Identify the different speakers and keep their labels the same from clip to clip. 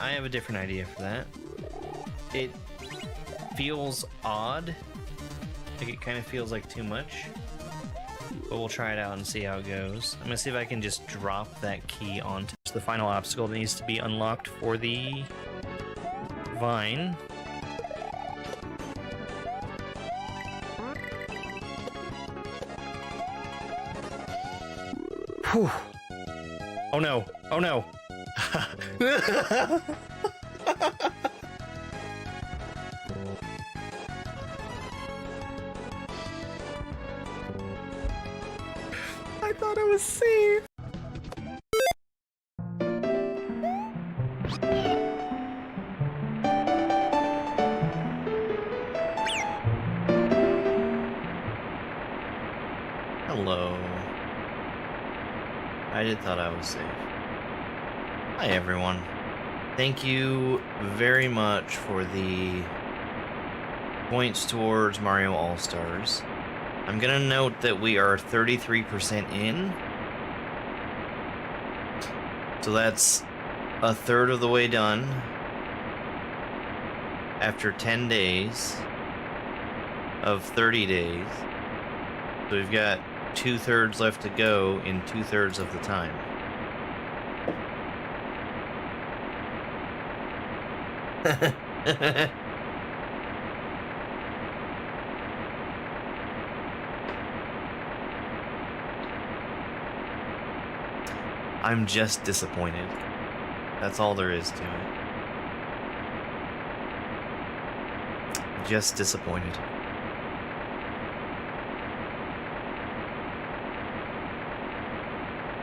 Speaker 1: I have a different idea for that. It feels odd. Like it kind of feels like too much. But we'll try it out and see how it goes. I'm gonna see if I can just drop that key onto the final obstacle that needs to be unlocked for the vine. Whew. Oh no! Oh no! I thought I was safe. Hello. I did thought I was safe. Hi everyone. Thank you very much for the points towards Mario All-Stars. I'm gonna note that we are 33% in. So that's a third of the way done. After 10 days of 30 days. So we've got 2/3 left to go in 2/3 of the time. I'm just disappointed. That's all there is to it. Just disappointed.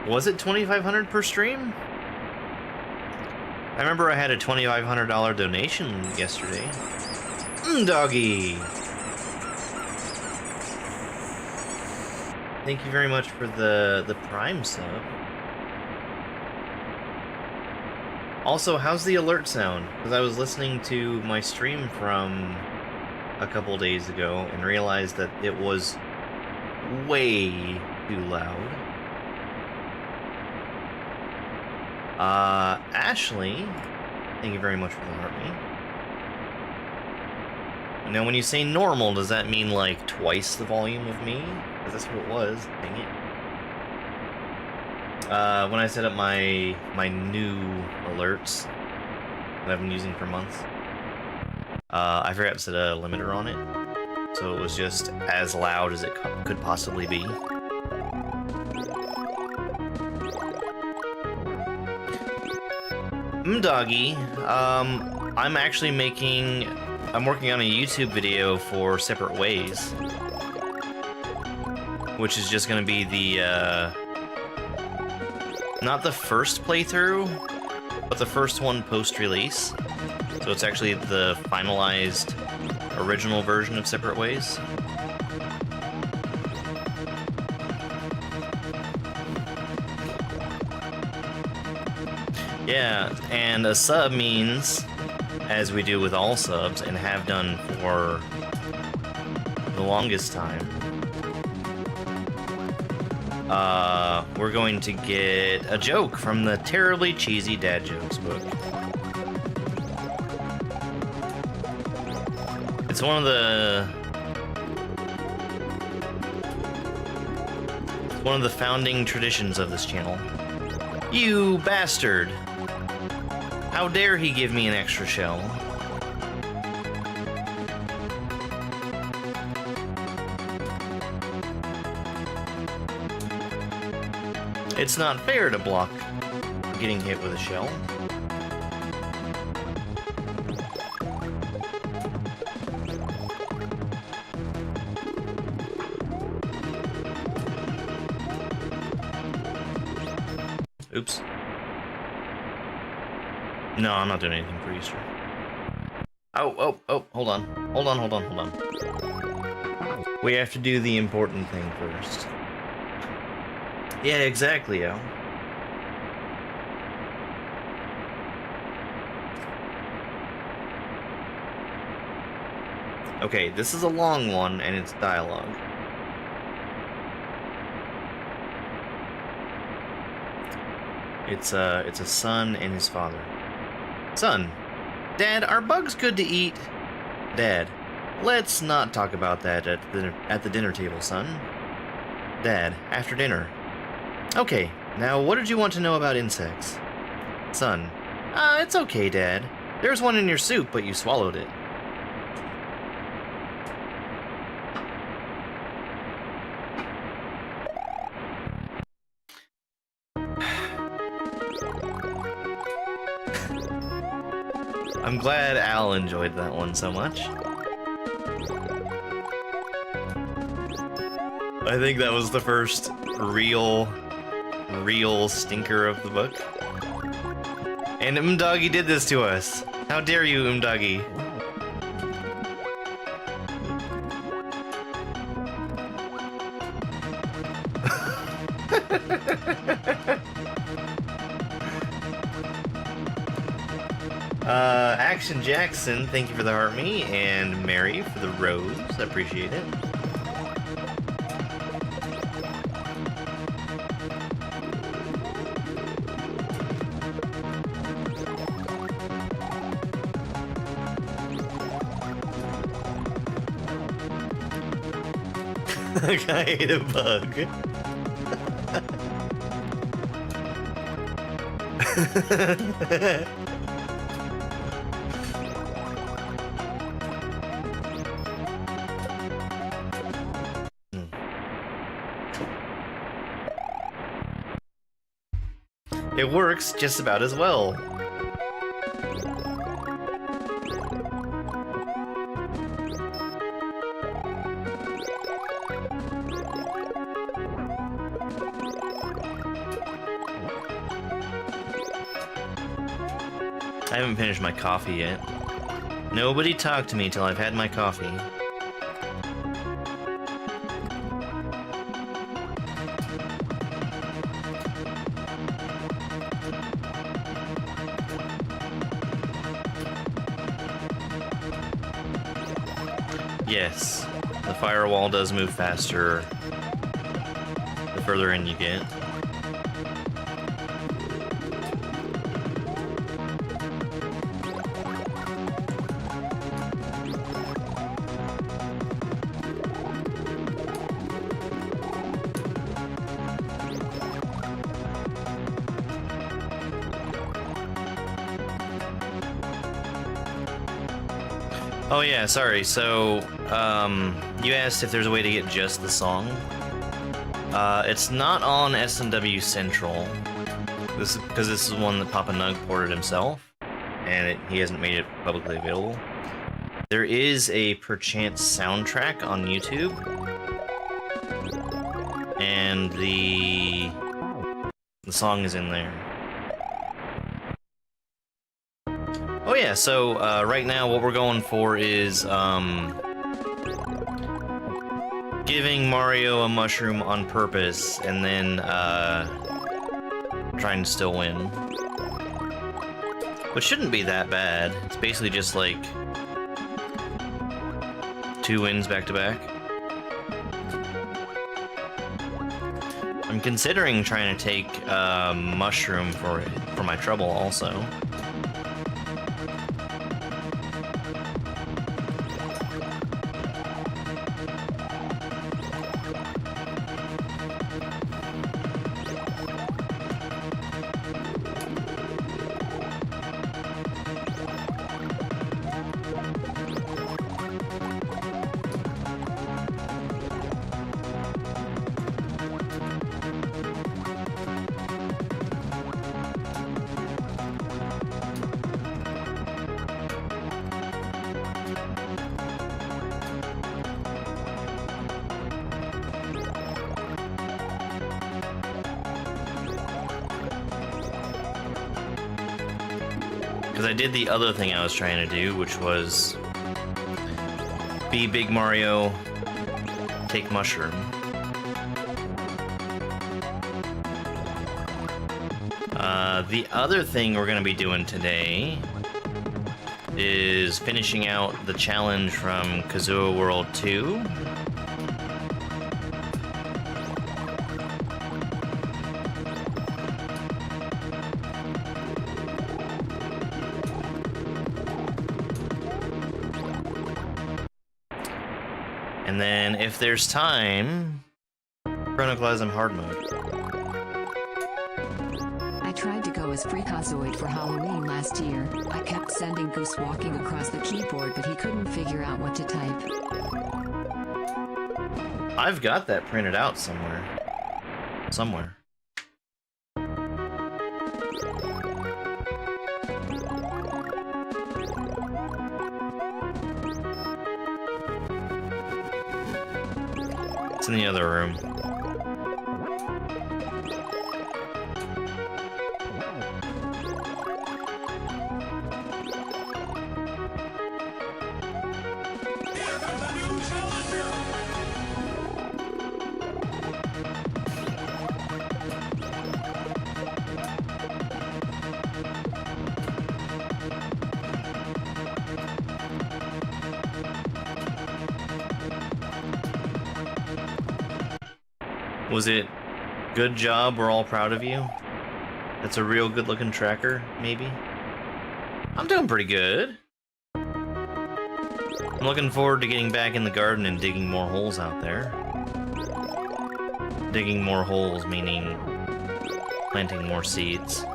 Speaker 1: Was it $2,500 per stream? I remember I had a $2,500 donation yesterday. Doggy! Thank you very much for the Prime sub. Also, how's the alert sound? Because I was listening to my stream from a couple days ago and realized that it was way too loud. Ashley, thank you very much for the heartbeat. Now, when you say normal, does that mean like twice the volume of me? Because that's what it was. Dang it. When I set up my new alerts that I've been using for months, I forgot to set a limiter on it, so it was just as loud as it could possibly be. Doggy, I'm actually I'm working on a YouTube video for Separate Ways, which is just gonna be the, not the first playthrough, but the first one post-release. So it's actually the finalized original version of Separate Ways. Yeah, and a sub means, as we do with all subs, and have done for the longest time, we're going to get a joke from the Terribly Cheesy Dad Jokes book. It's one of the founding traditions of this channel. You bastard! How dare he give me an extra shell? It's not fair to block getting hit with a shell. Oops. No, I'm not doing anything for Easter. Oh, hold on. Hold on. We have to do the important thing first. Yeah, exactly, yo. Okay, this is a long one, and it's dialogue. It's a son and his father. Son, Dad, are bugs good to eat? Dad, let's not talk about that at the dinner table, son. Dad, after dinner. Okay, now what did you want to know about insects? Son, it's okay, Dad. There's one in your soup, but you swallowed it. I'm glad Al enjoyed that one so much. I think that was the first real stinker of the book. And Umdoggy did this to us. How dare you, Umdoggy? Action Jackson, thank you for the heart me, and Mary for the rose. I appreciate it. I ate a bug. It works just about as well. I haven't finished my coffee yet. Nobody talk to me till I've had my coffee. Yes, the firewall does move faster the further in you get. Oh yeah, sorry. So, you asked if there's a way to get just the song. It's not on SMW Central. Because this is one that Papa Nug ported himself, and he hasn't made it publicly available. There is a perchance soundtrack on YouTube, and the song is in there. Oh yeah, so right now what we're going for is giving Mario a mushroom on purpose and then trying to still win. Which shouldn't be that bad. It's basically just like 2 wins back to back. I'm considering trying to take mushroom for my trouble also. Because I did the other thing I was trying to do, which was be Big Mario, take mushroom. The other thing we're going to be doing today is finishing out the challenge from Kazue World 2. And then, if there's time, Chronocclasm hard mode.
Speaker 2: I tried to go as Freakazoid for Halloween last year. I kept sending Goose walking across the keyboard, but he couldn't figure out what to type.
Speaker 1: I've got that printed out somewhere. Somewhere. It's in the other room. Was it good job? We're all proud of you. That's a real good looking tracker, maybe? I'm doing pretty good. I'm looking forward to getting back in the garden and digging more holes out there. Digging more holes, meaning planting more seeds.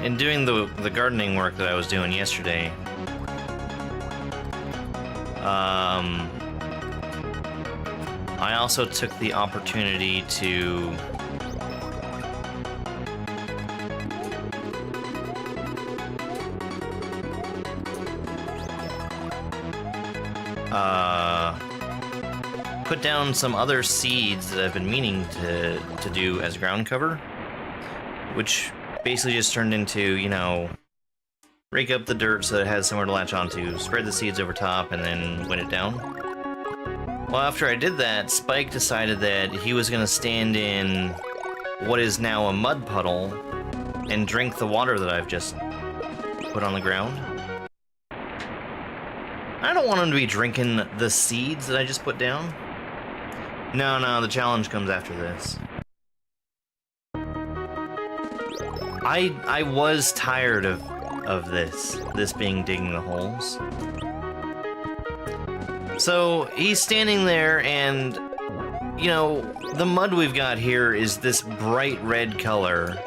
Speaker 1: In doing the gardening work that I was doing yesterday, I also took the opportunity to put down some other seeds that I've been meaning to do as ground cover, which basically just turned into, you know, rake up the dirt so that it has somewhere to latch onto, spread the seeds over top, and then wet it down. Well, after I did that, Spike decided that he was going to stand in what is now a mud puddle and drink the water that I've just put on the ground. I don't want him to be drinking the seeds that I just put down. No, the challenge comes after this. I was tired of this being digging the holes. So he's standing there and, you know, the mud we've got here is this bright red color,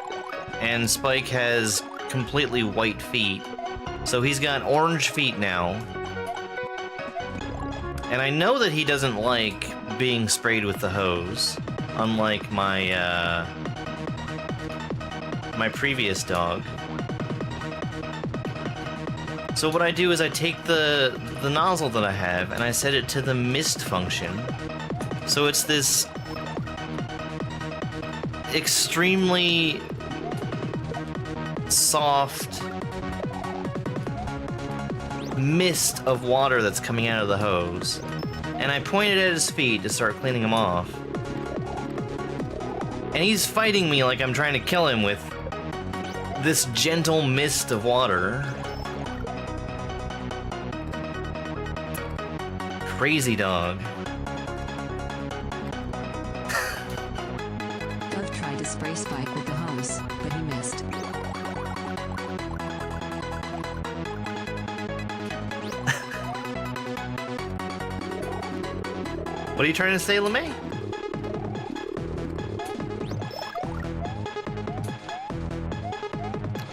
Speaker 1: and Spike has completely white feet. So he's got orange feet now. And I know that he doesn't like being sprayed with the hose, unlike my my previous dog. So what I do is I take the nozzle that I have and I set it to the mist function. So it's this extremely soft mist of water that's coming out of the hose. And I point it at his feet to start cleaning them off. And he's fighting me like I'm trying to kill him with this gentle mist of water. Crazy dog.
Speaker 2: Dove tried to spray Spike with the hose, but he missed.
Speaker 1: What are you trying to say, LeMay?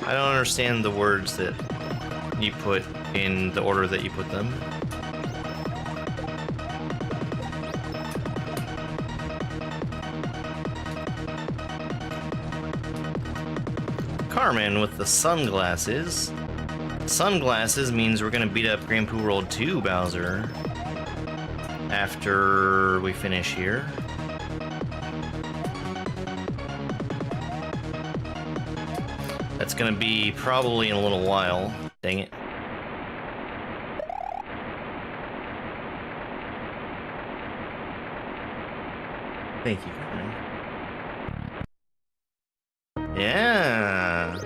Speaker 1: I don't understand the words that you put in the order that you put them. Carmen with the sunglasses. Sunglasses means we're gonna beat up Grand Poo World 2 Bowser after we finish here. That's gonna be probably in a little while. Dang it. Thank you, Carmen. Yeah.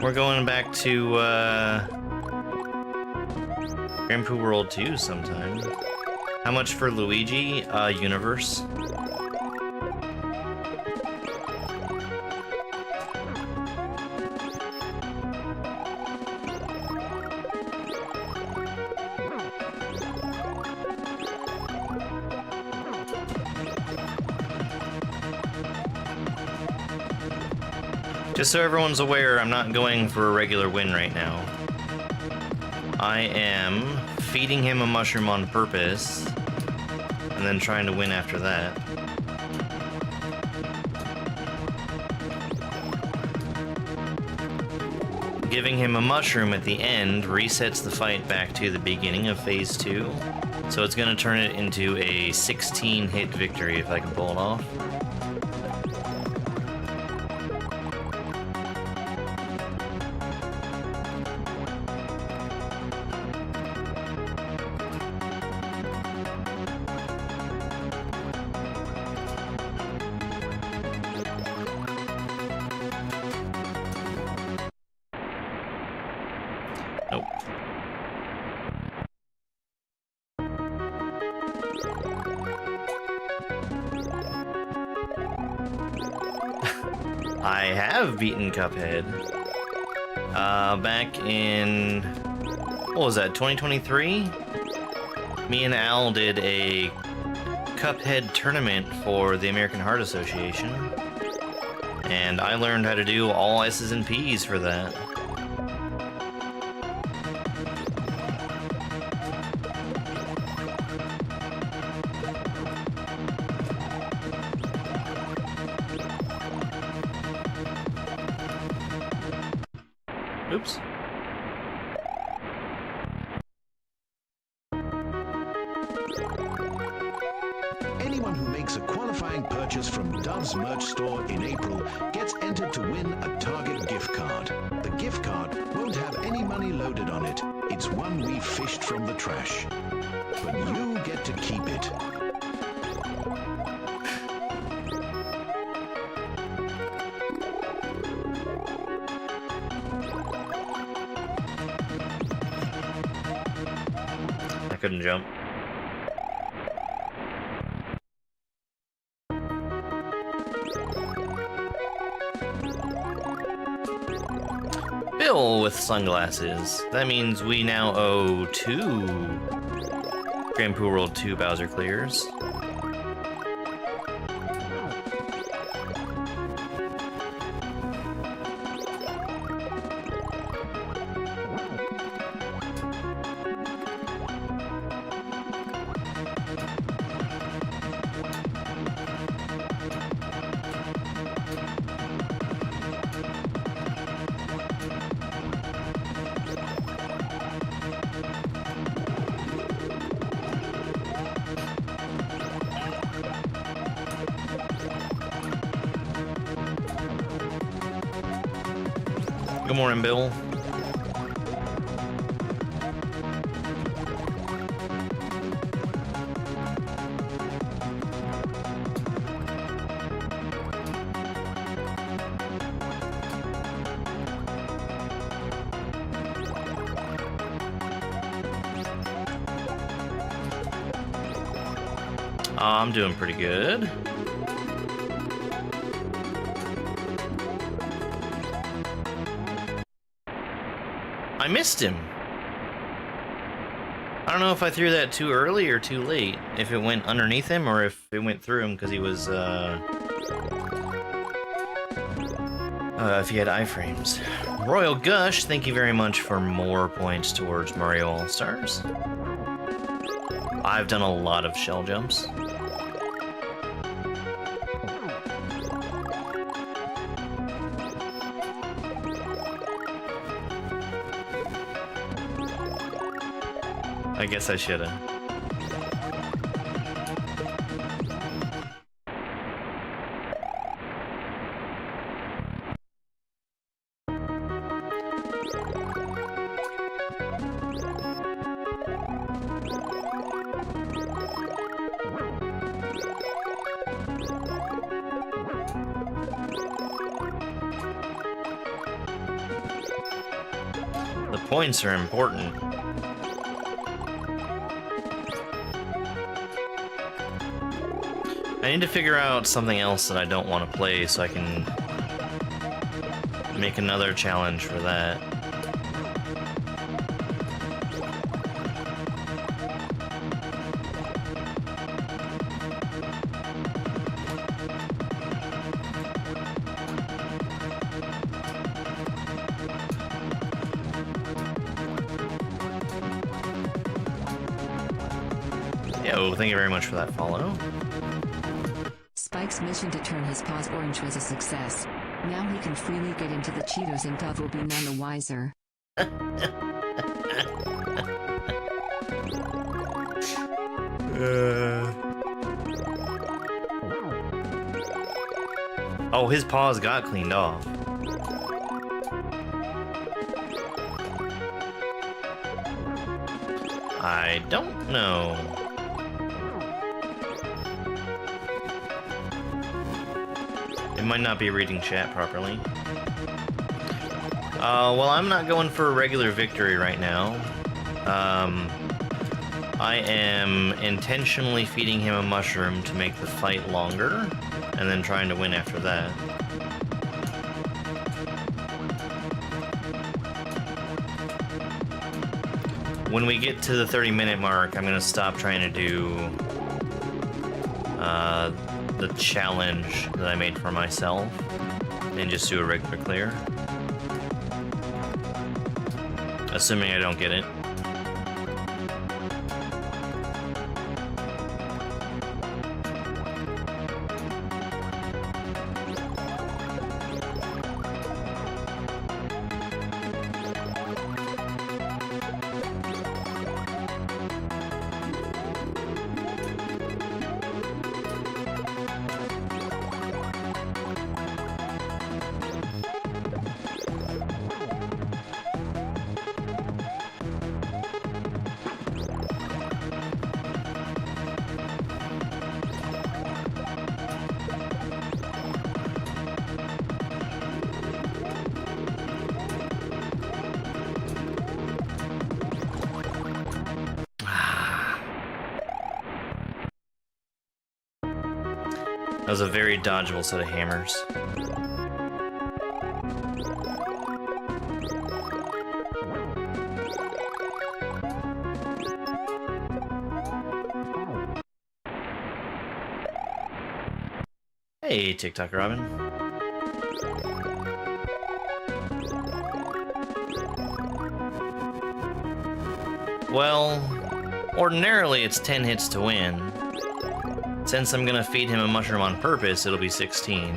Speaker 1: We're going back to Grand Poo World 2 sometime. How much for Luigi? Universe. Just so everyone's aware, I'm not going for a regular win right now. I am feeding him a mushroom on purpose, and then trying to win after that. Giving him a mushroom at the end resets the fight back to the beginning of Phase 2, so it's going to turn it into a 16-hit victory if I can pull it off. Nope. I have beaten Cuphead. Back in... what was that, 2023? Me and Al did a Cuphead tournament for the American Heart Association. And I learned how to do all S's and P's for that. Oops.
Speaker 3: Anyone who makes a qualifying purchase from Dove's merch store in April gets entered to win a Target gift card. The gift card won't have any money loaded on it. It's one we fished from the trash. But you get to keep it.
Speaker 1: I couldn't jump. Bill with sunglasses. That means we now owe 2 Grand Poo World 2 Bowser clears. Good morning, Bill. I'm doing pretty good. I missed him. I don't know if I threw that too early or too late. If it went underneath him or if it went through him because he was, if he had iframes. Royal Gush, thank you very much for more points towards Mario All-Stars. I've done a lot of shell jumps. I guess I should've. The points are important. I need to figure out something else that I don't want to play so I can make another challenge for that. Yo, thank you very much for that follow.
Speaker 2: Spike's mission to turn his paws orange was a success. Now he can freely get into the Cheetos and Dove will be none the wiser.
Speaker 1: Oh, his paws got cleaned off. I don't know. It might not be reading chat properly. Well, I'm not going for a regular victory right now. I am intentionally feeding him a mushroom to make the fight longer, and then trying to win after that. When we get to the 30-minute mark, I'm gonna stop trying to do the challenge that I made for myself and just do a regular clear. Assuming I don't get it. That was a very dodgeable set of hammers. Hey, TikTok Robin. Well, ordinarily it's 10 hits to win. Since I'm gonna feed him a mushroom on purpose, it'll be 16.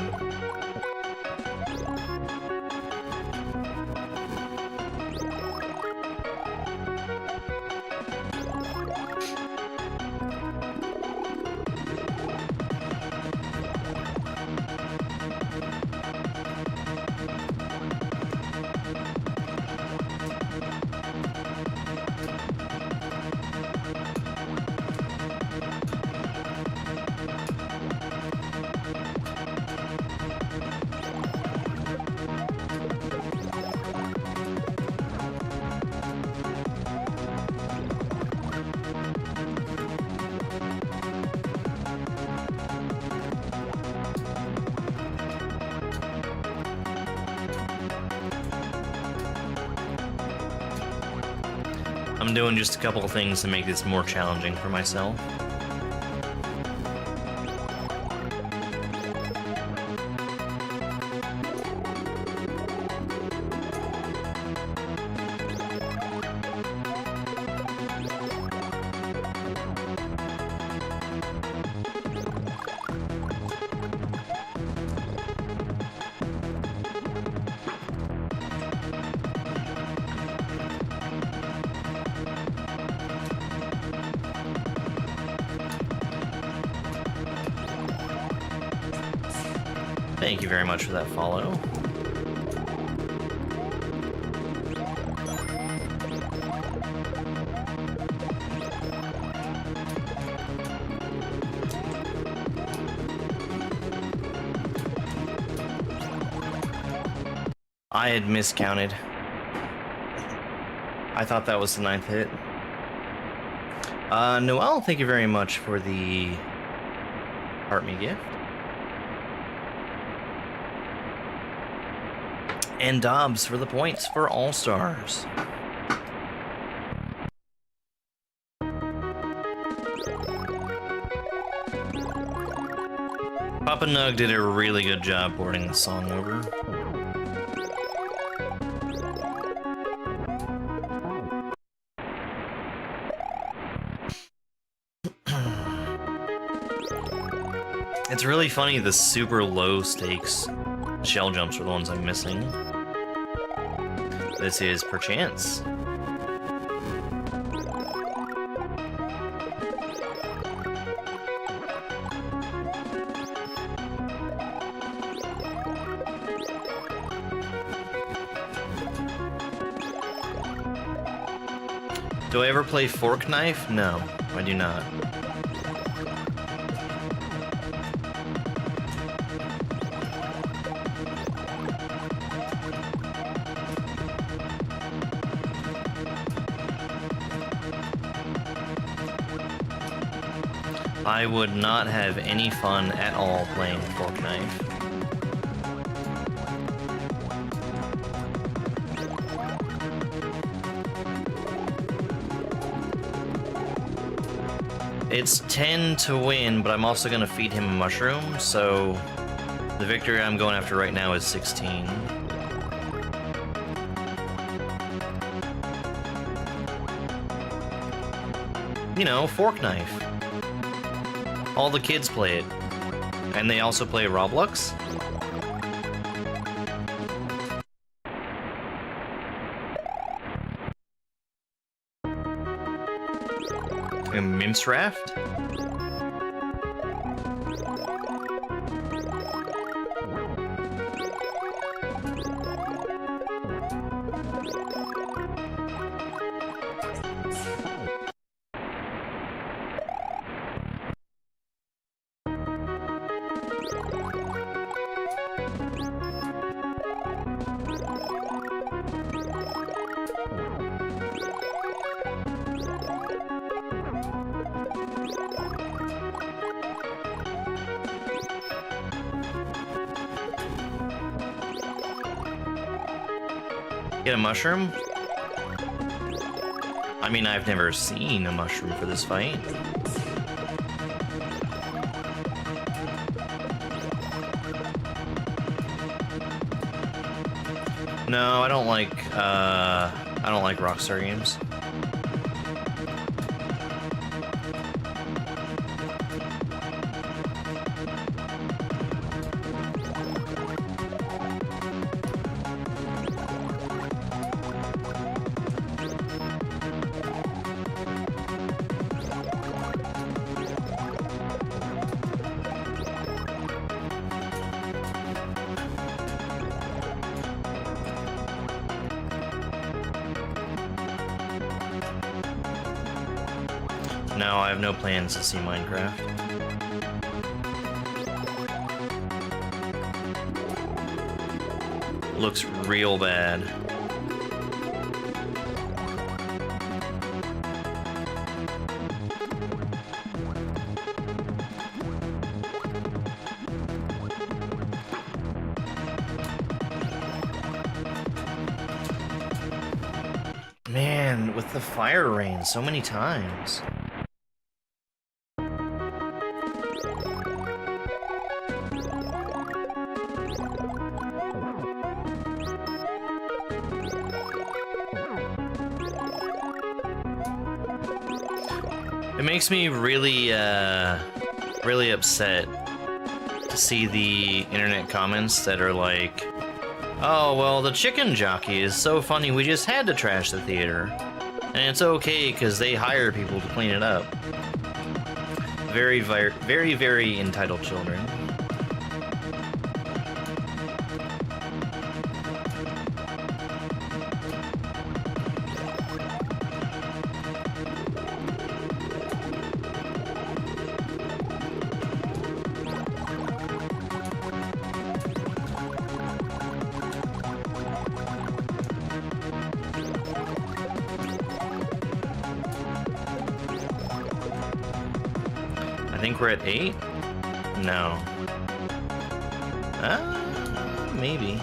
Speaker 1: I'm doing just a couple of things to make this more challenging for myself. Thank you very much for that follow. I had miscounted. I thought that was the 9th hit. Noel, thank you very much for the Heart Me gift. And Dobbs for the points for All Stars. Papa Nug did a really good job boarding the song over. It's really funny, the super low stakes shell jumps are the ones I'm missing. This is Perchance. Do I ever play Fork Knife? No, I do not. I would not have any fun at all playing Fork Knife. It's 10 to win, but I'm also going to feed him a mushroom, so the victory I'm going after right now is 16. You know, Fork Knife. All the kids play it. And they also play Roblox. And Mince Raft? Get a mushroom? I mean, I've never seen a mushroom for this fight. No, I don't like Rockstar games. No, I have no plans to see Minecraft. Looks real bad. Man, with the fire rain so many times. It makes me really upset to see the internet comments that are like, oh, well, the chicken jockey is so funny, we just had to trash the theater. And it's okay because they hire people to clean it up. Very, very, very entitled children. think we're at 8? No. Maybe.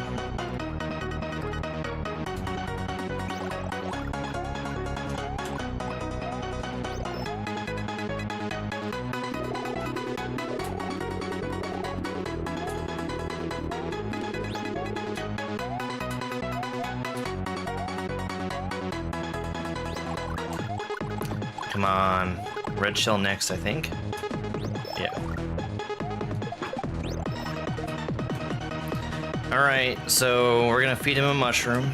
Speaker 1: Come on. Red shell next, I think. Yeah. Alright, so we're gonna feed him a mushroom.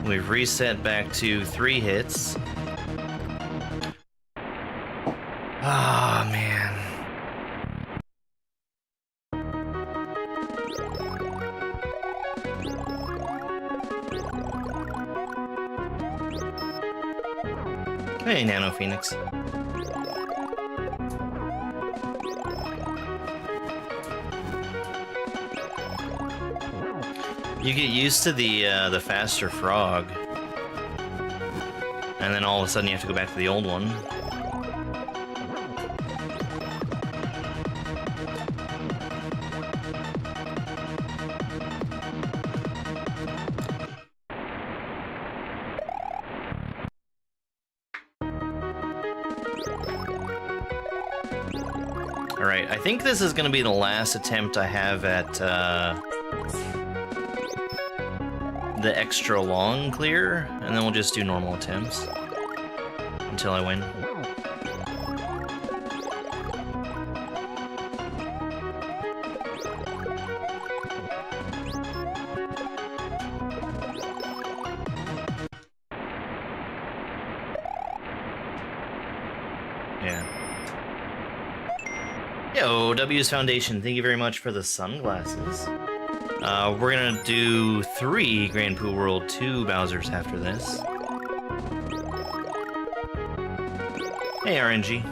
Speaker 1: We've reset back to 3 hits. Ah, man. Hey, Nano Phoenix. You get used to the faster frog, and then all of a sudden you have to go back to the old one. Alright, I think this is going to be the last attempt I have at the extra long clear, and then we'll just do normal attempts until I win. Yeah. Yo, W's Foundation, thank you very much for the sunglasses. We're gonna do 3 Grand Poo World 2 Bowsers after this. Hey, RNG.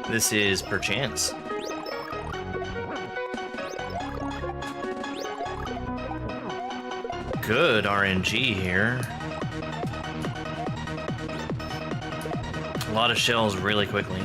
Speaker 1: This is Perchance. Good RNG here. A lot of shells really quickly.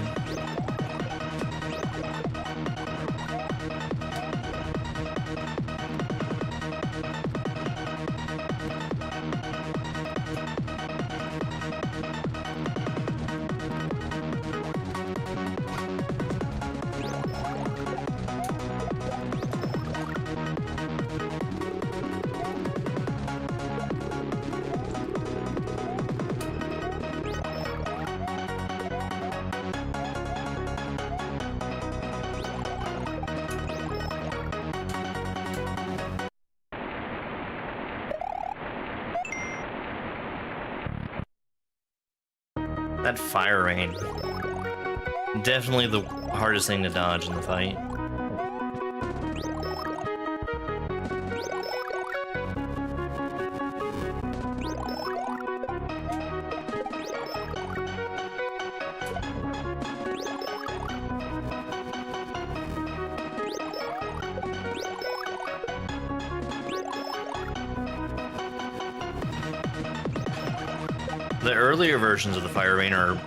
Speaker 1: That fire rain. Definitely the hardest thing to dodge in the fight. The earlier versions of the Fire Rain are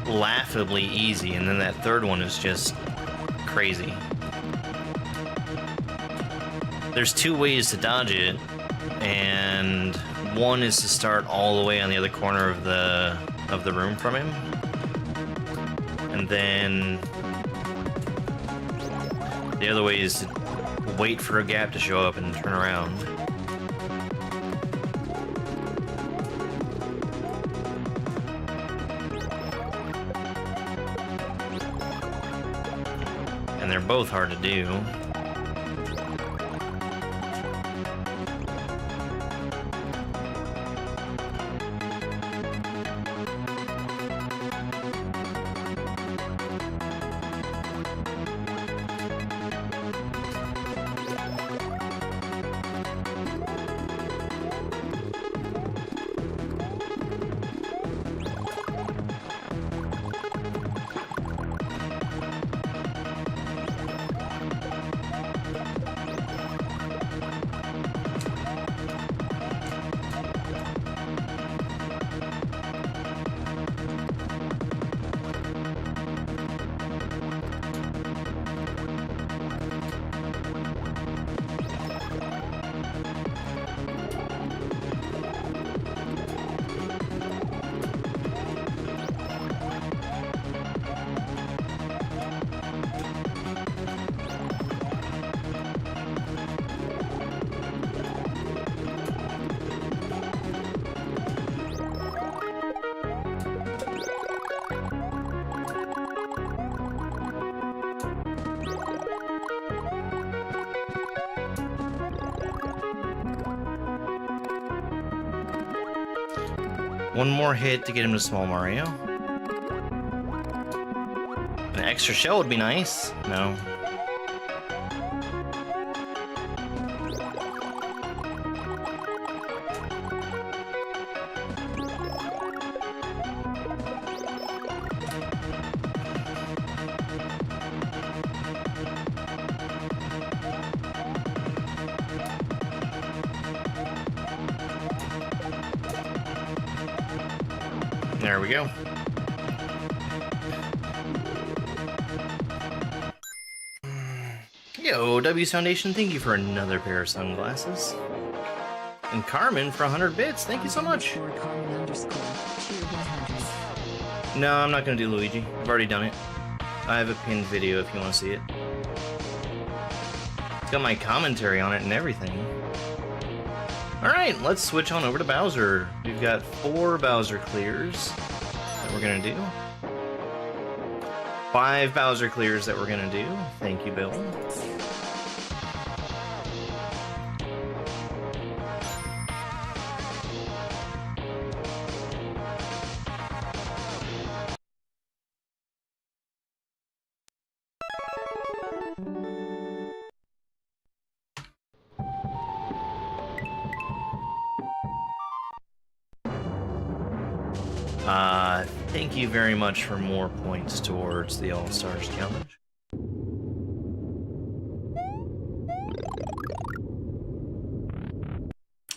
Speaker 1: laughably easy, and then that third one is just crazy. There's 2 ways to dodge it, and one is to start all the way on the other corner of the room from him, and then the other way is to wait for a gap to show up and turn around. And they're both hard to do. One more hit to get him to Small Mario. An extra shell would be nice. No. There we go. Yo, W's Foundation, thank you for another pair of sunglasses. And Carmen for 100 bits, thank you so much. No, I'm not gonna do Luigi. I've already done it. I have a pinned video if you want to see it. It's got my commentary on it and everything. Alright, let's switch on over to Bowser. We've got 4 Bowser clears that we're gonna do. 5 Bowser clears that we're gonna do. Thank you, Bill. Thank you very much for more points towards the All-Stars Challenge.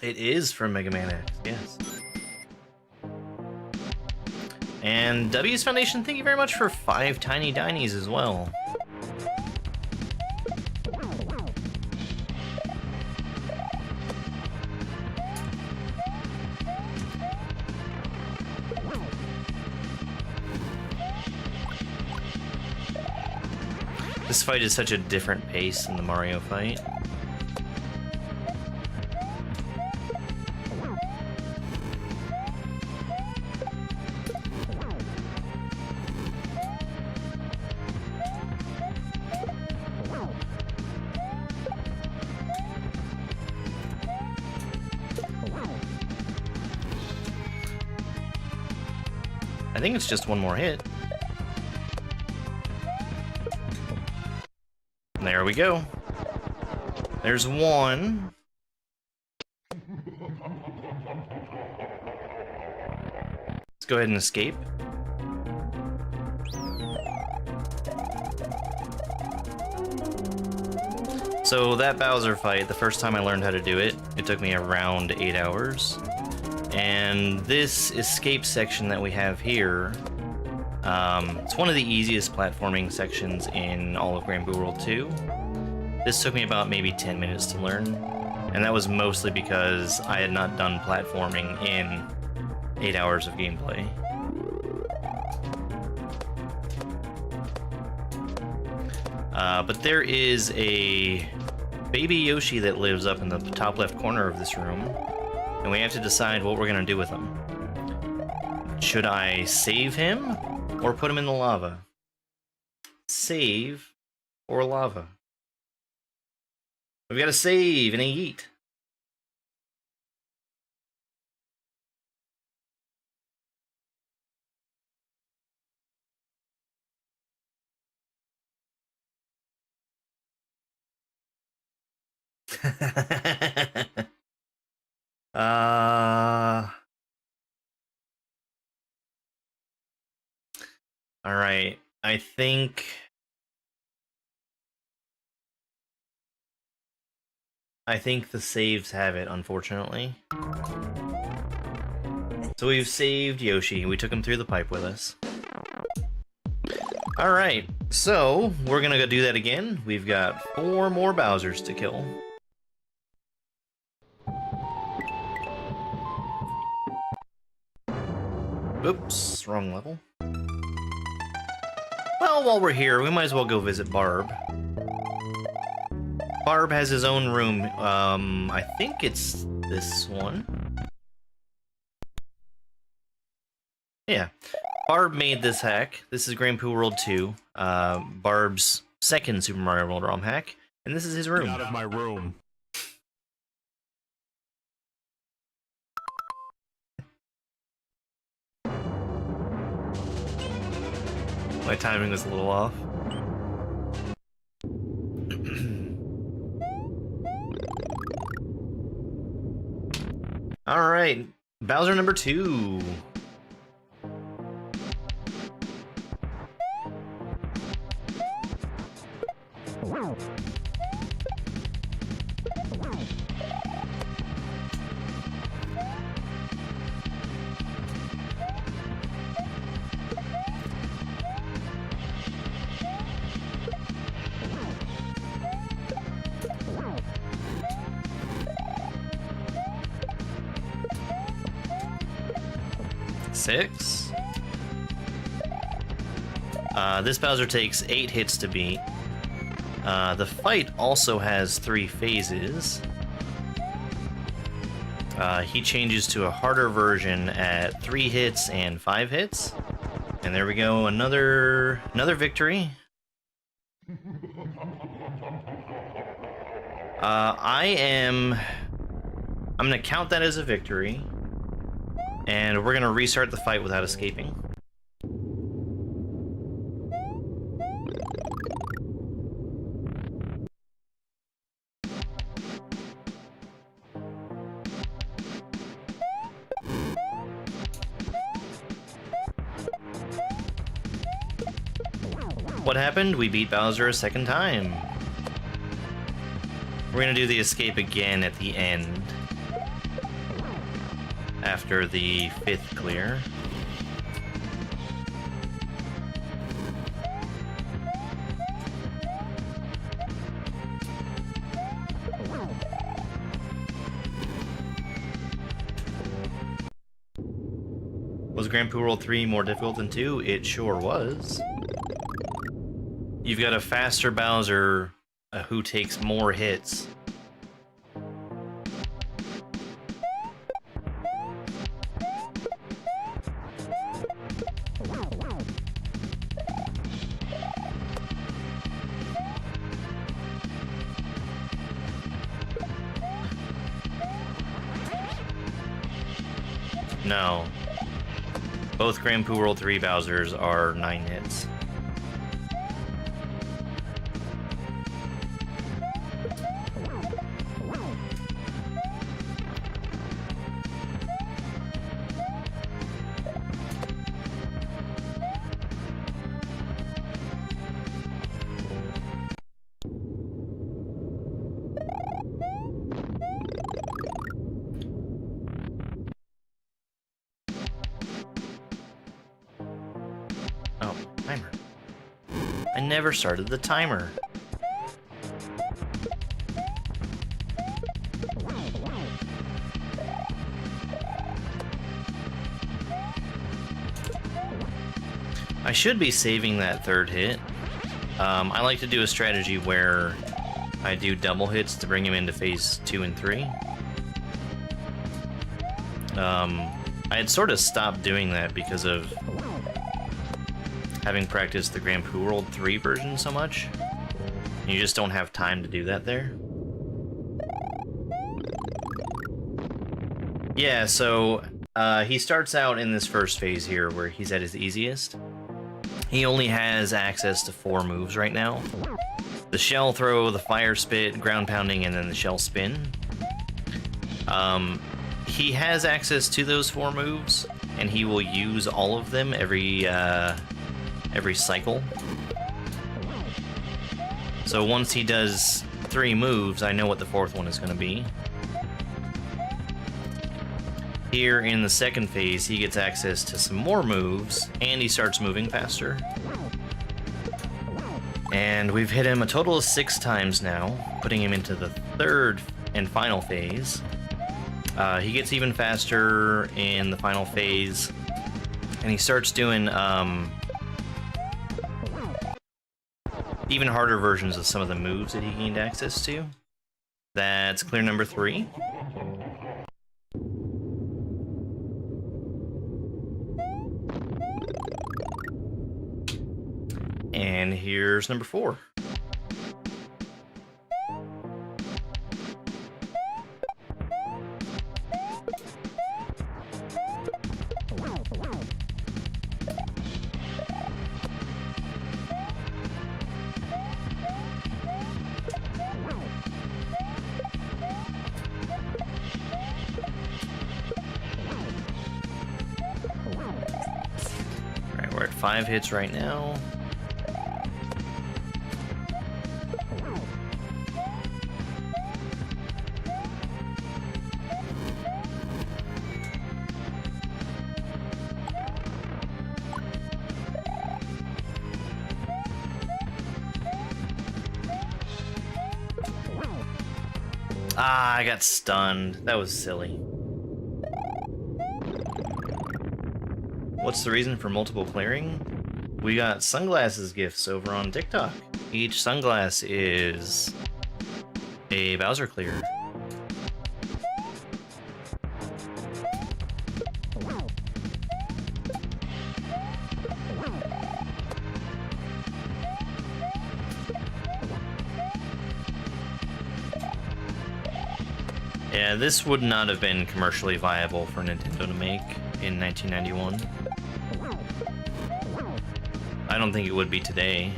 Speaker 1: It is from Mega Man X, yes. And W's Foundation, thank you very much for 5 Tiny Dinies as well. This fight is such a different pace than the Mario fight. I think it's just one more hit. There we go. There's one. Let's go ahead and escape. So that Bowser fight, the first time I learned how to do it, it took me around 8 hours. And this escape section that we have here, it's one of the easiest platforming sections in all of Granblue World 2. This took me about maybe 10 minutes to learn, and that was mostly because I had not done platforming in 8 hours of gameplay. But there is a baby Yoshi that lives up in the top left corner of this room, and we have to decide what we're going to do with him. Should I save him or put him in the lava? Save or lava? We've got to save and eat. All right. I think the saves have it, unfortunately. So we've saved Yoshi. We took him through the pipe with us. All right. So we're gonna go do that again. We've got 4 more Bowsers to kill. Oops, wrong level. Well, while we're here, we might as well go visit Barb. Barb has his own room. I think it's this one. Yeah. Barb made this hack. This is Granblue World 2. Barb's second Super Mario World ROM hack. And this is his room.
Speaker 4: Get out of my room.
Speaker 1: My timing was a little off. All right, Bowser number 2. Six. This Bowser takes 8 hits to beat. The fight also has 3 phases. He changes to a harder version at 3 hits and 5 hits. And there we go, another victory. I'm gonna count that as a victory. And we're gonna restart the fight without escaping. What happened? We beat Bowser a second time. We're gonna do the escape again at the end. After the 5th clear. Was Grand Poo World 3 more difficult than 2? It sure was. You've got a faster Bowser who takes more hits. No. Both Grand Poo World 3 Bowsers are 9 hits. Timer. I never started the timer. I should be saving that 3rd hit. I like to do a strategy where I do double hits to bring him into phase 2 and 3. I had sort of stopped doing that because of having practiced the Grand Poo World 3 version so much. You just don't have time to do that there. Yeah, so he starts out in this first phase here where he's at his easiest. He only has access to 4 moves right now. The shell throw, the fire spit, ground pounding, and then the shell spin. He has access to those 4 moves, and he will use all of them every cycle. So once he does 3 moves, I know what the 4th one is going to be. Here in the 2nd phase, he gets access to some more moves, and he starts moving faster. And we've hit him a total of 6 times now, putting him into the 3rd and final phase. He gets even faster in the final phase, and he starts doing even harder versions of some of the moves that he gained access to. That's clear number 3. And here's number 4. 5 hits right now. Ah, I got stunned. That was silly. What's the reason for multiple clearing? We got sunglasses gifts over on TikTok. Each sunglass is a Bowser clear. Yeah, this would not have been commercially viable for Nintendo to make in 1991. I don't think it would be today.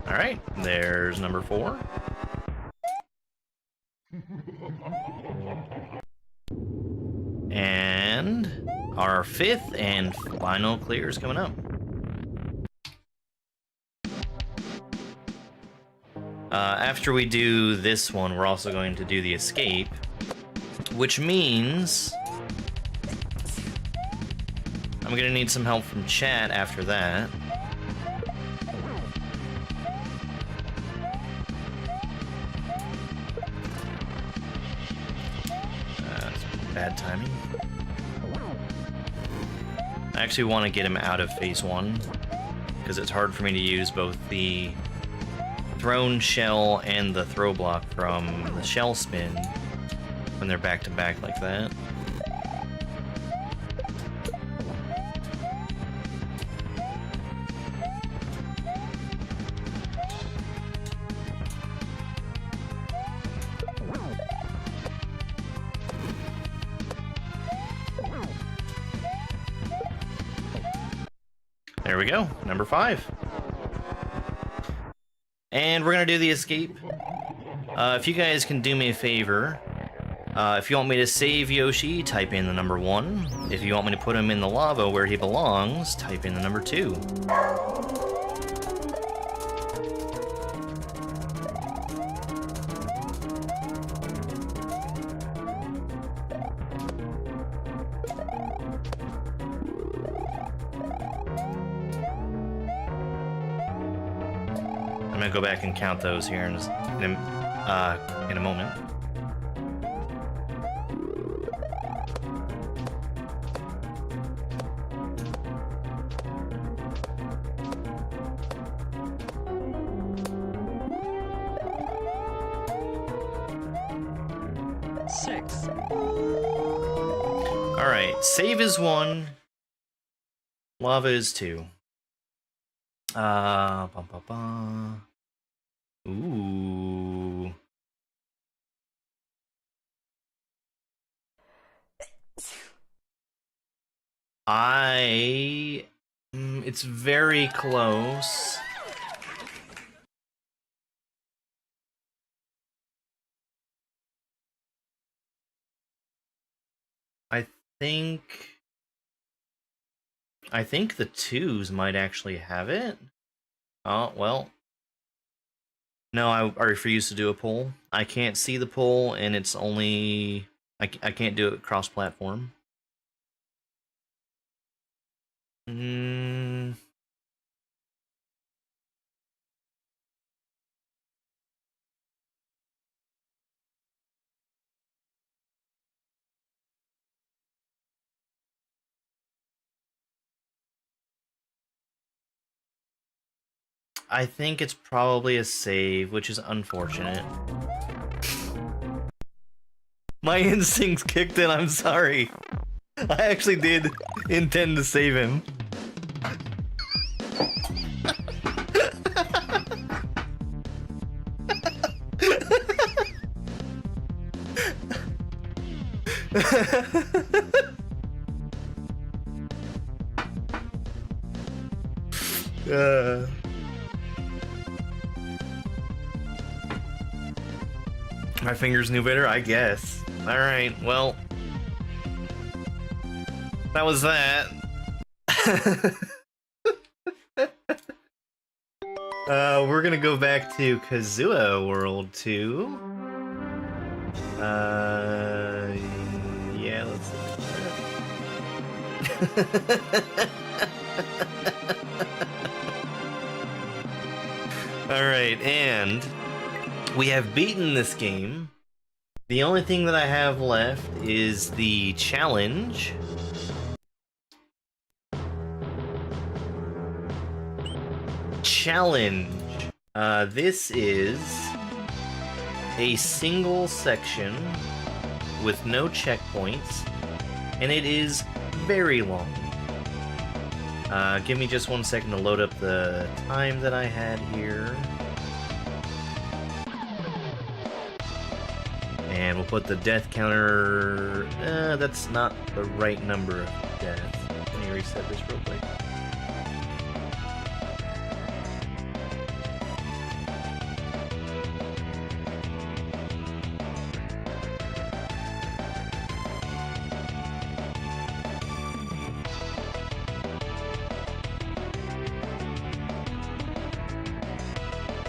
Speaker 1: All right, there's number 4. And our 5th and final clear is coming up. After we do this one, we're also going to do the escape, which means I'm gonna need some help from chat after that. That's bad timing. I actually want to get him out of phase 1 because it's hard for me to use both the thrown shell and the throw block from the shell spin when they're back to back like that. There we go, number 5. And we're gonna do the escape. If you guys can do me a favor, if you want me to save Yoshi, type in the number 1. If you want me to put him in the lava where he belongs, type in the number 2. I'm gonna go back and count those here in a moment. All right, save is 1, lava is 2. Ooh. It's very close. I think the 2s might actually have it. Oh, well. No, I refuse to do a poll. I can't see the poll, and it's only... I can't do it cross-platform. I think it's probably a save, which is unfortunate. My instincts kicked in, I'm sorry. I actually did intend to save him. My fingers knew better, I guess. Alright, well. That was that. We're gonna go back to Kazue World 2. Yeah, let's look at that. Alright, and we have beaten this game. The only thing that I have left is the challenge. This is a single section with no checkpoints, and it is very long. Give me just 1 second to load up the time that I had here. And we'll put the death counter... that's not the right number of deaths. Let me reset this real quick.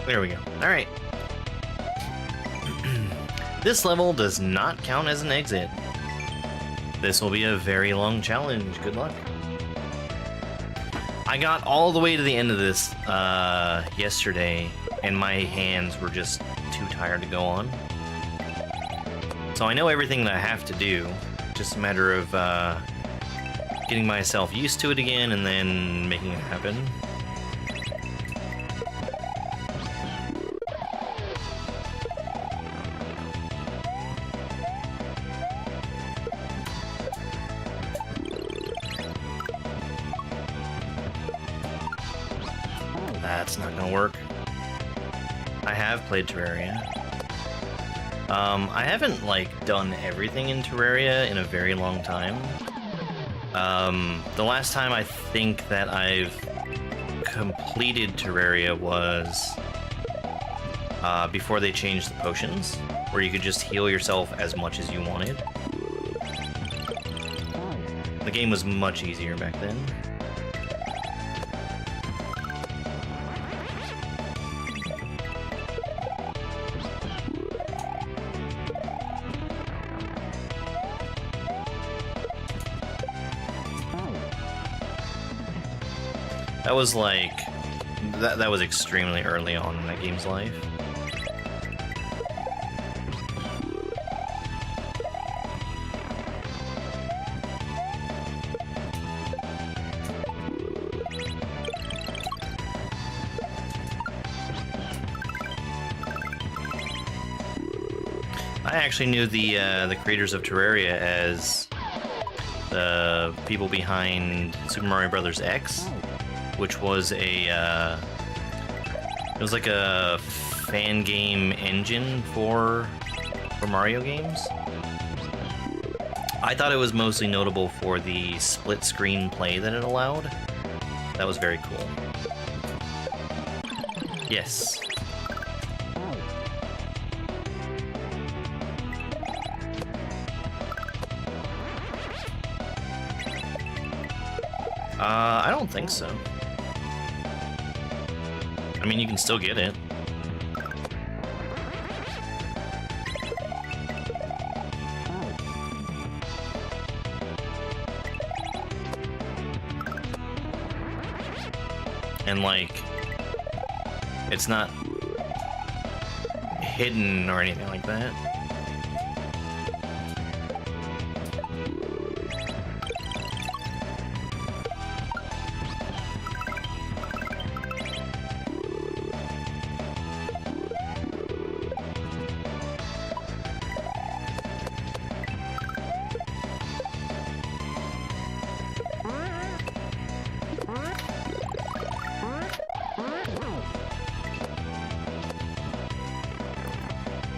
Speaker 1: There we go. Alright. This level does not count as an exit. This will be a very long challenge. Good luck. I got all the way to the end of this yesterday, and my hands were just too tired to go on. So I know everything that I have to do. Just a matter of getting myself used to it again and then making it happen. That's not gonna work. I have played Terraria. I haven't, like, done everything in Terraria in a very long time. The last time I think that I've completed Terraria was before they changed the potions, where you could just heal yourself as much as you wanted. The game was much easier back then. That was like, that was extremely early on in that game's life. I actually knew the creators of Terraria as the people behind Super Mario Bros. X. Which was a, it was like a fan game engine for Mario games. I thought it was mostly notable for the split screen play that it allowed. That was very cool. Yes. I don't think so. I mean, you can still get it. And, like, it's not hidden or anything like that.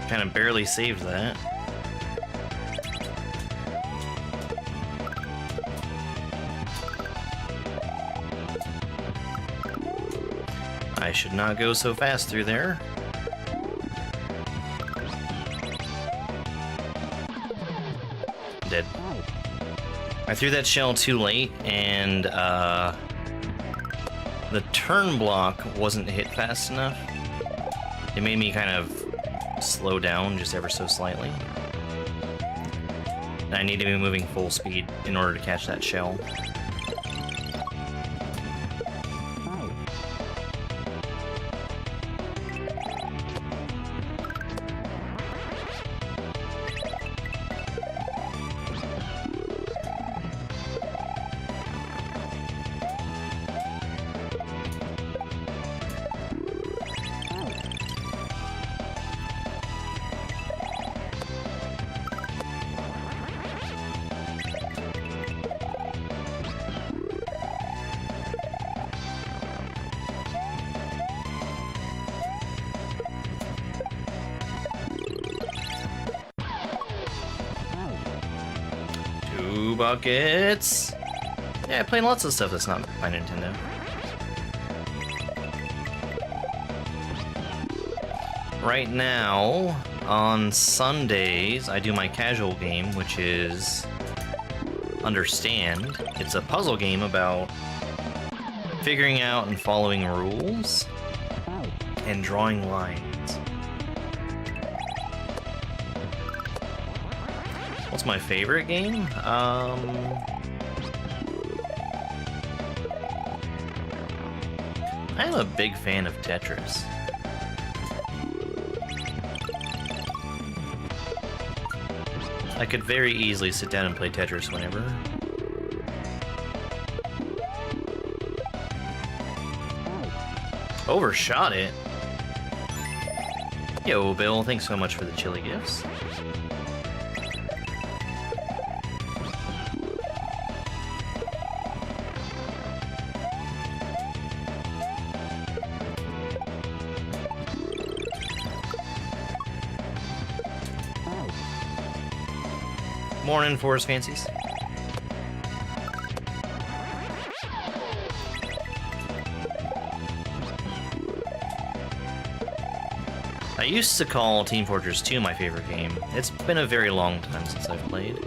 Speaker 1: Kind of barely saved that. I should not go so fast through there. dead. I threw that shell too late, and the turn block wasn't hit fast enough. It made me kind of slow down just ever so slightly. And I need to be moving full speed in order to catch that shell. Buckets. Yeah, playing lots of stuff that's not by Nintendo. Right now, on Sundays, I do my casual game, which is Understand. It's a puzzle game about figuring out and following rules and drawing lines. What's my favorite game? I'm a big fan of Tetris. I could very easily sit down and play Tetris whenever. Overshot it. Yo, Bill, thanks so much for the chili gifts. Morning, Forest Fancies. I used to call Team Fortress 2 my favorite game. It's been a very long time since I've played.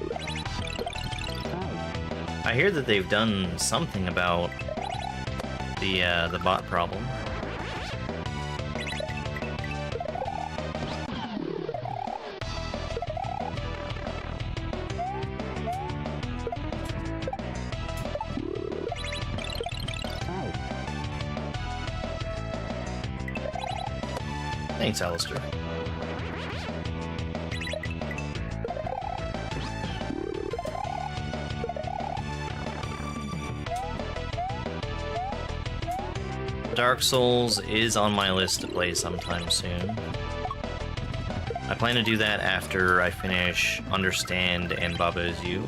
Speaker 1: I hear that they've done something about the bot problem. Thanks, Alistair. Dark Souls is on my list to play sometime soon. I plan to do that after I finish Understand and Baba Is You.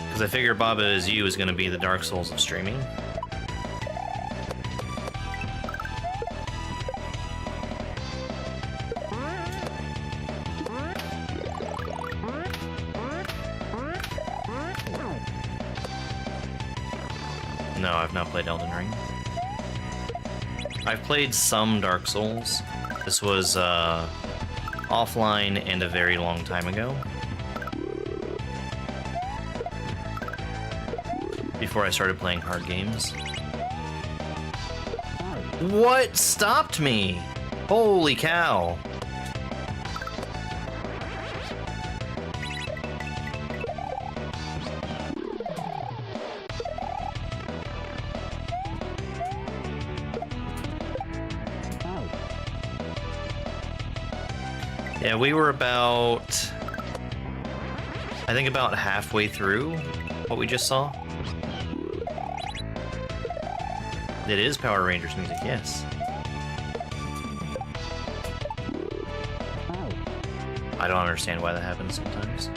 Speaker 1: Because I figure Baba Is You is going to be the Dark Souls of streaming. No, I've not played Elden Ring. I've played some Dark Souls. This was offline and a very long time ago. Before I started playing hard games. What stopped me? Holy cow. Yeah, we were about, I think about halfway through what we just saw. It is Power Rangers music, yes. I don't understand why that happens sometimes.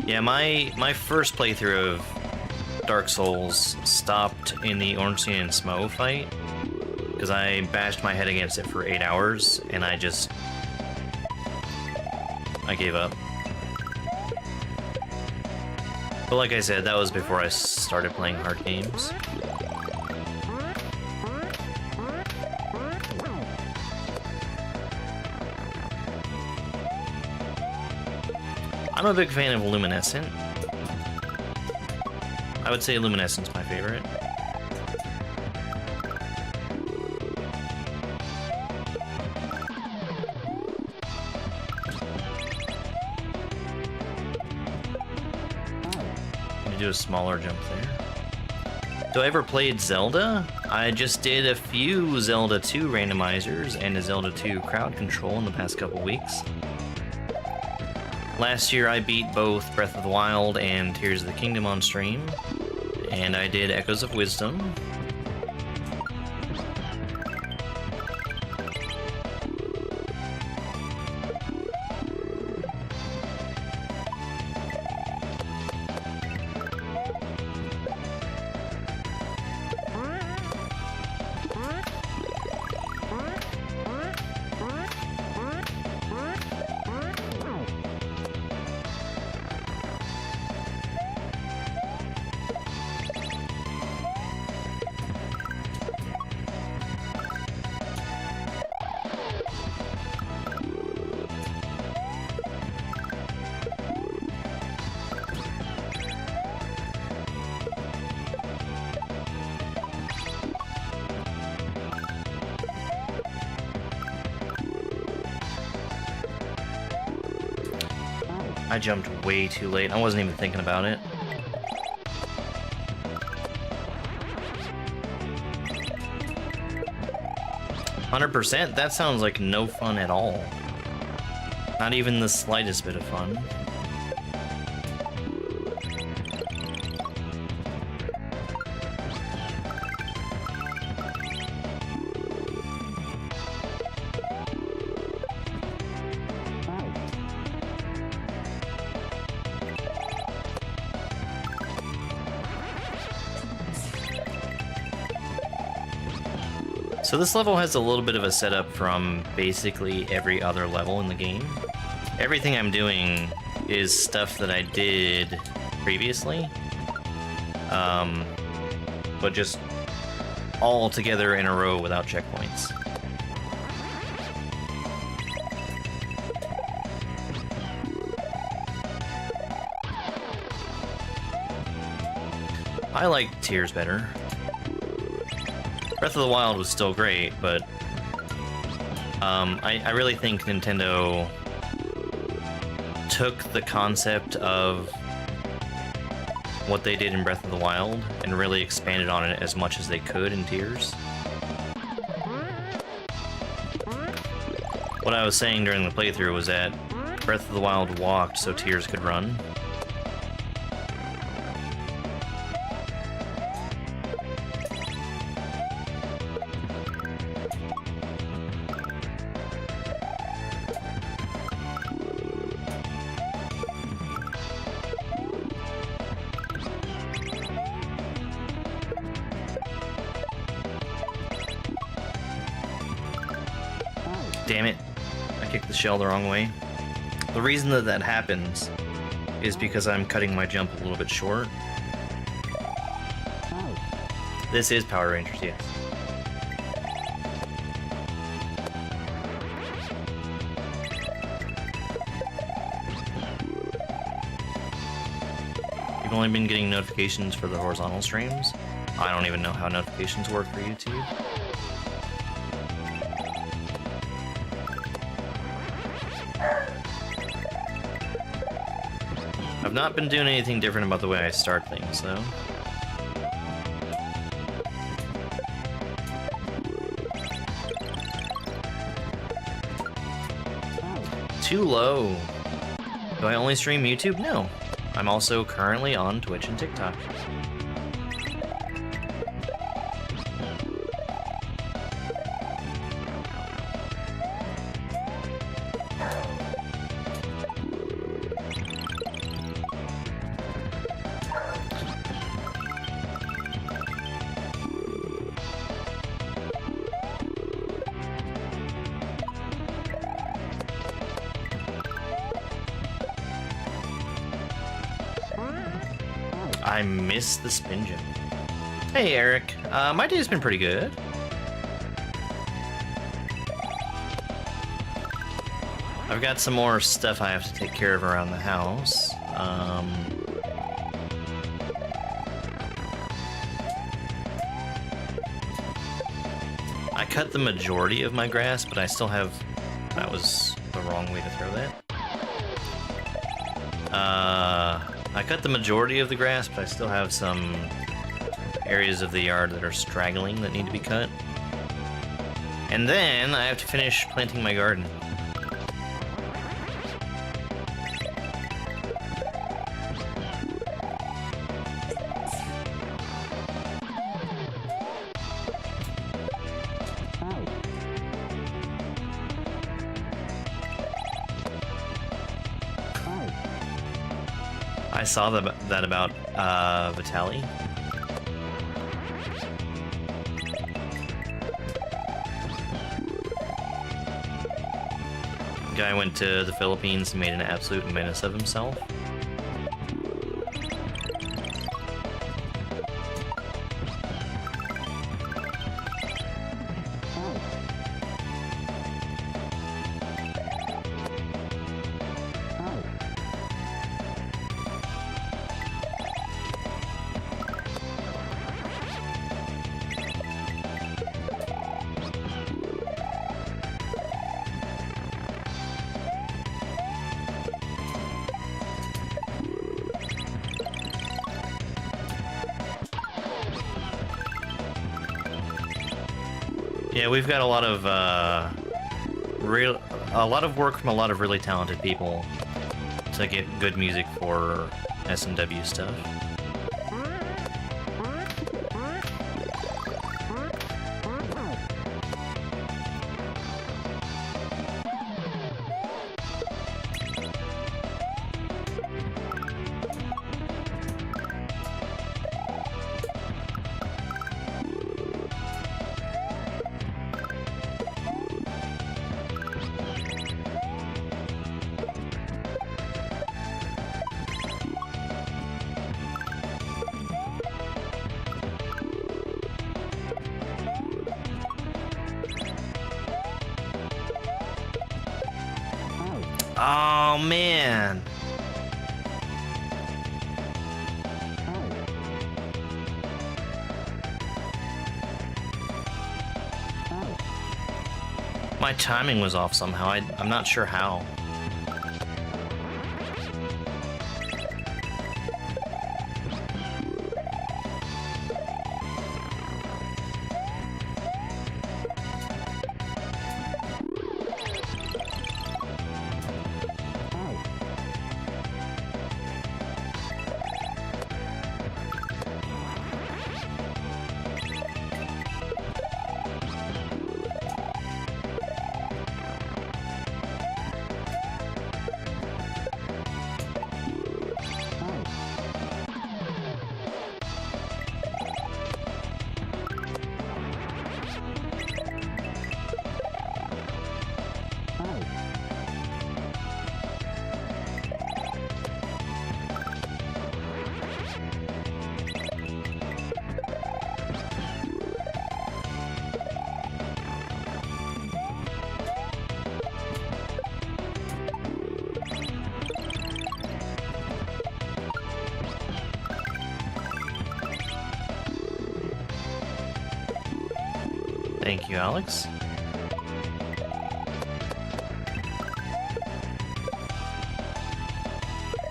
Speaker 1: Yeah, my first playthrough of Dark Souls stopped in the Ornstein and Smo fight because I bashed my head against it for 8 hours and I gave up. But like I said, that was before I started playing hard games. I'm a big fan of Luminescent. I would say Luminescent's my favorite. Do a smaller jump there. So I ever played Zelda? I just did a few Zelda 2 randomizers and a Zelda 2 crowd control in the past couple weeks. Last year I beat both Breath of the Wild and Tears of the Kingdom on stream, and I did Echoes of Wisdom. I jumped way too late. I wasn't even thinking about it. "100%? That sounds like no fun at all. Not even the slightest bit of fun." So this level has a little bit of a setup from basically every other level in the game. Everything I'm doing is stuff that I did previously, but just all together in a row without checkpoints. I like Tears better. Breath of the Wild was still great, but I really think Nintendo took the concept of what they did in Breath of the Wild and really expanded on it as much as they could in Tears. What I was saying during the playthrough was that Breath of the Wild walked so Tears could run. Damn it, I kicked the shell the wrong way. The reason that that happens is because I'm cutting my jump a little bit short. This is Power Rangers, yes. You've only been getting notifications for the horizontal streams. I don't even know how notifications work for YouTube. I've not been doing anything different about the way I start things, though. Too low. Do I only stream YouTube? No. I'm also currently on Twitch and TikTok. I miss the spin gym. Hey, Eric. My day's been pretty good. I've got some more stuff I have to take care of around the house. I cut the majority of my grass, but I still have... That was the wrong way to throw that. I cut the majority of the grass, but I still have some areas of the yard that are straggling that need to be cut. And then I have to finish planting my garden. I saw that about Vitaly. Guy went to the Philippines and made an absolute menace of himself. Yeah, we've got a lot of work from a lot of really talented people to get good music for SMW stuff. Oh, man. My timing was off somehow. I'm not sure how. Thank you, Alex.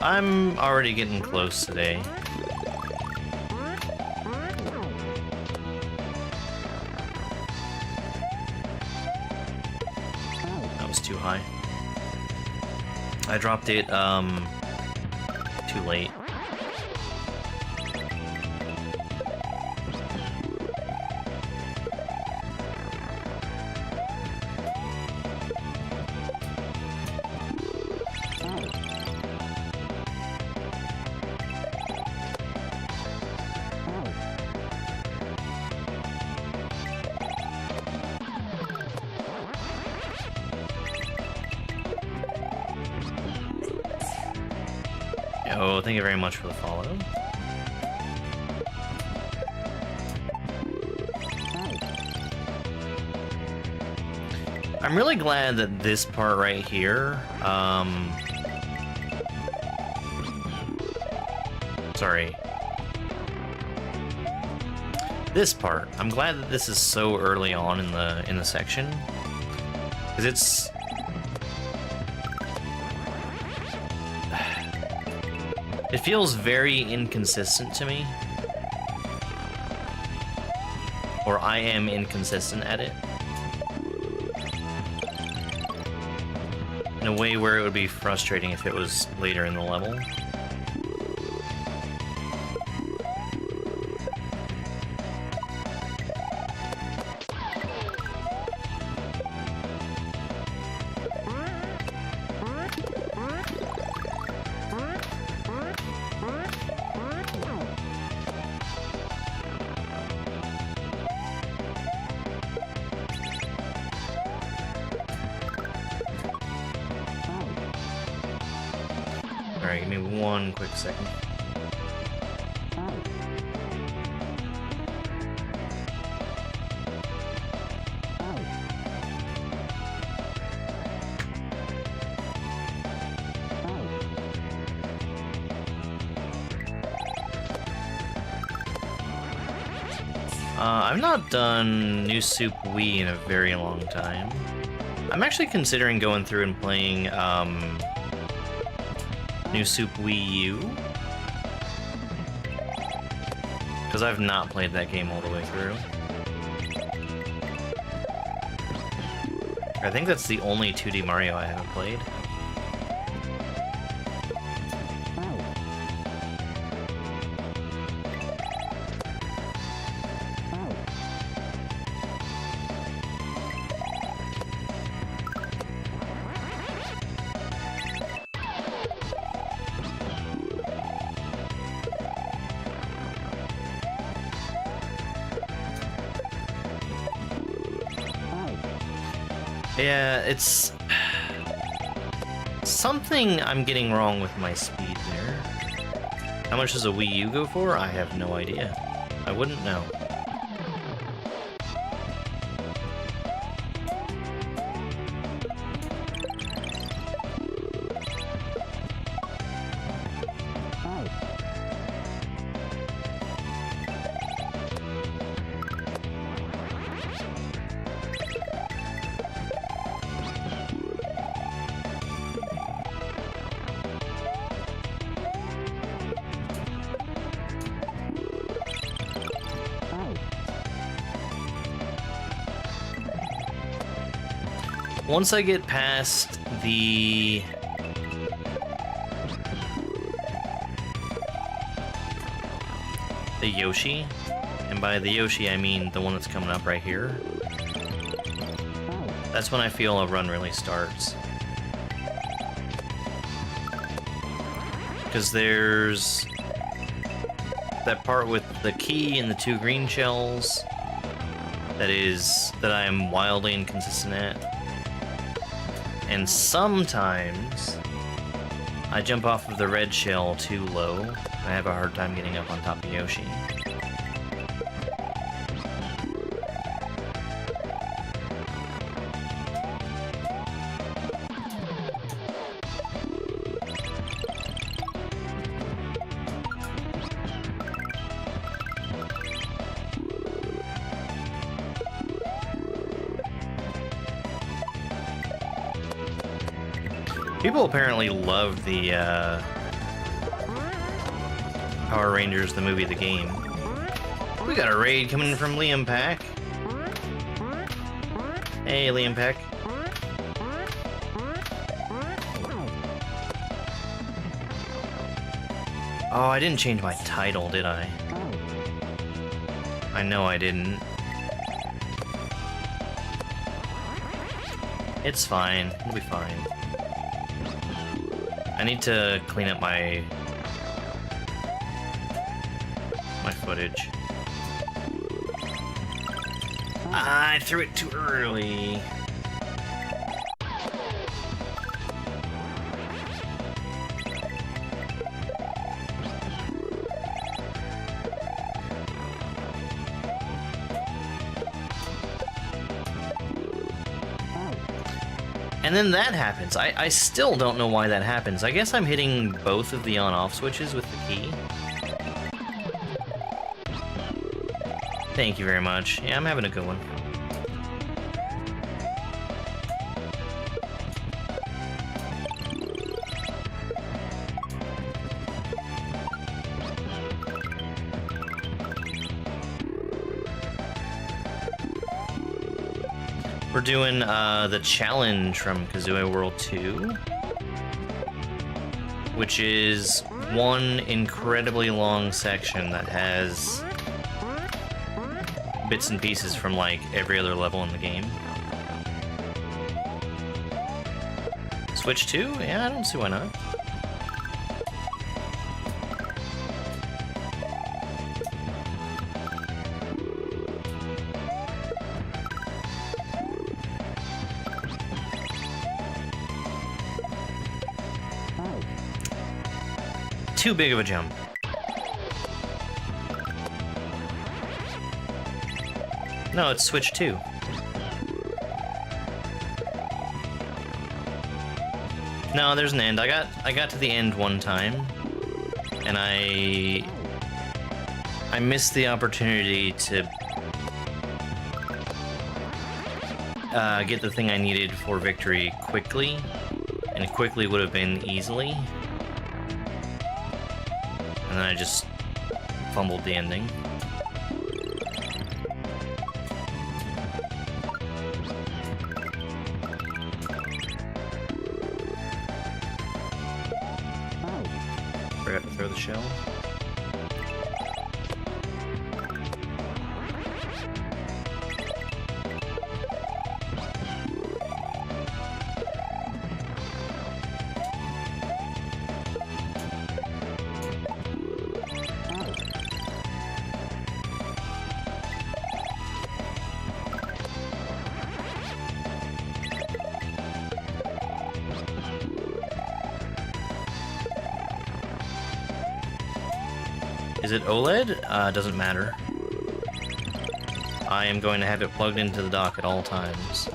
Speaker 1: I'm already getting close today. That was too high. I dropped it, too late. Oh, thank you very much for the follow. I'm really glad that this part right here, sorry. This part. I'm glad that this is so early on in the section. Because it's... It feels very inconsistent to me. Or I am inconsistent at it. In a way where it would be frustrating if it was later in the level. Alright, give me one quick second. I've not done New Soup Wii in a very long time. I'm actually considering going through and playing, New Soup Wii U. Because I've not played that game all the way through. I think that's the only 2D Mario I haven't played. Yeah, it's... something I'm getting wrong with my speed there. How much does a Wii U go for? I have no idea. I wouldn't know. Once I get past the Yoshi, and by the Yoshi I mean the one that's coming up right here, that's when I feel a run really starts. Because there's that part with the key and the 2 green shells that I am wildly inconsistent at. And sometimes I jump off of the red shell too low, and I have a hard time getting up on top of Yoshi. People apparently love the Power Rangers, the movie, the game. We got a raid coming in from Liam Pack. Hey, Liam Pack. Oh, I didn't change my title, did I? I know I didn't. It's fine. It'll be fine. I need to clean up my footage. I threw it too early. And then that happens. I still don't know why that happens. I guess I'm hitting both of the on-off switches with the key. Thank you very much. Yeah, I'm having a good one. We're doing the challenge from Kazouie World 2, which is one incredibly long section that has bits and pieces from like every other level in the game. Switch 2? Yeah, I don't see why not. Too big of a jump. No, it's Switch 2. No, there's an end. I got to the end one time, and I missed the opportunity to get the thing I needed for victory quickly, and quickly would have been easily. And then I just fumbled the ending. Forgot to throw the shell. Is it OLED? Doesn't matter. I am going to have it plugged into the dock at all times.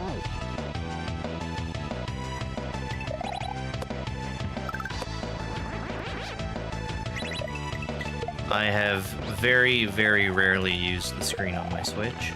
Speaker 1: I have very, very rarely used the screen on my Switch.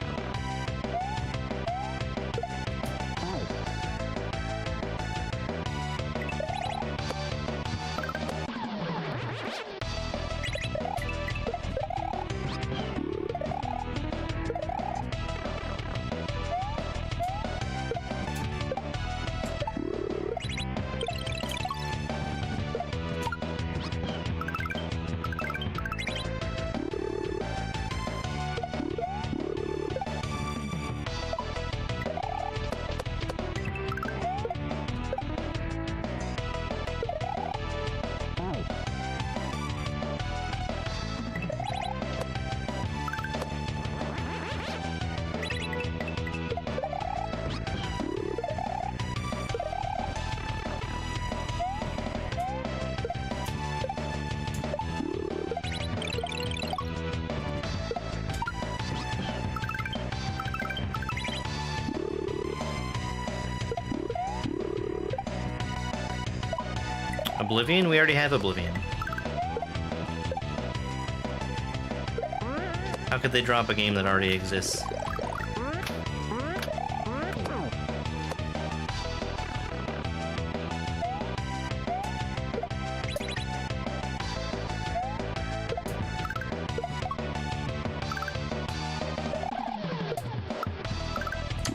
Speaker 1: Oblivion? We already have Oblivion. How could they drop a game that already exists?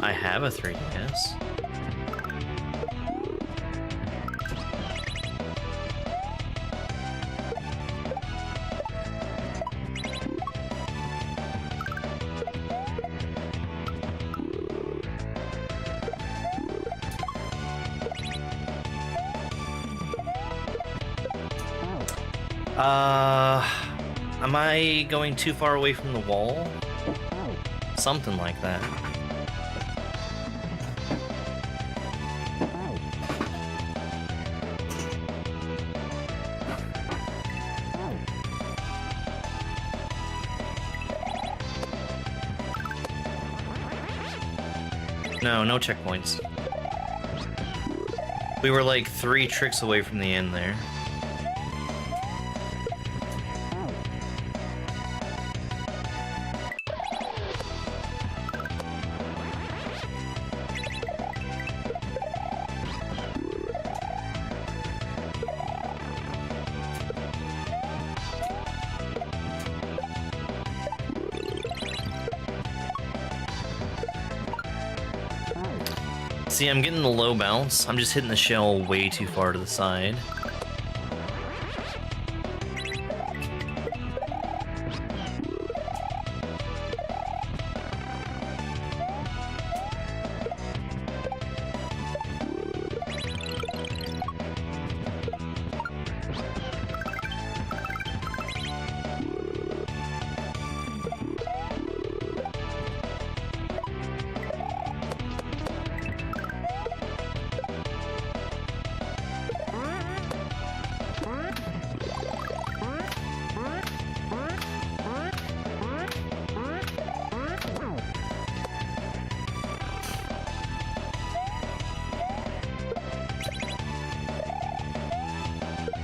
Speaker 1: I have a 3DS. Am I going too far away from the wall? Something like that. No checkpoints. We were like 3 tricks away from the end there. See, I'm getting the low bounce. I'm just hitting the shell way too far to the side.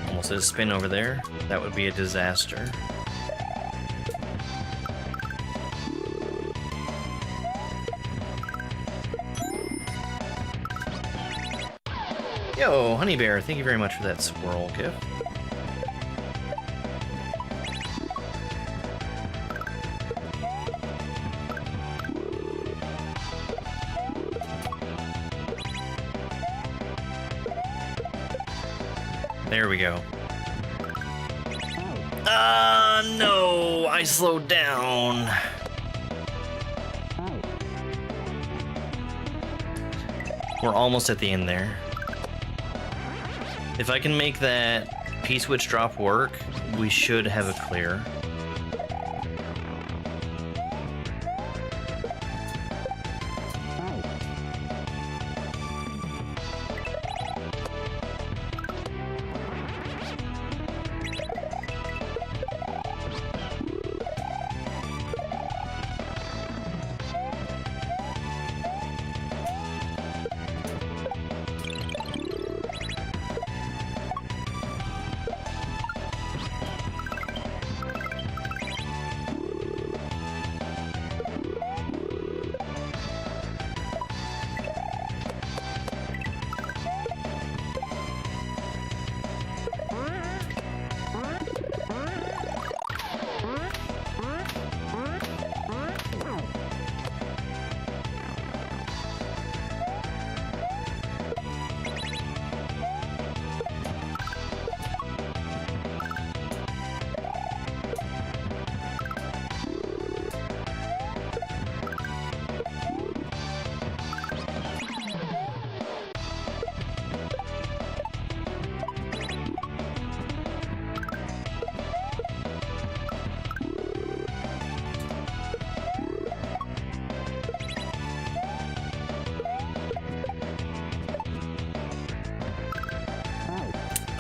Speaker 1: Almost a spin over there. That would be a disaster. Yo, Honey Bear, thank you very much for that swirl gift. There we go. No, I slowed down. We're almost at the end there. If I can make that P-switch drop work, we should have a clear.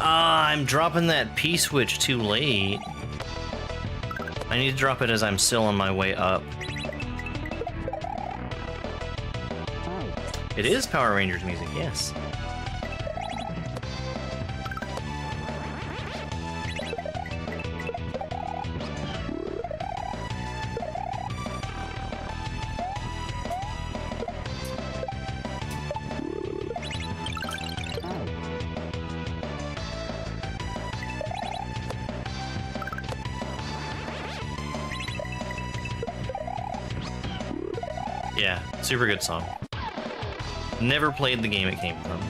Speaker 1: I'm dropping that P-switch too late. I need to drop it as I'm still on my way up. It is Power Rangers music, yes. Yeah, super good song. Never played the game it came from.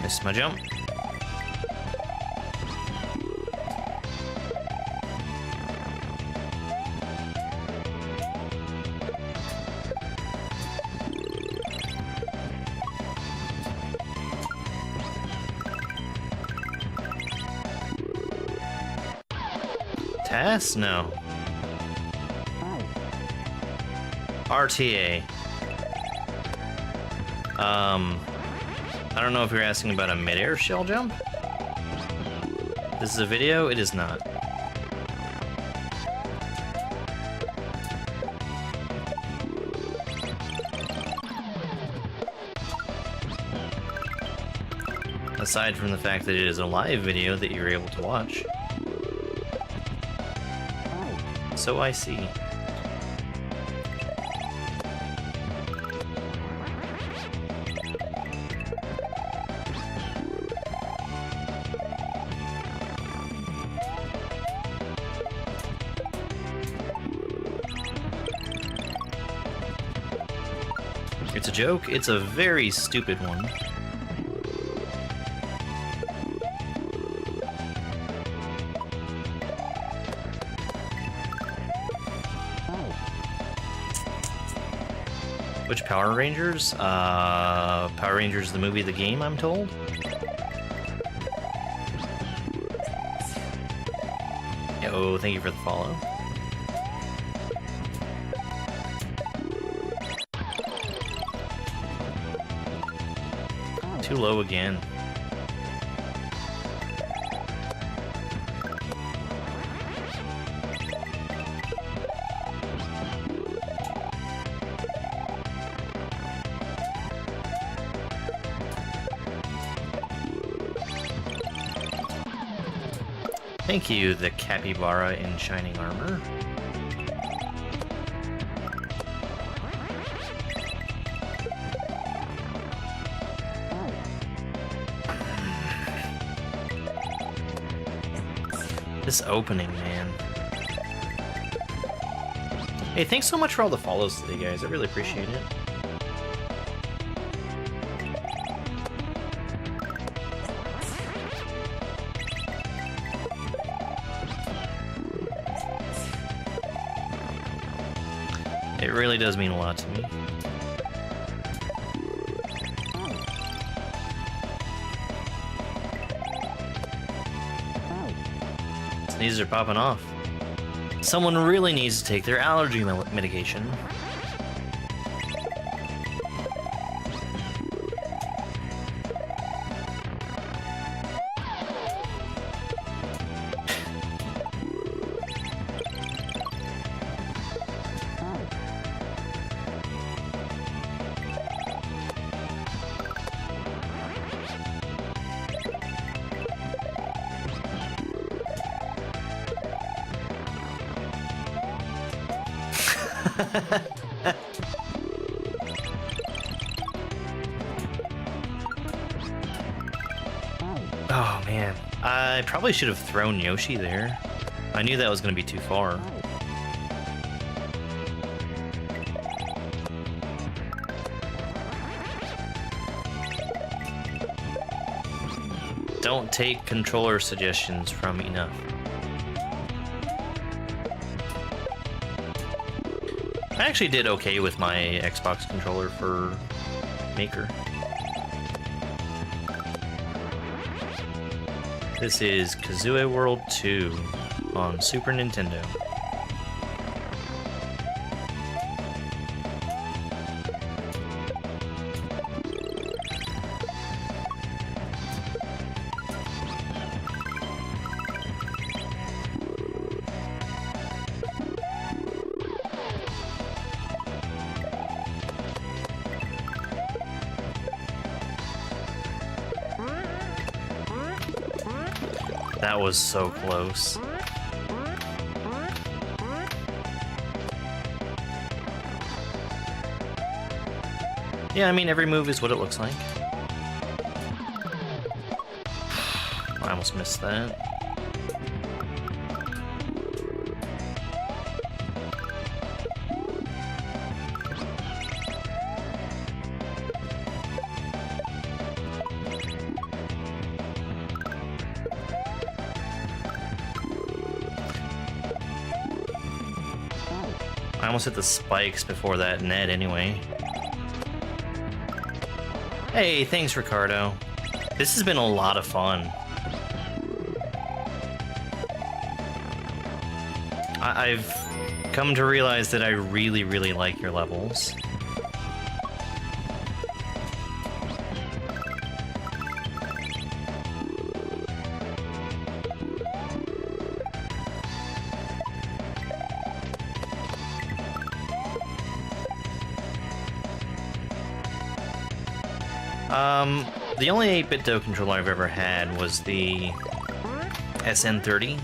Speaker 1: Missed my jump. Tass? No. RTA. I don't know if you're asking about a mid-air shell jump. This is a video? It is not. Aside from the fact that it is a live video that you're able to watch. So I see. It's a joke. It's a very stupid one. Which Power Rangers? Power Rangers the movie, the game, I'm told? Oh, thank you for the follow. Too low again. Thank you, the capybara in shining armor. This opening, man. Hey, thanks so much for all the follows today, guys. I really appreciate it. It really does mean a lot to me. Sneezes are popping off. Someone really needs to take their allergy medication. Oh man, I probably should have thrown Yoshi there. I knew that was going to be too far. Don't take controller suggestions from Enough. I actually did okay with my Xbox controller for Maker. This is Kazouie World 2 on Super Nintendo. That was so close. Yeah, I mean, every move is what it looks like. I almost missed that. I almost hit the spikes before that net anyway. Hey, thanks, Ricardo. This has been a lot of fun. I've come to realize that I really, really like your levels. The only 8-bit dough controller I've ever had was the SN30.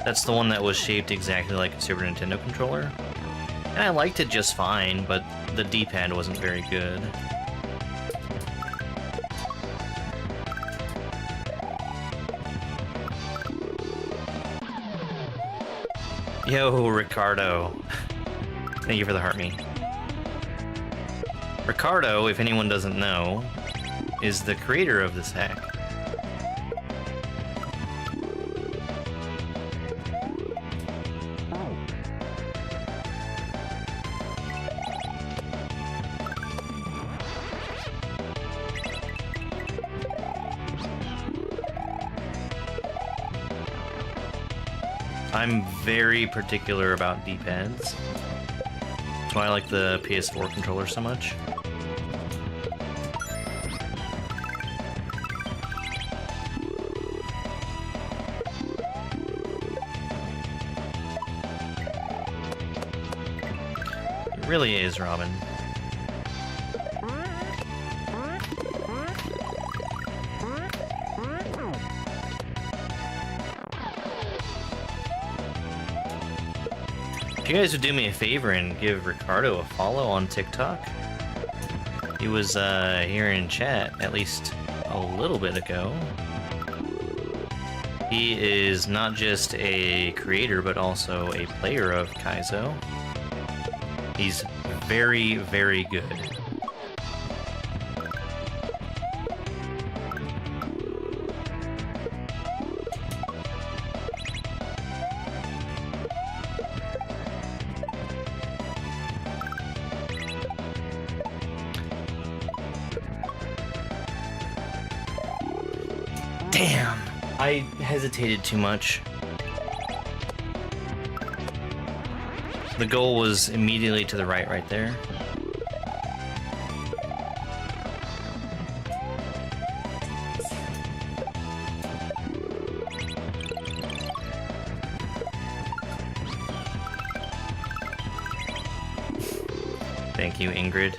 Speaker 1: That's the one that was shaped exactly like a Super Nintendo controller. And I liked it just fine, but the D-pad wasn't very good. Yo, Ricardo. Thank you for the heart me. Ricardo, if anyone doesn't know, is the creator of this hack. I'm very particular about D-pads. That's why I like the PS4 controller so much. It really is, Robin. If you guys would do me a favor and give Ricardo a follow on TikTok. He was here in chat at least a little bit ago. He is not just a creator, but also a player of Kaizo. He's very, very good. Damn! I hesitated too much. The goal was immediately to the right there. Thank you, Ingrid.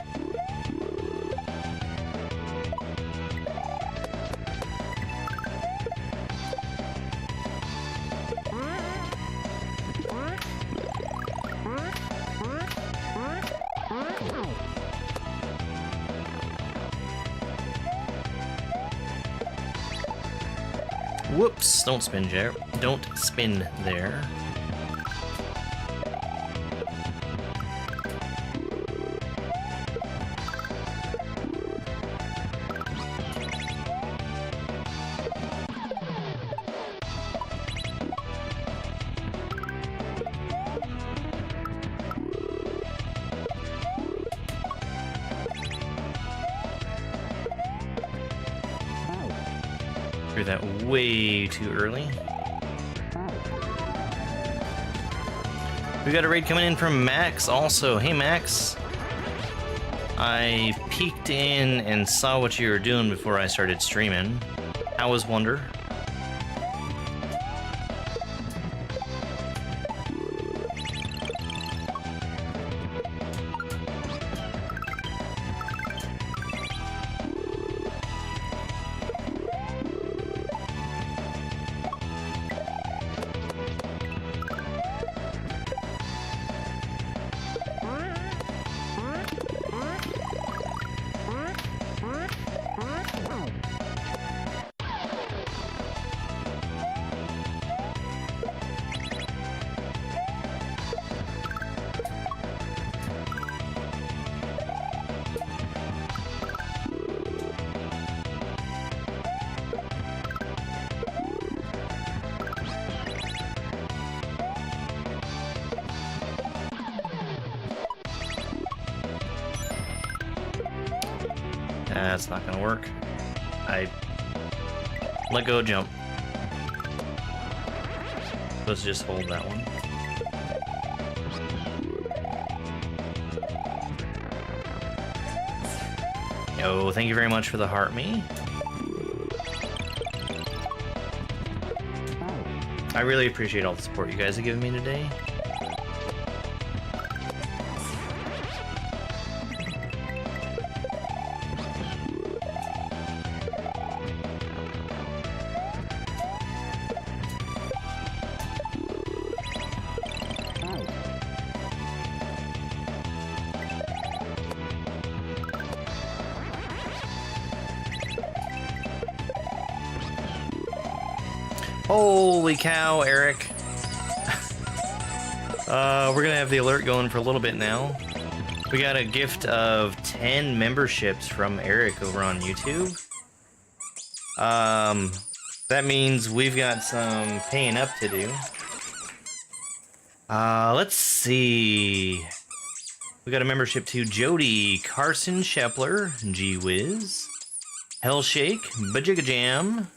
Speaker 1: Whoops, don't spin there. Don't spin there. Threw that way too early. We got a raid coming in from Max also. Hey Max. I peeked in and saw what you were doing before I started streaming. How was Wonder? That's not gonna work. I let go, jump. Let's just hold that one. Oh, thank you very much for the heart me. I really appreciate all the support you guys have given me today. Holy cow, Eric. We're gonna have the alert going for a little bit now. We got a gift of 10 memberships from Eric over on YouTube. That means we've got some paying up to do. Let's see. We got a membership to Jody, Carson Shepler, Gee Whiz, Hellshake, Bajigga Jam,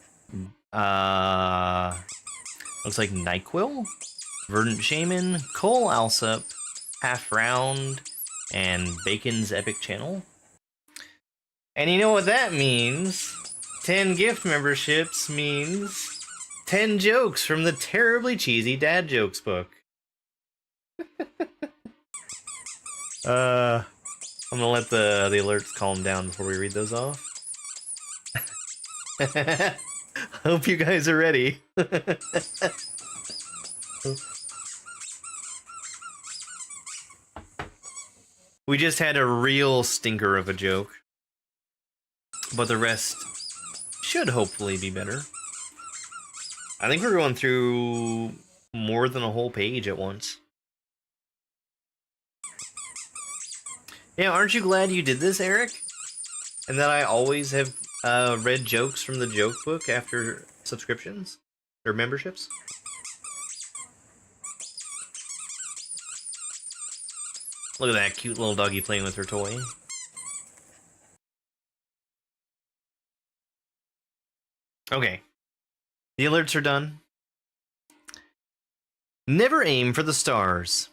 Speaker 1: looks like NyQuil, Verdant Shaman, Cole Alsup, Half Round, and Bacon's Epic Channel. And you know what that means? 10 gift memberships means 10 jokes from the terribly cheesy dad jokes book. I'm gonna let the alerts calm down before we read those off. Hope you guys are ready. We just had a real stinker of a joke, but the rest should hopefully be better. I think we're going through more than a whole page at once. Yeah, aren't you glad you did this, Eric? And that I always have read jokes from the joke book after subscriptions or memberships? Look at that cute little doggy playing with her toy. Okay. The alerts are done. Never aim for the stars.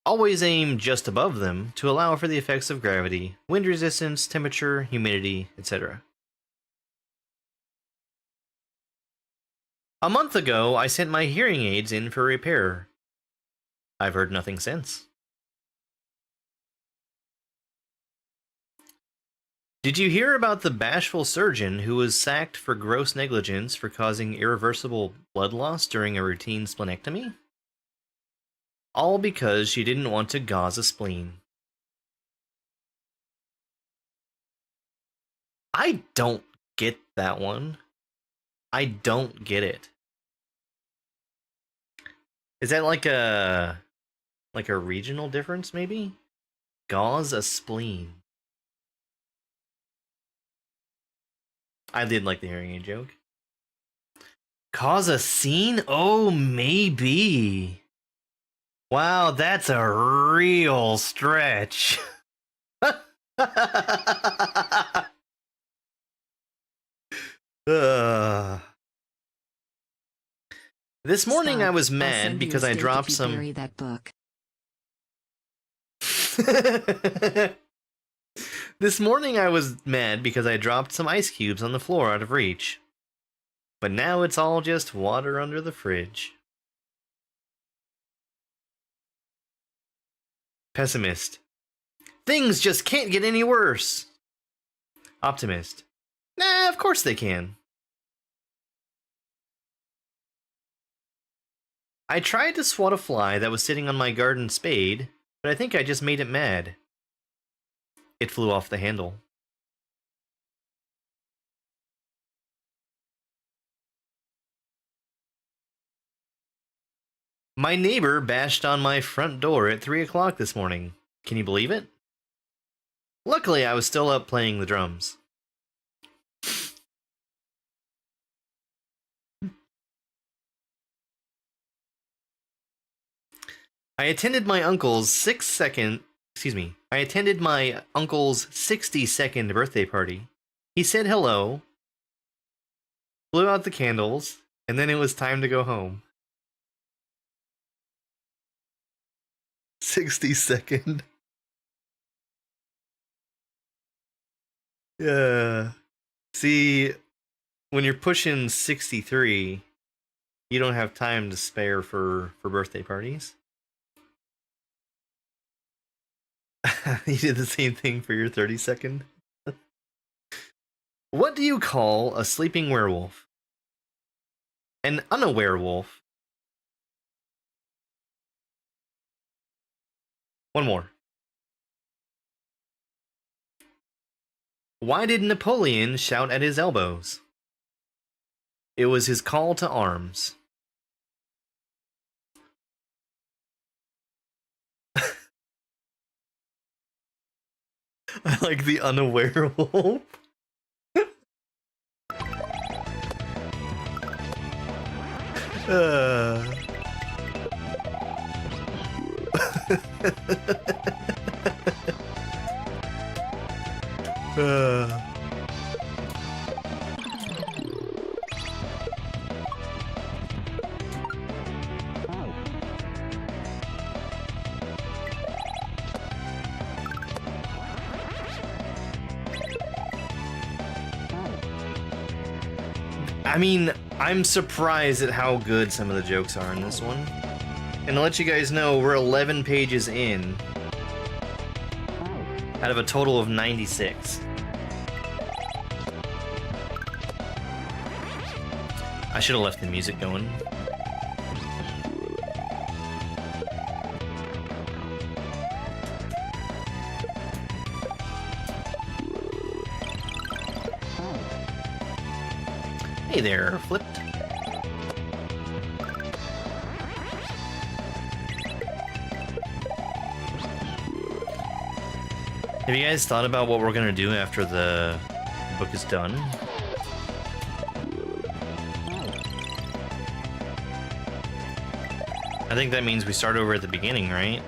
Speaker 1: Always aim just above them to allow for the effects of gravity, wind resistance, temperature, humidity, etc. A month ago, I sent my hearing aids in for repair. I've heard nothing since. Did you hear about the bashful surgeon who was sacked for gross negligence for causing irreversible blood loss during a routine splenectomy? All because she didn't want to gauze a spleen. I don't get that one. I don't get it. Is that like a regional difference, maybe? Gauze a spleen. I did like the hearing aid joke. Cause a scene? Oh, maybe. Wow, that's a real stretch. This morning
Speaker 2: Stop.
Speaker 1: I was
Speaker 2: I'll
Speaker 1: mad
Speaker 2: send you
Speaker 1: because
Speaker 2: a
Speaker 1: I
Speaker 2: steak
Speaker 1: dropped
Speaker 2: if you
Speaker 1: some...
Speaker 2: bury that book.
Speaker 1: This morning I was mad because I dropped some ice cubes on the floor out of reach. But now it's all just water under the fridge. Pessimist. Things just can't get any worse. Optimist. Nah, of course they can. I tried to swat a fly that was sitting on my garden spade, but I think I just made it mad. It flew off the handle. My neighbor bashed on my front door at 3 o'clock this morning. Can you believe it? Luckily, I was still up playing the drums. I attended my uncle's 6th I attended my uncle's 62nd birthday party. He said hello, blew out the candles, and then it was time to go home. 62nd. Yeah. See, when you're pushing 63, you don't have time to spare for birthday parties. You did the same thing for your 32nd? What do you call a sleeping werewolf? An unaware-wolf. One more. Why did Napoleon shout at his elbows? It was his call to arms. I like the unaware wolf. I mean, I'm surprised at how good some of the jokes are in this one. And to let you guys know, we're 11 pages in out of a total of 96. I should have left the music going. Hey there, Flipped. Have you guys thought about what we're gonna do after the book is done? I think that means we start over at the beginning, right?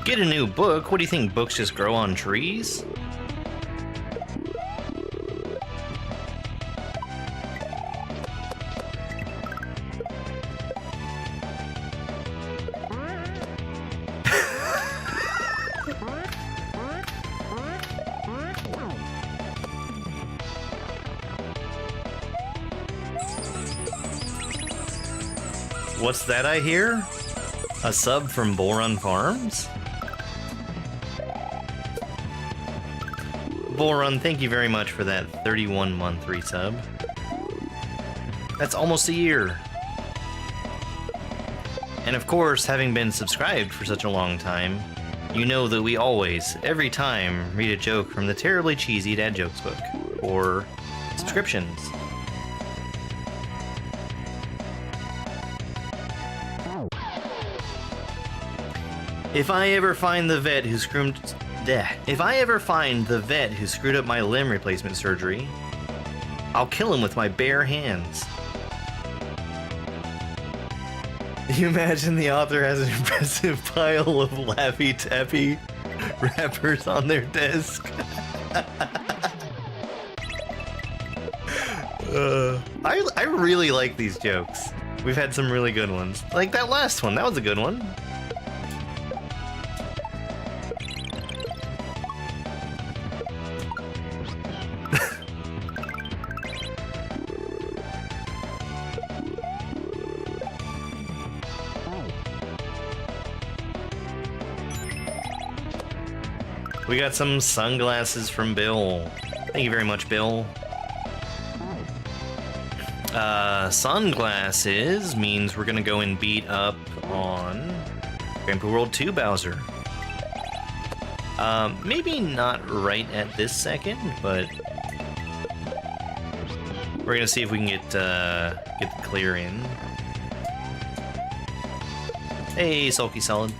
Speaker 1: Get a new book? What do you think, books just grow on trees? What's that I hear? A sub from Bull Run Farms? Bull Run, thank you very much for that 31-month resub. That's almost a year. And of course, having been subscribed for such a long time, you know that we always, every time, read a joke from the Terribly Cheesy Dad Jokes book, or subscriptions. If I ever find the vet who screwed up my limb replacement surgery, I'll kill him with my bare hands. You imagine the author has an impressive pile of Laffy Taffy wrappers on their desk. I really like these jokes. We've had some really good ones. Like that last one, that was a good one. We got some sunglasses from Bill. Thank you very much, Bill. Sunglasses means we're gonna go and beat up on Grandpa World 2 Bowser. Maybe not right at this second, but we're gonna see if we can get the clear in. Hey, Sulky Solid.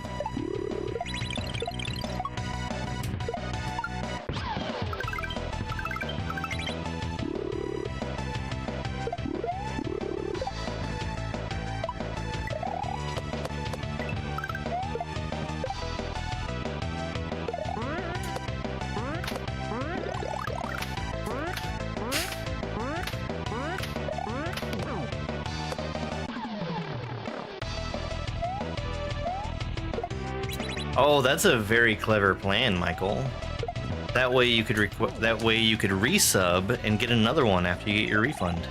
Speaker 1: Oh, that's a very clever plan, Michael. That way you could resub and get another one after you get your refund.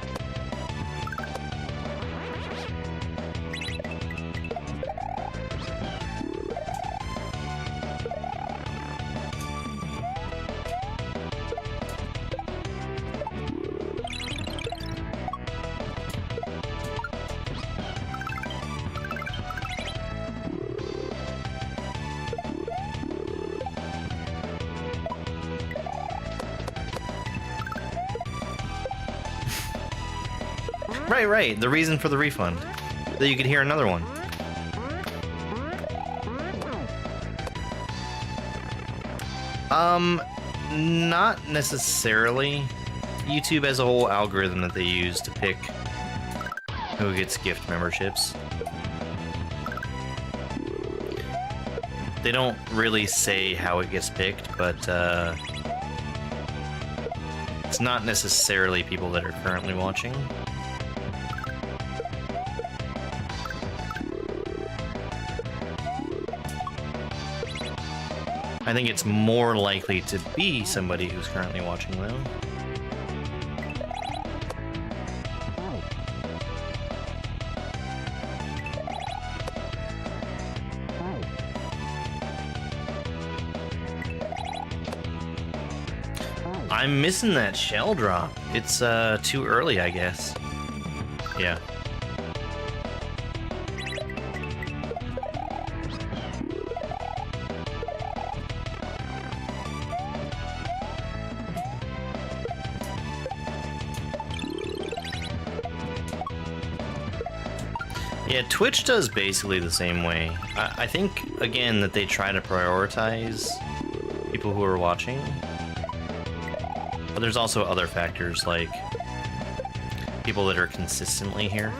Speaker 1: Right. The reason for the refund. That you could hear another one. Not necessarily. YouTube has a whole algorithm that they use to pick who gets gift memberships. They don't really say how it gets picked, but it's not necessarily people that are currently watching. I think it's more likely to be somebody who's currently watching them. I'm missing that shell drop. It's too early, I guess. Yeah. Yeah, Twitch does basically the same way. I think, again, that they try to prioritize people who are watching. But there's also other factors, like people that are consistently here.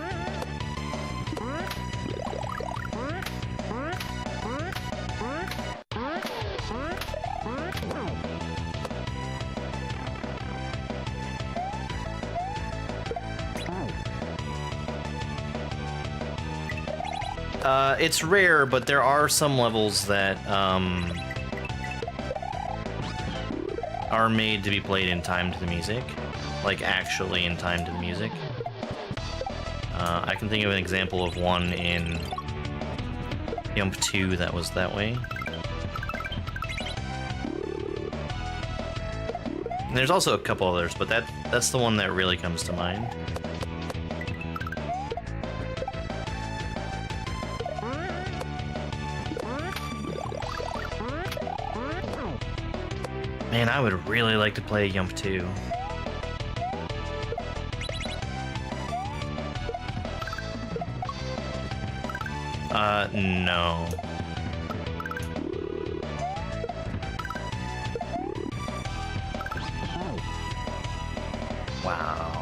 Speaker 1: It's rare, but there are some levels that are made to be played in time to the music, like actually in time to the music. I can think of an example of one in Jump 2 that was that way. And there's also a couple others, but that's the one that really comes to mind. Man, I would really like to play Jump 2. No. Wow.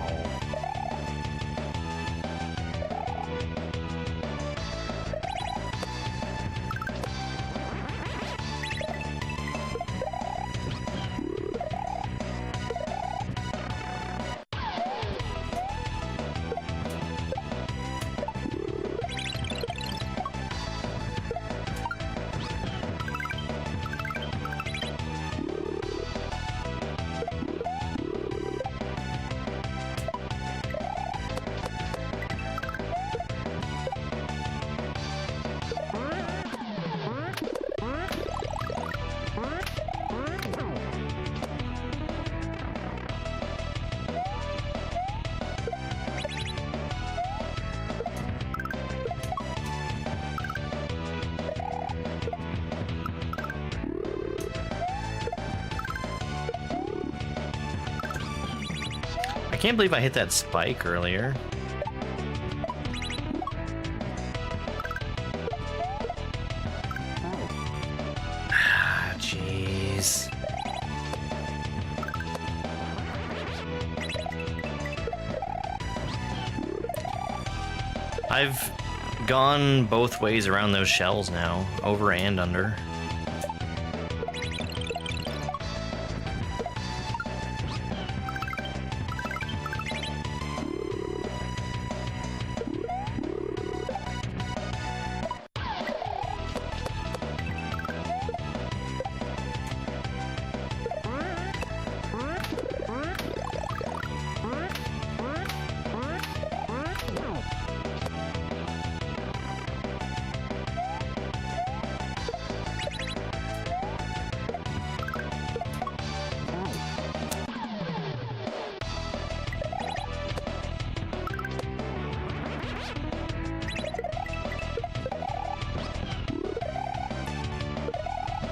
Speaker 1: I can't believe I hit that spike earlier. Jeez. I've gone both ways around those shells now, over and under.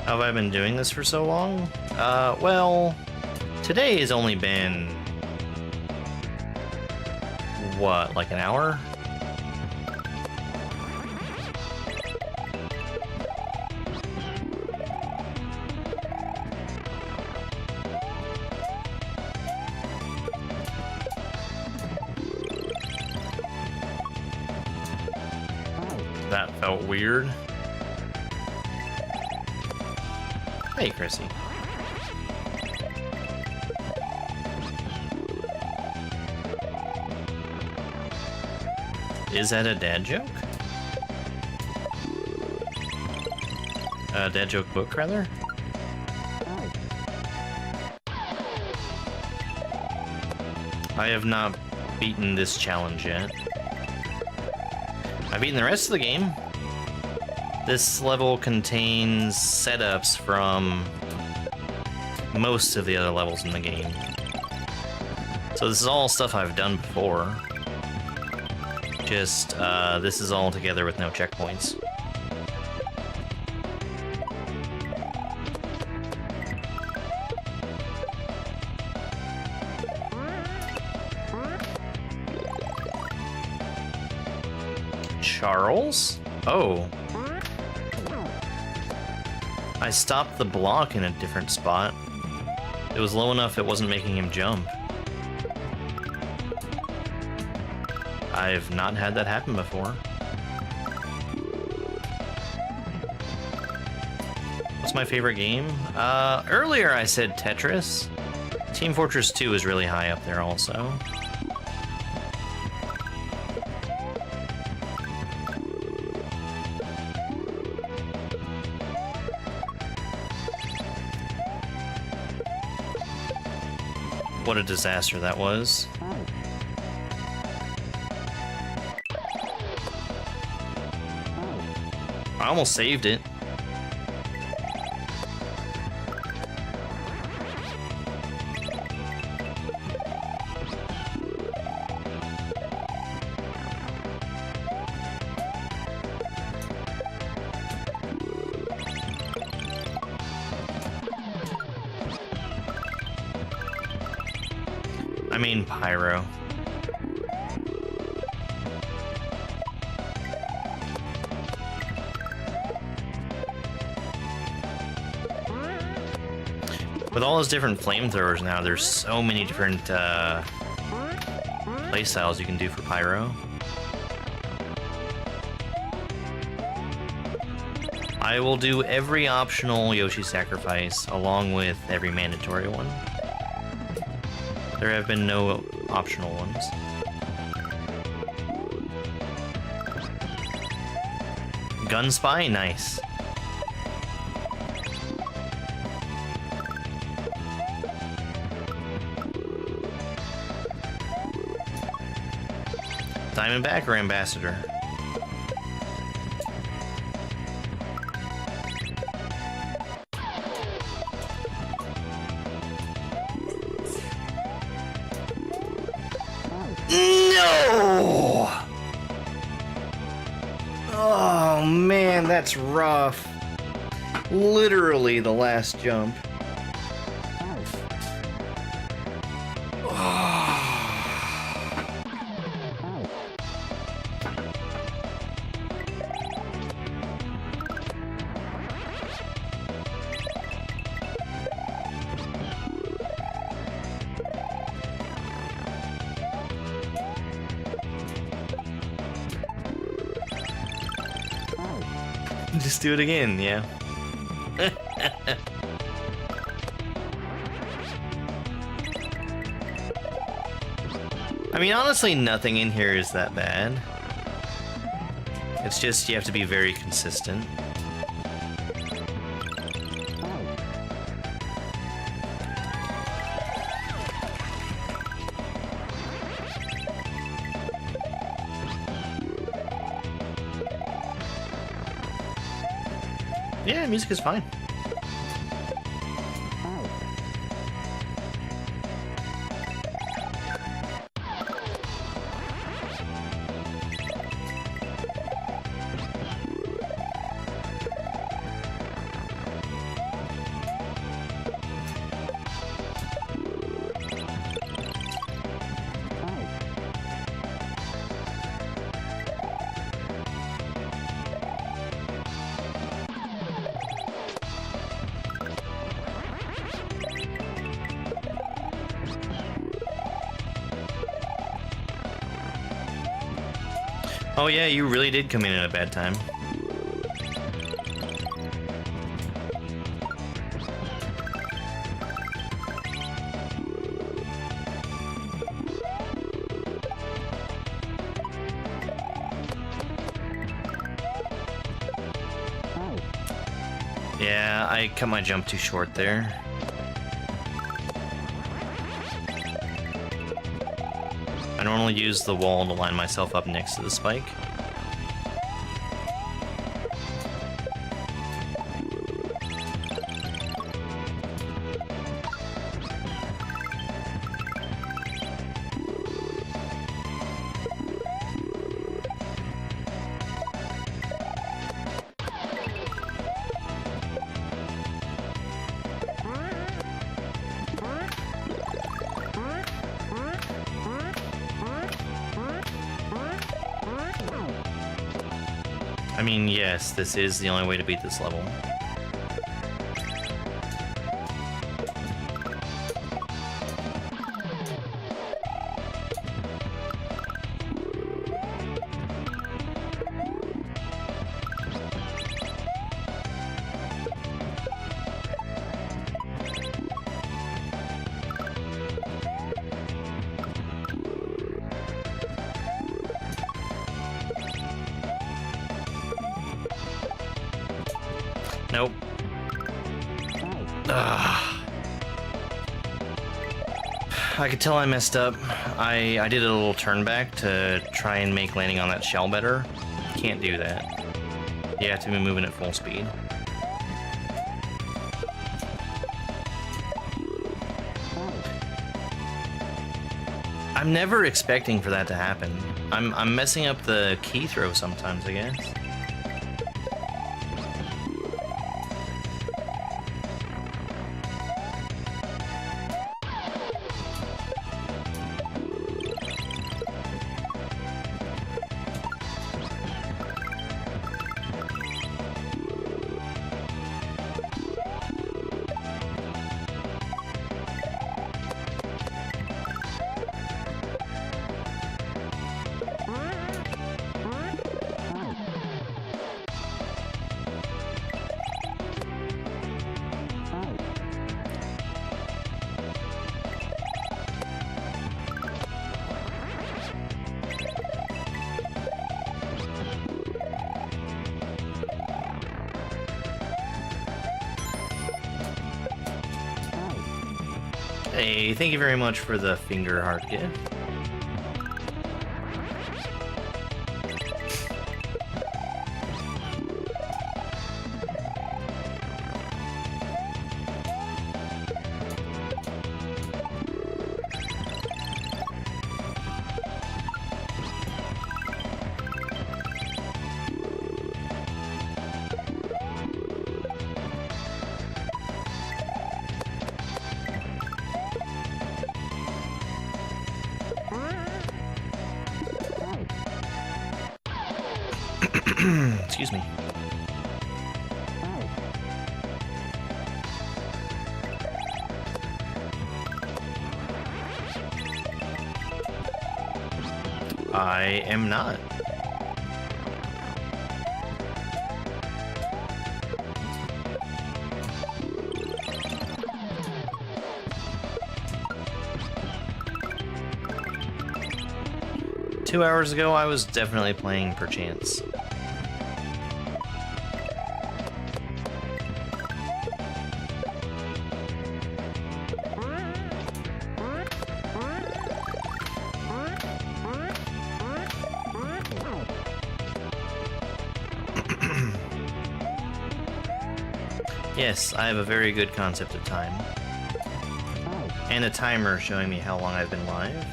Speaker 1: How have I been doing this for so long? Well, today has only been... what, like an hour? That felt weird. Hey, Chrissy. Is that a dad joke? A dad joke book, rather? I have not beaten this challenge yet. I've beaten the rest of the game. This level contains setups from most of the other levels in the game. So this is all stuff I've done before. Just, this is all together with no checkpoints. Charles? Oh. I stopped the block in a different spot. It was low enough it wasn't making him jump. I've not had that happen before. What's my favorite game? Earlier I said Tetris. Team Fortress 2 is really high up there also. What a disaster that was. I almost saved it. I mean, Pyro. With all those different flamethrowers now, there's so many different playstyles you can do for Pyro. I will do every optional Yoshi sacrifice along with every mandatory one. There have been no optional ones. Gun Spy? Nice. Diamondback or Ambassador? No! Oh man, that's rough. Literally the last jump. Just do it again, yeah. I mean, honestly, nothing in here is that bad. It's just you have to be very consistent. Yeah, music is fine. Oh yeah, you really did come in at a bad time. Yeah, I cut my jump too short there. I normally use the wall to line myself up next to the spike. I mean, yes, this is the only way to beat this level. Nope. I could tell I messed up. I did a little turn back to try and make landing on that shell better. Can't do that. You have to be moving at full speed. I'm never expecting for that to happen. I'm messing up the key throw sometimes, I guess. Hey, thank you very much for the finger heart gift. Excuse me. I am not. Two hours ago, I was definitely playing perchance. Yes, I have a very good concept of time. And a timer showing me how long I've been live.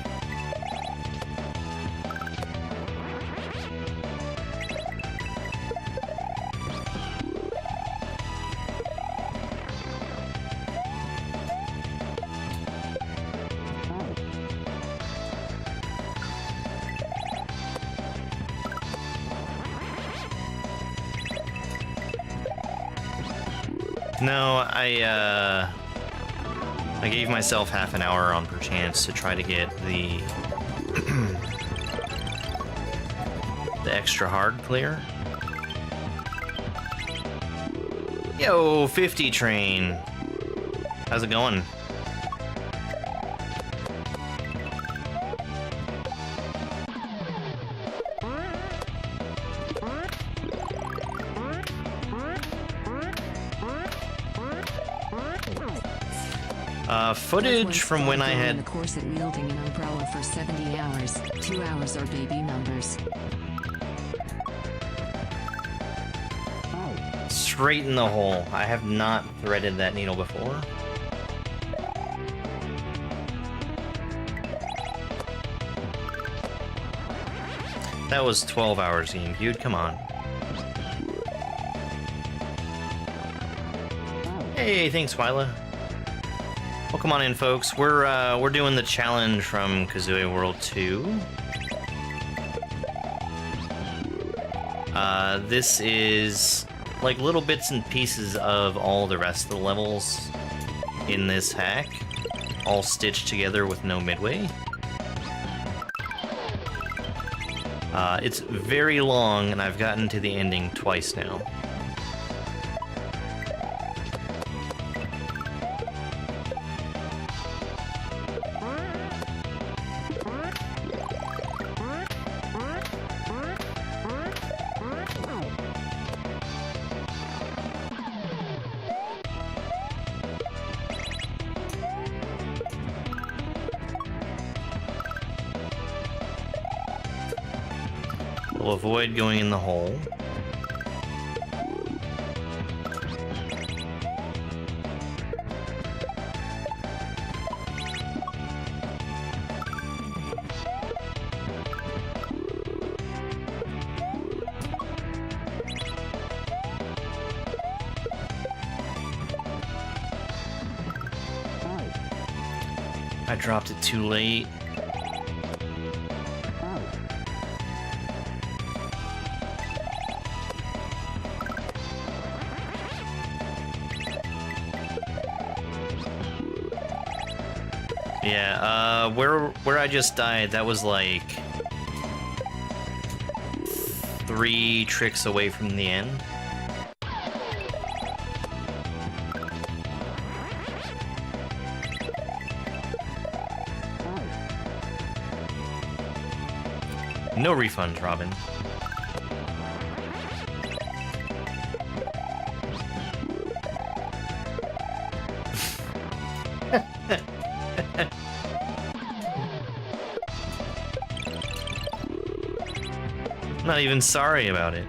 Speaker 1: No, I gave myself half an hour on perchance to try to get the the extra hard clear. Yo, 50 train. How's it going? Footage from when I had
Speaker 2: the course at wielding an umbrella for 70 hours. 2 hours are baby numbers.
Speaker 1: straight in the hole. I have not threaded that needle before. That was 12 hours, GameCube. Come on. Hey, thanks, Twyla. Well, come on in, folks. We're doing the challenge from Kazouie World 2. This is like little bits and pieces of all the rest of the levels in this hack, all stitched together with no midway. It's very long, and I've gotten to the ending twice now. We'll avoid going in the hole. I dropped it too late. Yeah, where I just died, that was like 3 tricks away from the end. No refunds, Robin. I'm not even sorry about it.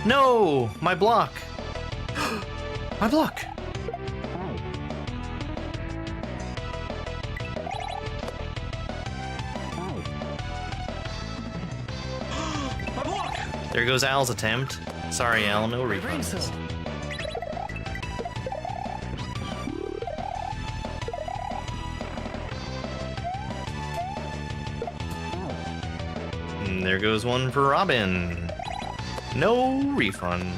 Speaker 1: No! My block! My block! There goes Al's attempt. Sorry, Al, no refunds. And there goes one for Robin. No refunds.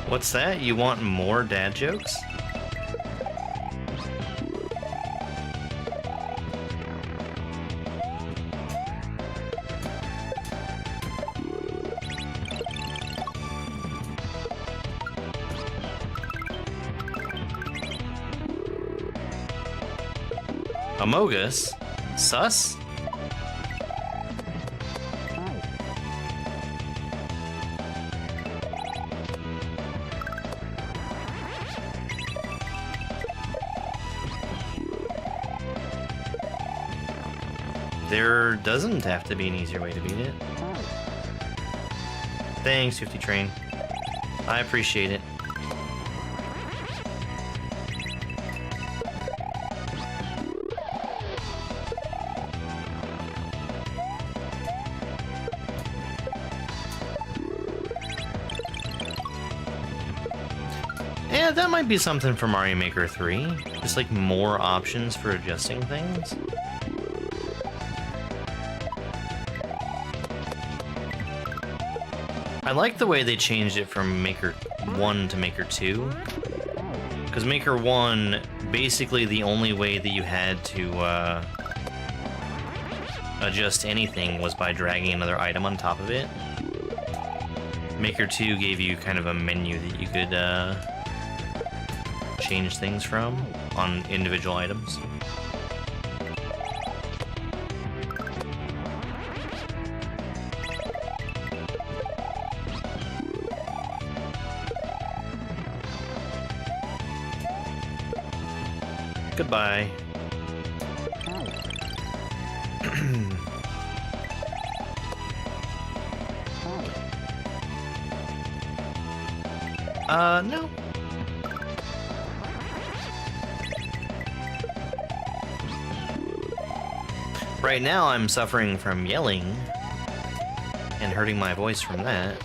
Speaker 1: What's that? You want more dad jokes? Amogus? Sus? There doesn't have to be an easier way to beat it. Thanks, 50 Train. I appreciate it. Yeah, that might be something for Mario Maker 3. Just like more options for adjusting things. I like the way they changed it from Maker 1 to Maker 2. Because Maker 1, basically the only way that you had to adjust anything was by dragging another item on top of it. Maker 2 gave you kind of a menu that you could change things from on individual items. Goodbye. No. Right now I'm suffering from yelling and hurting my voice from that.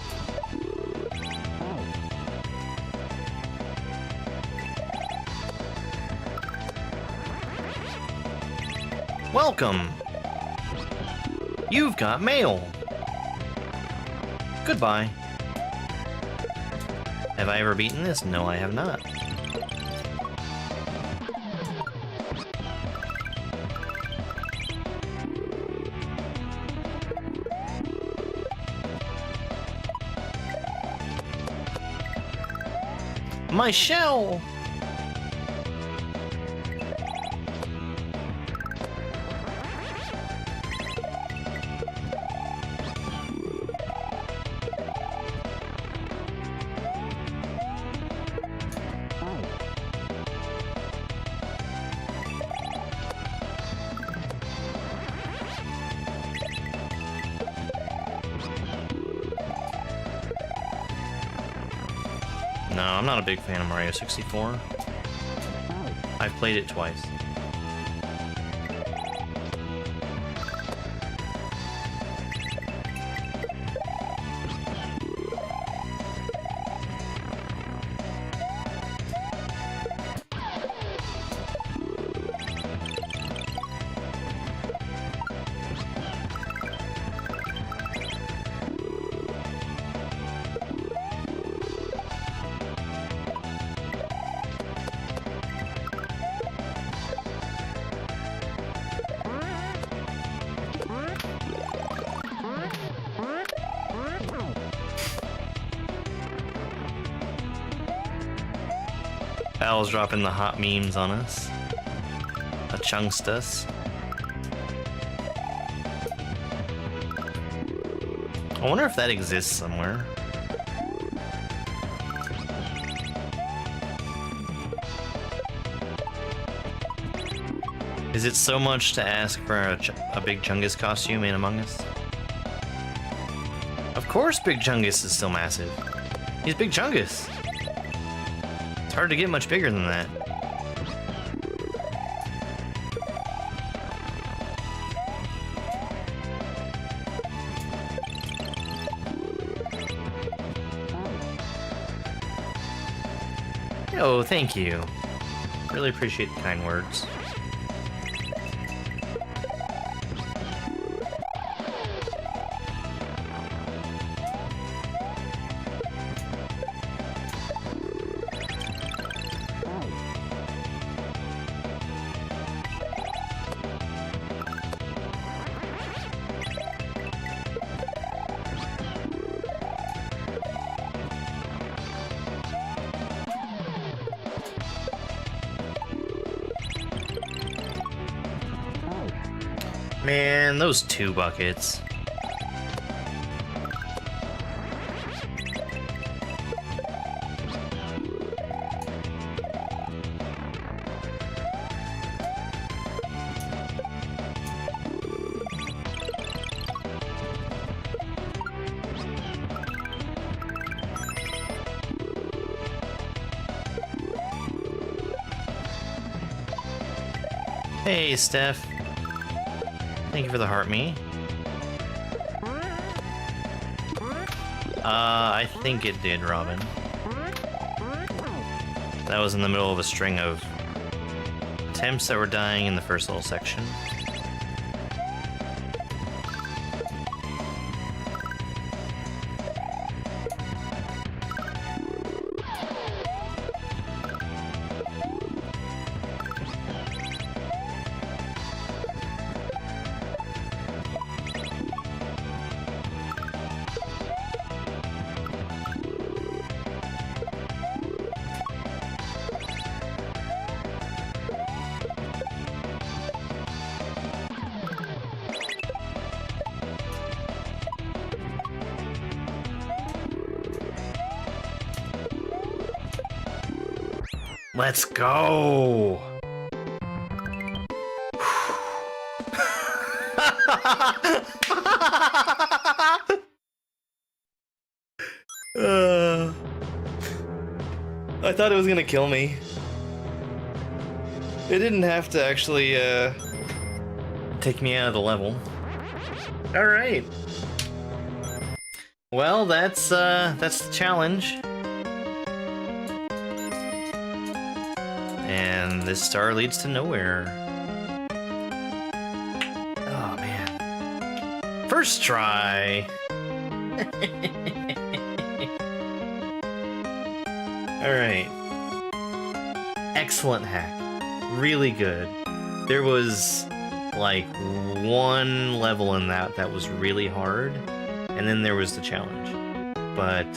Speaker 1: Welcome! You've got mail! Goodbye. Have I ever beaten this? No, I have not. My shell! No, I'm not a big fan of Mario 64. I've played it twice. Al's dropping the hot memes on us. A chunksters. I wonder if that exists somewhere. Is it so much to ask for a Big Chungus costume in Among Us? Of course Big Chungus is still massive. He's Big Chungus. It's hard to get much bigger than that. Oh, thank you. Really appreciate the kind words. Man, those 2 buckets. Hey, Steph. Thank you for the heart me. I think it did, Robin. That was in the middle of a string of attempts that were dying in the first little section. Let's go! I thought it was gonna kill me. It didn't have to actually take me out of the level. All right. Well, that's the challenge. And this star leads to nowhere. Oh man. First try. Alright. Excellent hack. Really good. There was like one level in that was really hard, and then there was the challenge. But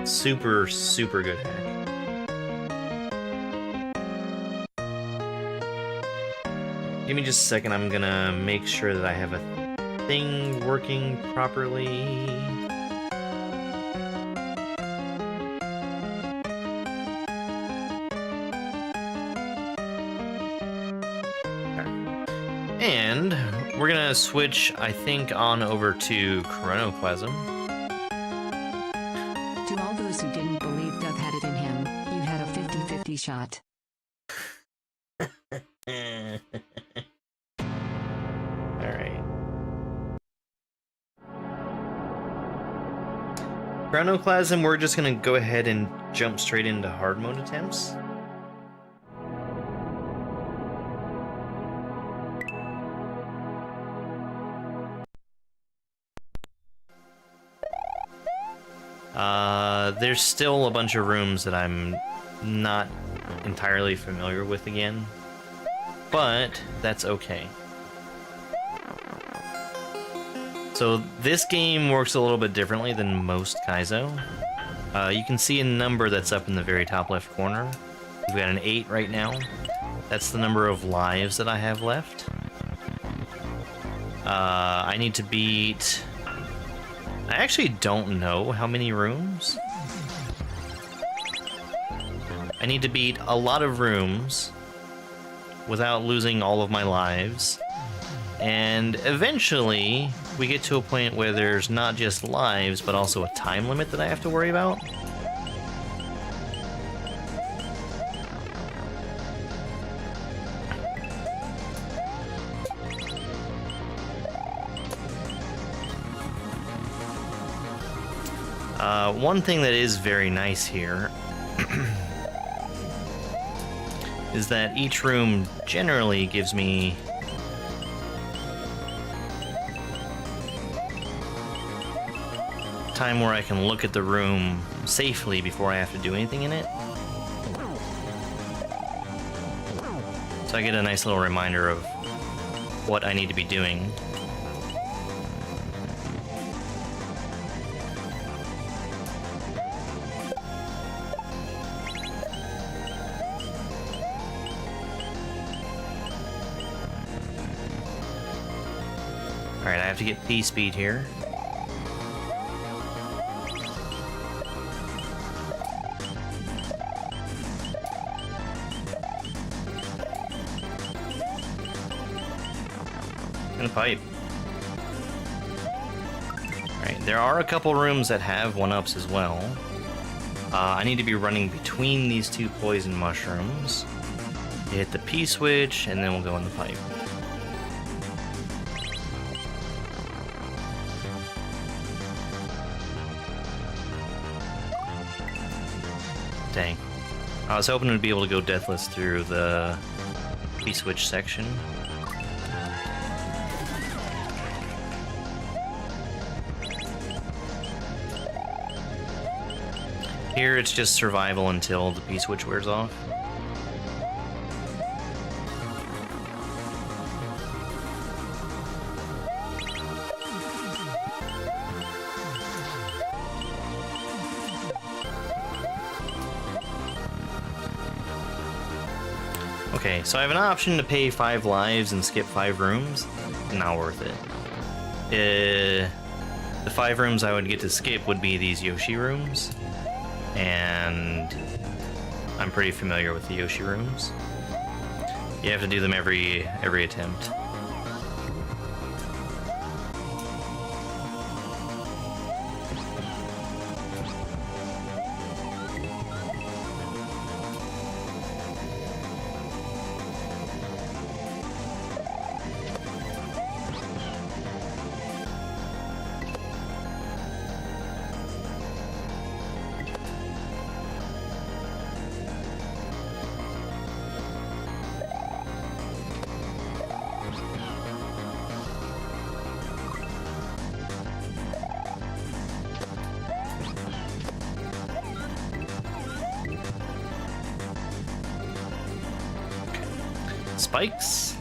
Speaker 1: super, super good hack. Give me just a second, I'm gonna make sure that I have a thing working properly. And we're gonna switch, I think, on over to Chronocclasm.
Speaker 2: To all those who didn't believe Doug had it in him, you had a 50-50 shot.
Speaker 1: Alright. Chronocclasm, we're just gonna go ahead and jump straight into hard mode attempts. There's still a bunch of rooms that I'm not entirely familiar with again, but that's okay. So this game works a little bit differently than most Kaizo. You can see a number that's up in the very top left corner. We've got an 8 right now. That's the number of lives that I have left. I need to beat... I actually don't know how many rooms. I need to beat a lot of rooms without losing all of my lives. And eventually, we get to a point where there's not just lives, but also a time limit that I have to worry about. One thing that is very nice here is that each room generally gives me time where I can look at the room safely before I have to do anything in it. So I get a nice little reminder of what I need to be doing. Alright, I have to get P speed here. And a pipe. Alright, there are a couple rooms that have 1-ups as well. I need to be running between these two poison mushrooms. You hit the P switch, and then we'll go in the pipe. Dang. I was hoping we'd be able to go deathless through the P switch section. Here it's just survival until the P-switch wears off. Okay, so I have an option to pay 5 lives and skip 5 rooms. Not worth it. The 5 rooms I would get to skip would be these Yoshi rooms. And I'm pretty familiar with the Yoshi rooms. You have to do them every attempt. Spikes?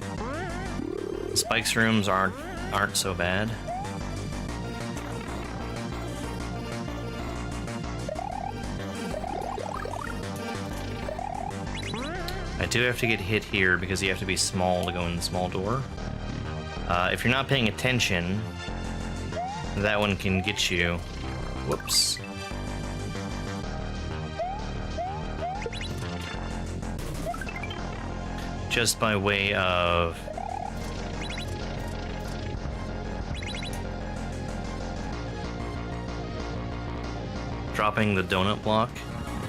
Speaker 1: Spikes rooms aren't so bad. I do have to get hit here because you have to be small to go in the small door. If you're not paying attention, that one can get you. Whoops. Just by way of dropping the donut block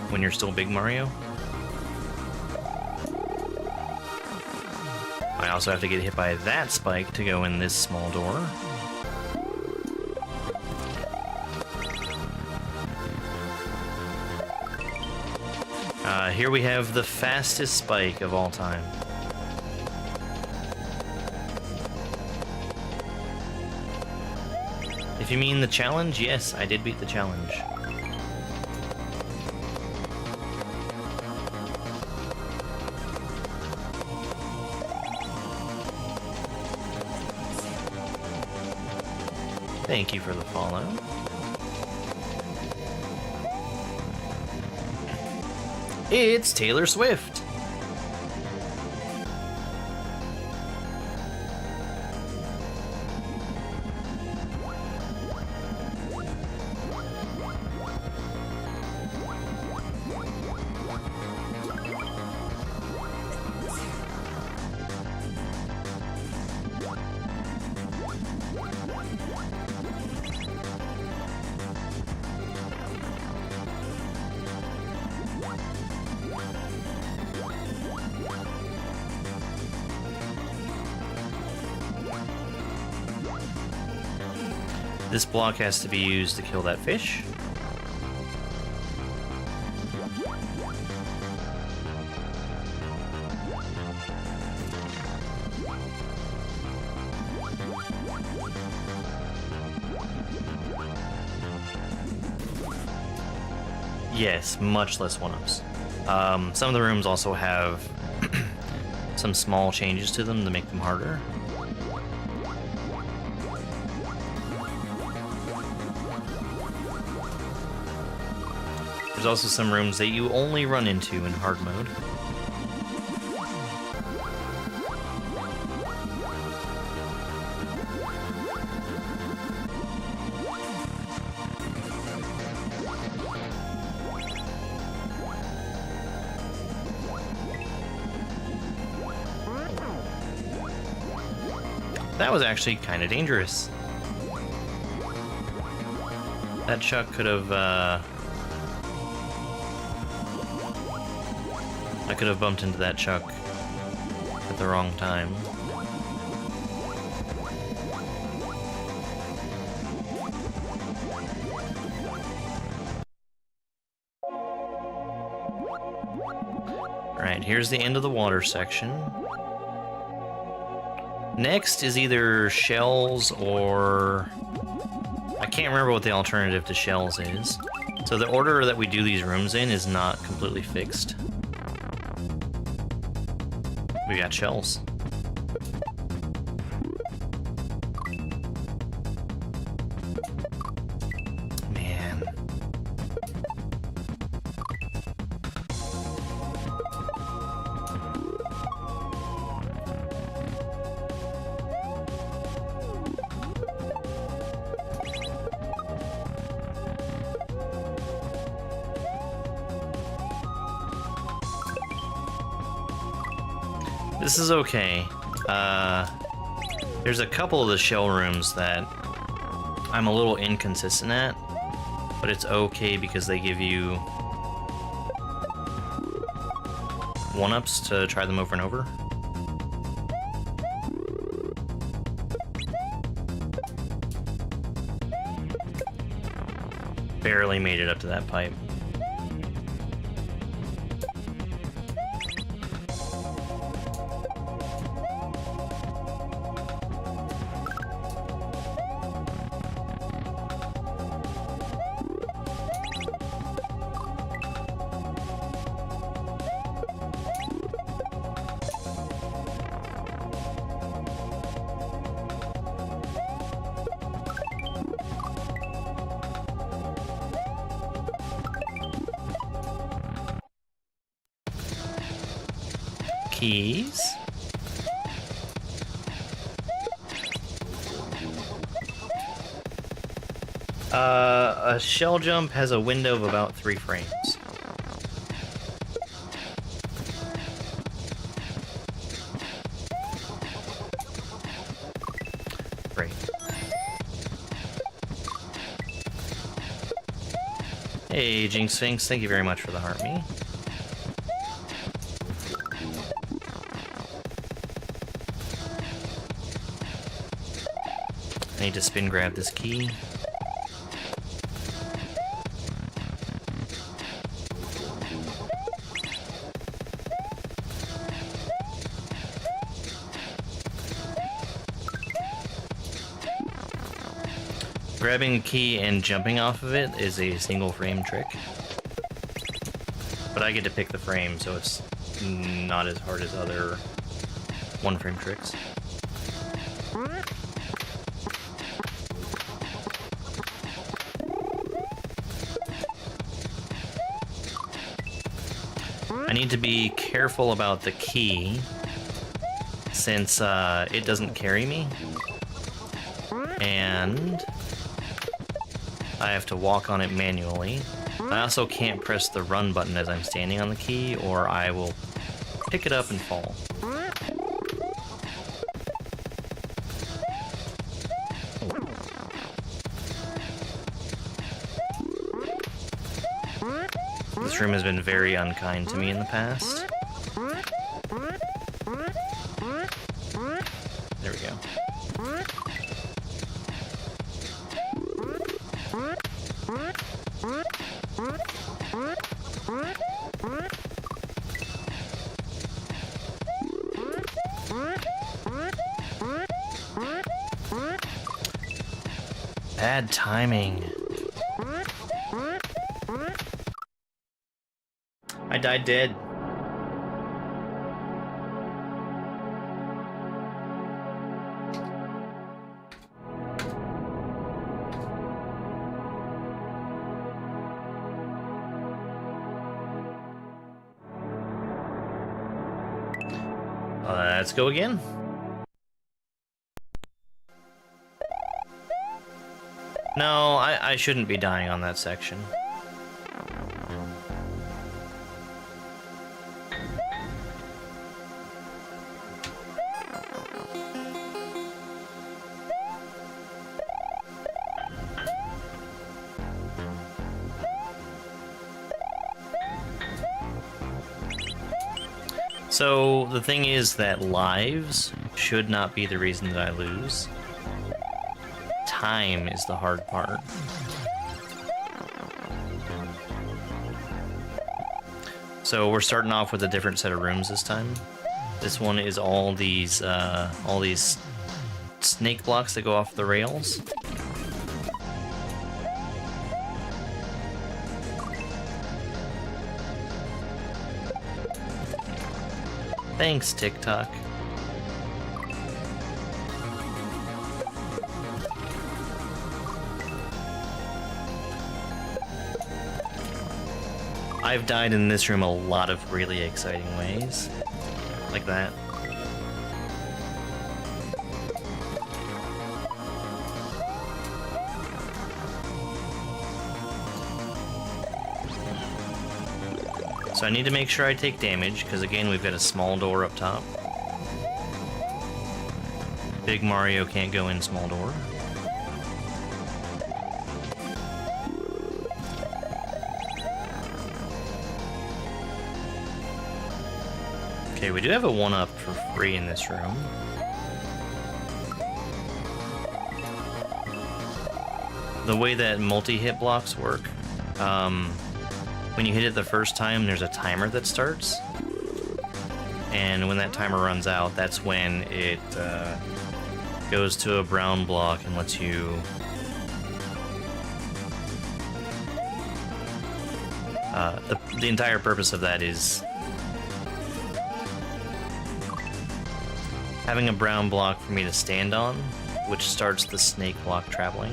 Speaker 1: when you're still Big Mario. I also have to get hit by that spike to go in this small door. Here we have the fastest spike of all time. If you mean the challenge, yes, I did beat the challenge. Thank you for the follow. It's Taylor Swift. This block has to be used to kill that fish. Yes, much less one-ups. Some of the rooms also have some small changes to them to make them harder. There's also some rooms that you only run into in hard mode. That was actually kind of dangerous. That Chuck could have, I could have bumped into that Chuck at the wrong time. Alright, here's the end of the water section. Next is either shells or... I can't remember what the alternative to shells is. So the order that we do these rooms in is not completely fixed. We got shells. Man. This is okay. There's a couple of the shell rooms that I'm a little inconsistent at, but it's okay because they give you one-ups to try them over and over. Barely made it up to that pipe. Keys. A shell jump has a window of about 3 frames. Great. Hey, Jinx Sphinx, thank you very much for the heart me. I need to spin grab this key. Grabbing a key and jumping off of it is a single frame trick. But I get to pick the frame, so it's not as hard as other one frame tricks. I need to be careful about the key since it doesn't carry me, and I have to walk on it manually. I also can't press the run button as I'm standing on the key, or I will pick it up and fall. This room has been very unkind to me in the past. There we go. Bad timing. I died dead. Let's go again. No, I shouldn't be dying on that section. So the thing is that lives should not be the reason that I lose. Time is the hard part. So we're starting off with a different set of rooms this time. This one is all these snake blocks that go off the rails. Thanks, TikTok. I've died in this room a lot of really exciting ways. Like that. So I need to make sure I take damage, because again, we've got a small door up top. Big Mario can't go in small door. Okay, we do have a 1-up for free in this room. The way that multi-hit blocks work, when you hit it the first time, there's a timer that starts. And when that timer runs out, that's when it goes to a brown block and lets you... the entire purpose of that is having a brown block for me to stand on, which starts the snake block traveling.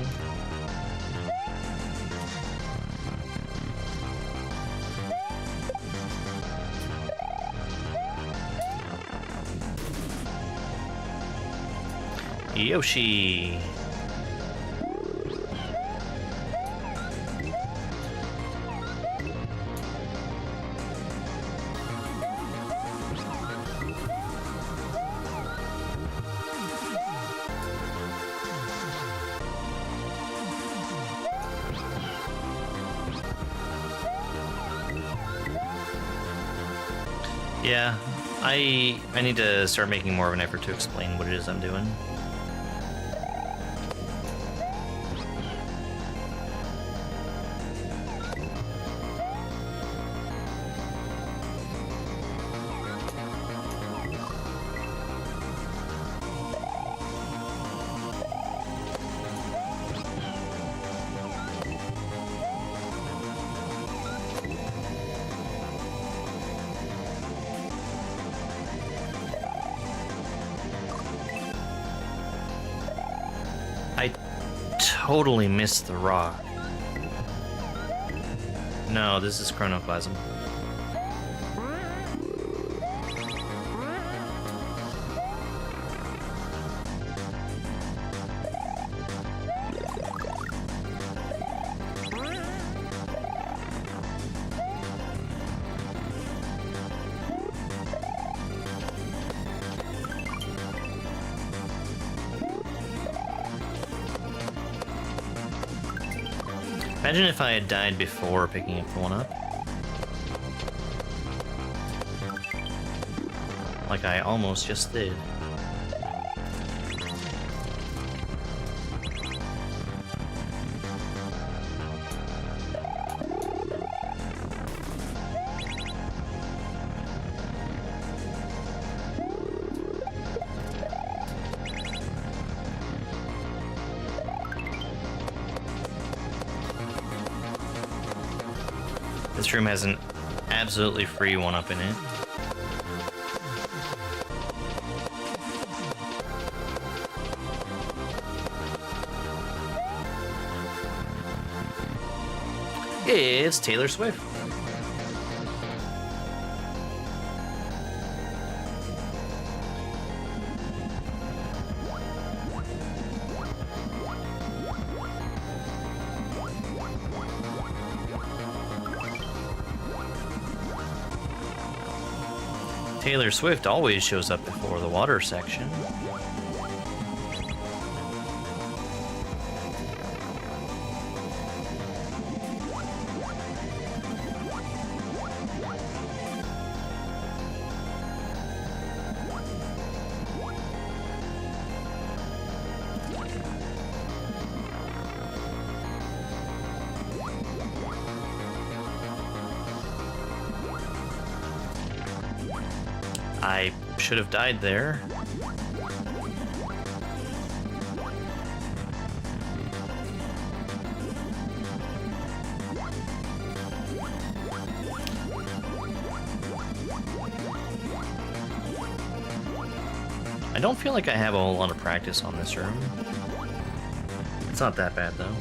Speaker 1: Yoshi! Yeah, I need to start making more of an effort to explain what it is I'm doing. I totally missed the rock. No, this is Chronocclasm. Imagine if I had died before picking up the 1-up. Like I almost just did. This room has an absolutely free 1-up in it. It's Taylor Swift. Taylor Swift always shows up before the water section. I should have died there. I don't feel like I have a whole lot of practice on this room. It's not that bad though.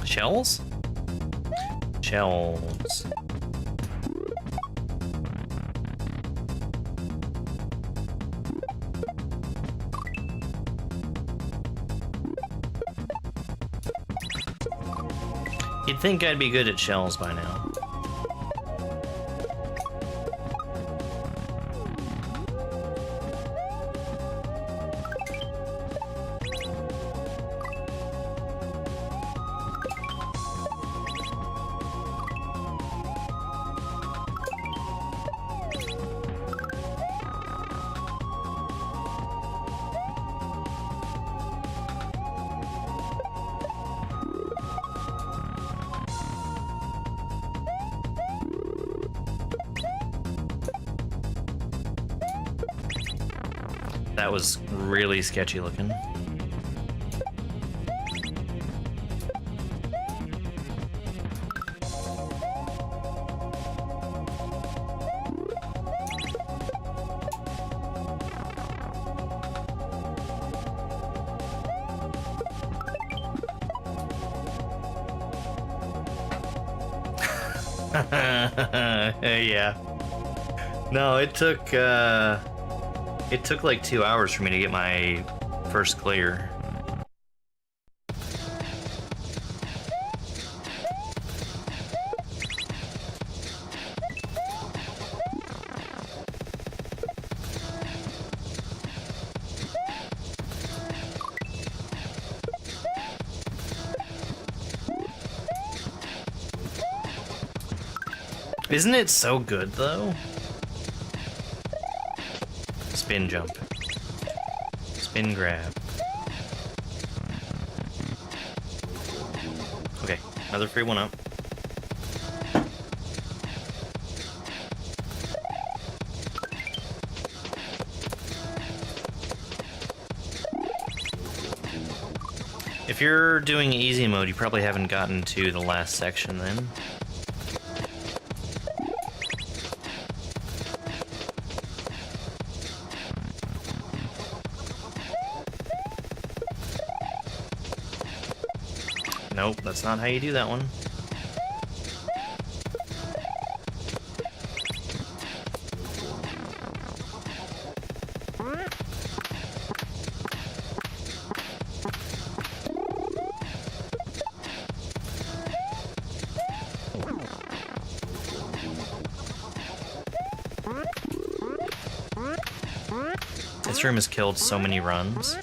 Speaker 1: Shells? Shells. You'd think I'd be good at shells by now. That was really sketchy looking. Yeah. No, it took like 2 hours for me to get my first clear. Isn't it so good though? Spin jump. Spin grab. Okay, another free one up. If you're doing easy mode, you probably haven't gotten to the last section then. Nope, that's not how you do that one. This room has killed so many runs.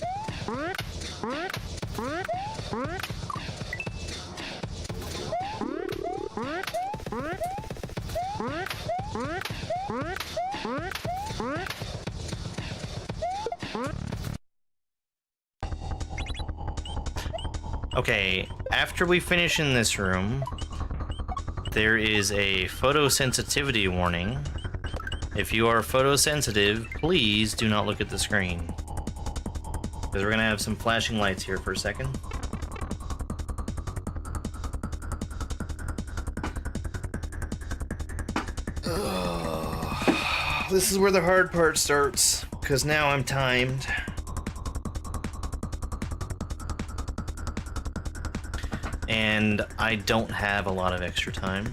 Speaker 1: Okay, after we finish in this room, there is a photosensitivity warning. If you are photosensitive, please do not look at the screen. Because we're gonna have some flashing lights here for a second. This is where the hard part starts, because now I'm timed. And I don't have a lot of extra time.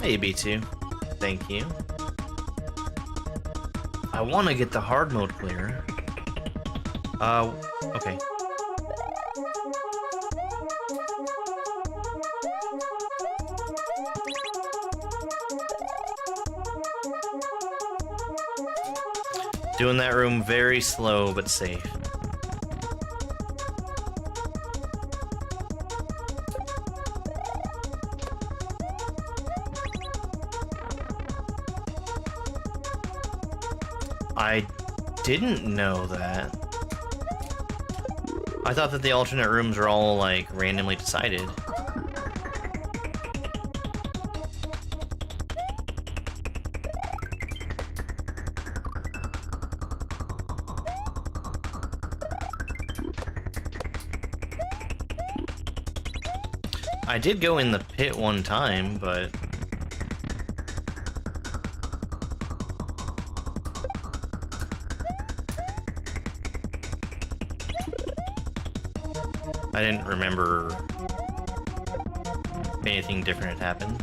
Speaker 1: Hey, B2. Thank you. I want to get the hard mode clear. Okay. Doing that room very slow but safe. I didn't know that. I thought that the alternate rooms were all, like, randomly decided. I did go in the pit one time, but... I didn't remember anything different had happened.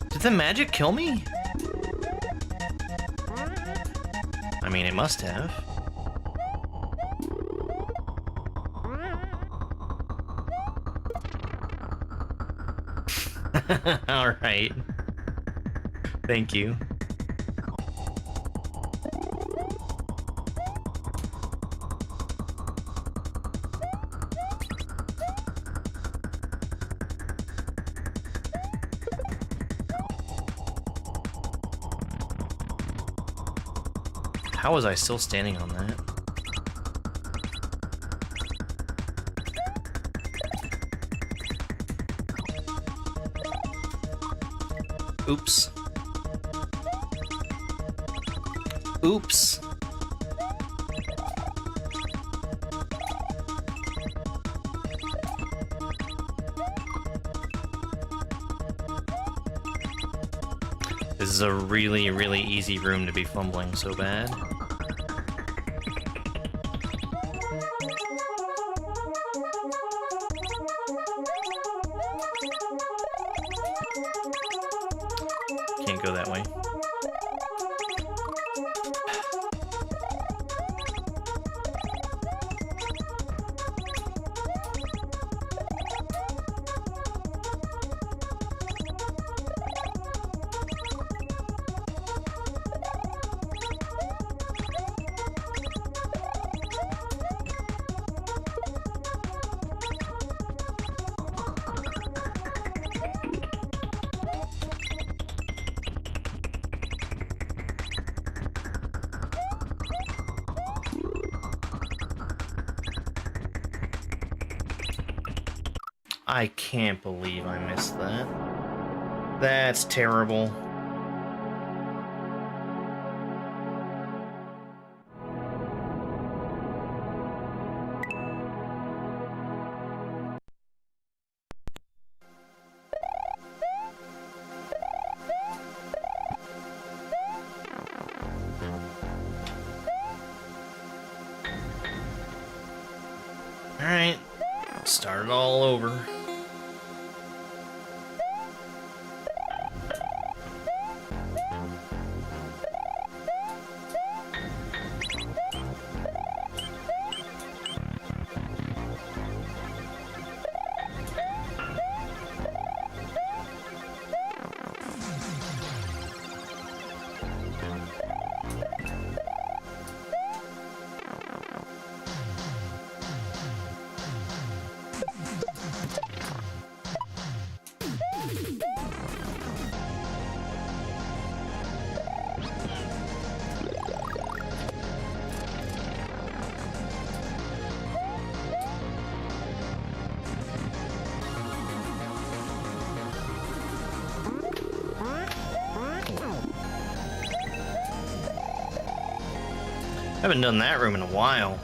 Speaker 1: Did the magic kill me? I mean, it must have. Alright. Thank you. How was I still standing on that? Oops. Oops. This is a really, really easy room to be fumbling so bad. Can't go that way. I can't believe I missed that. That's terrible. Alright, start it all over. Haven't done that room in a while.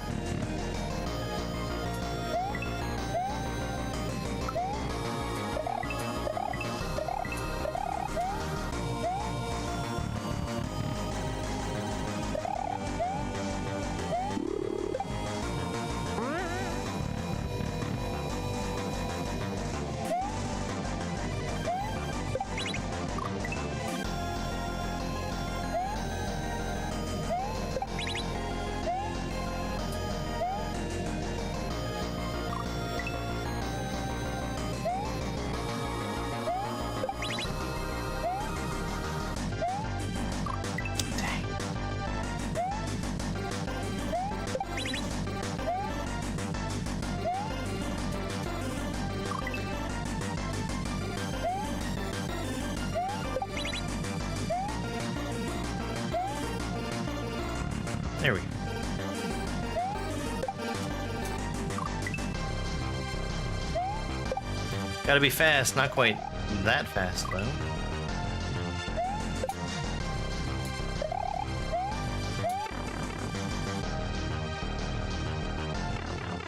Speaker 1: Gotta be fast, not quite that fast though.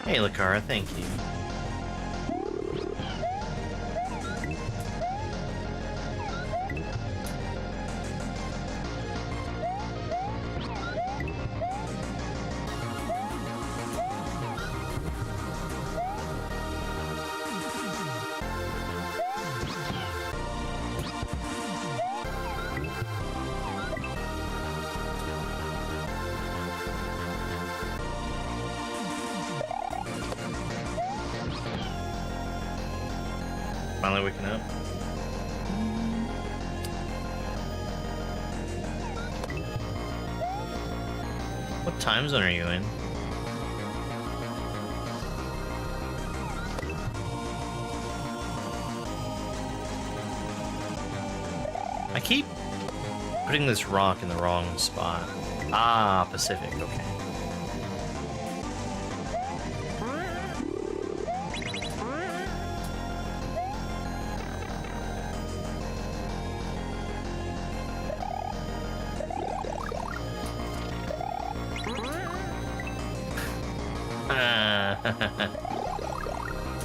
Speaker 1: Hey, Lucara, thank you. Finally waking up. What time zone are you in? I keep putting this rock in the wrong spot. Ah, Pacific, okay.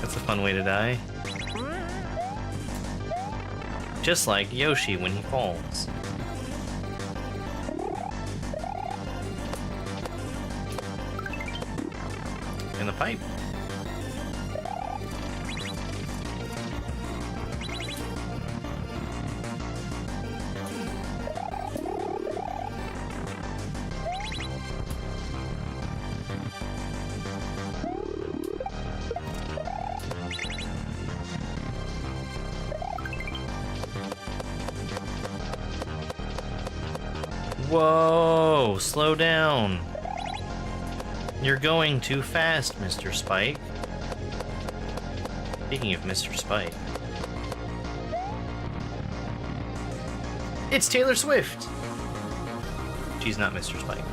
Speaker 1: That's a fun way to die. Just like Yoshi when he falls. In the pipe. Whoa, slow down. You're going too fast, Mr. Spike. Speaking of Mr. Spike. It's Taylor Swift! She's not Mr. Spike.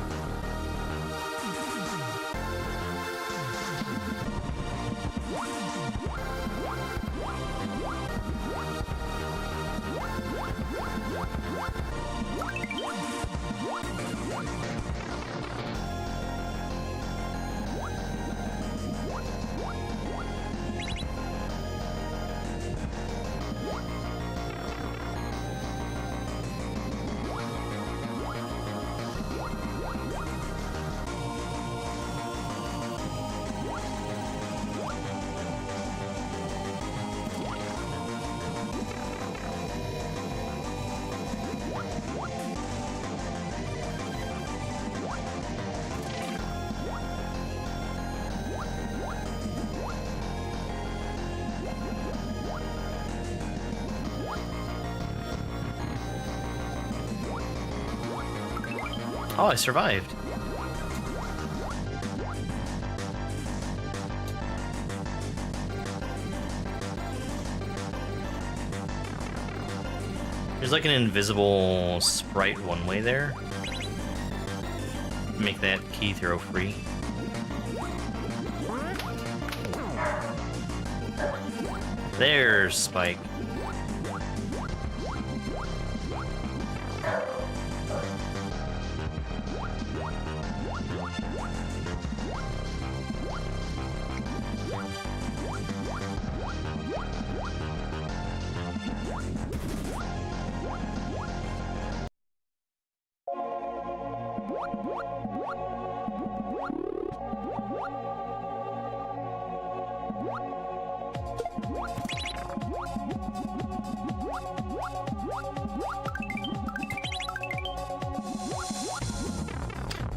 Speaker 1: Oh, I survived. There's like an invisible sprite one way there. Make that key throw free. There's Spike.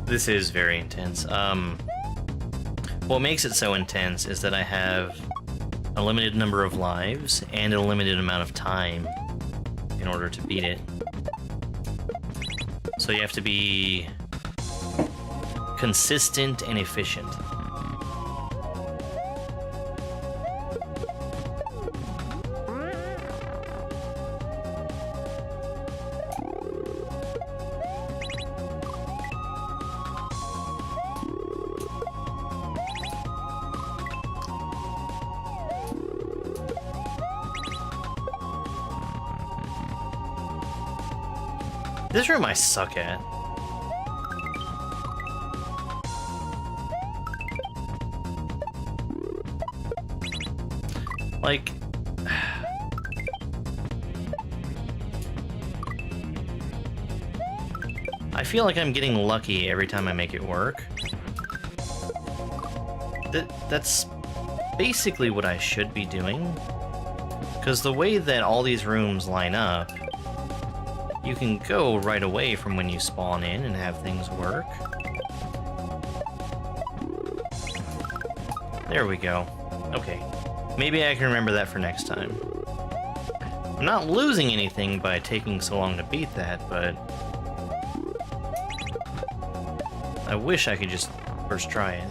Speaker 1: This is very intense. What makes it so intense is that I have a limited number of lives and a limited amount of time in order to beat it. So you have to be consistent and efficient. This room I suck at. Like... I feel like I'm getting lucky every time I make it work. That's basically what I should be doing. Because the way that all these rooms line up, you can go right away from when you spawn in and have things work. There we go. Okay. Maybe I can remember that for next time. I'm not losing anything by taking so long to beat that, but... I wish I could just first try it.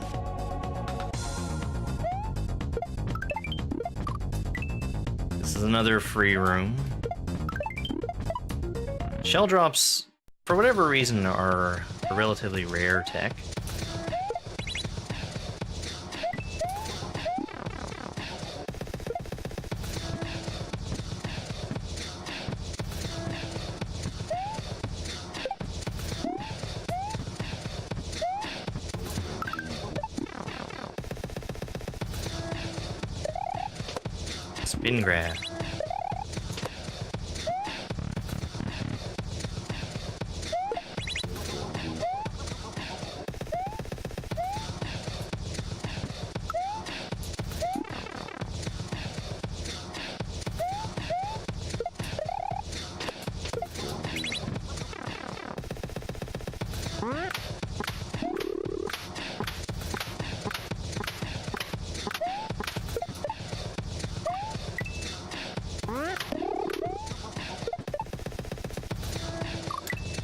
Speaker 1: This is another free room. Shell drops, for whatever reason, are a relatively rare tech. Spin grab.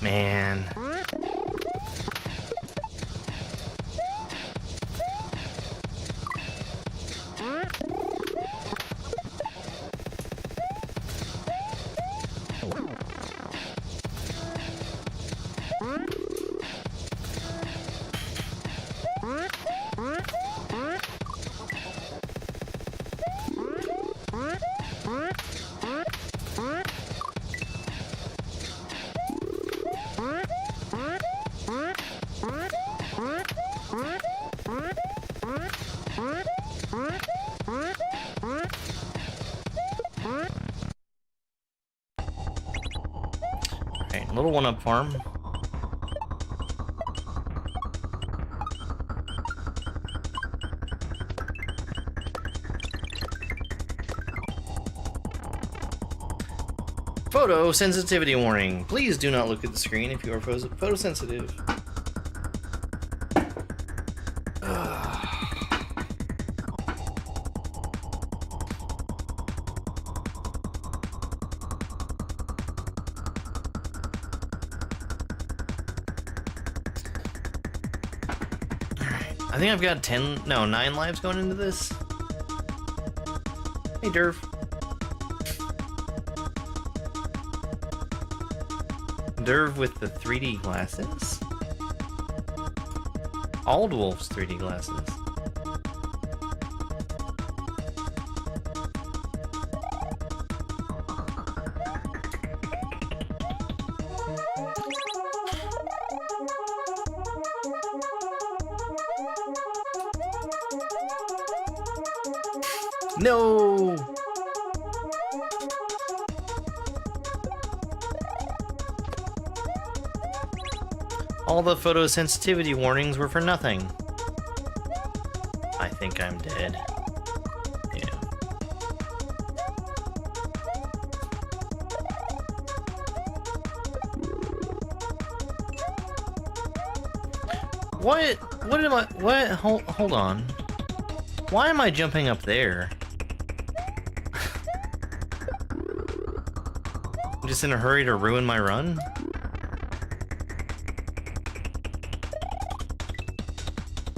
Speaker 1: Man. Alright, little one-up farm. Photo sensitivity warning. Please do not look at the screen if you are photosensitive. I think I've got 9 lives going into this. Hey, Derv. Derv with the 3D glasses? Old Wolf's 3D glasses. No! All the photosensitivity warnings were for nothing. I think I'm dead. Yeah. What? What am I? What? Hold on. Why am I jumping up there? I'm just in a hurry to ruin my run?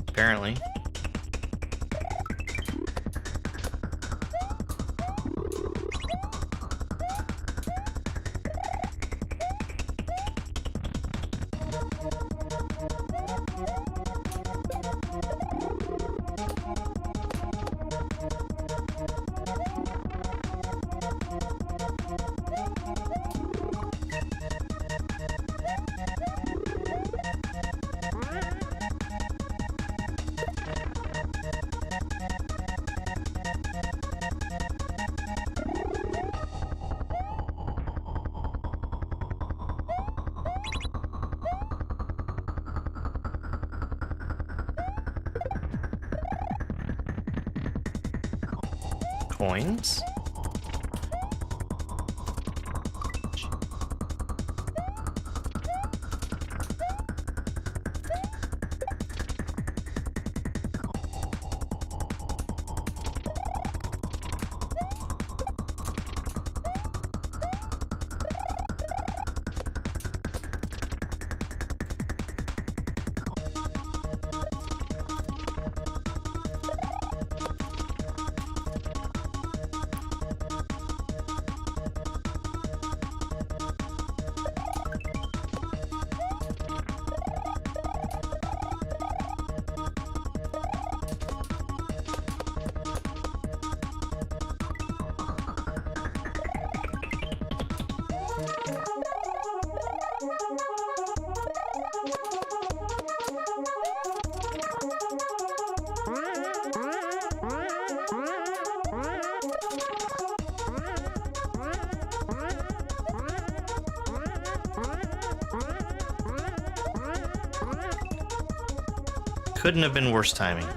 Speaker 1: Apparently. coins. Couldn't have been worse timing.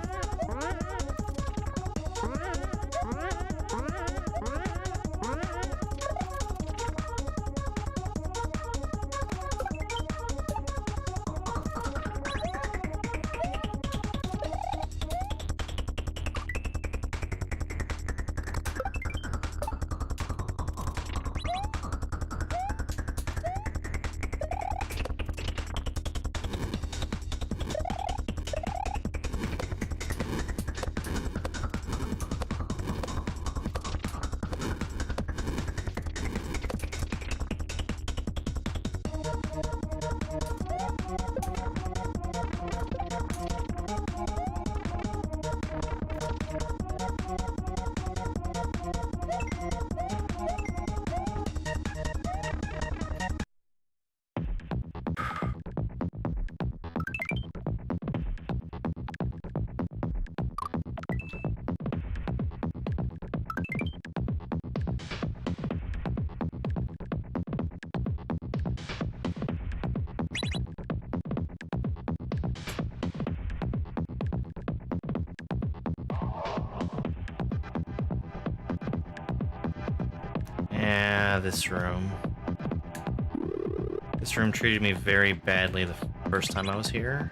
Speaker 1: Yeah, this room. This room treated me very badly the first time I was here.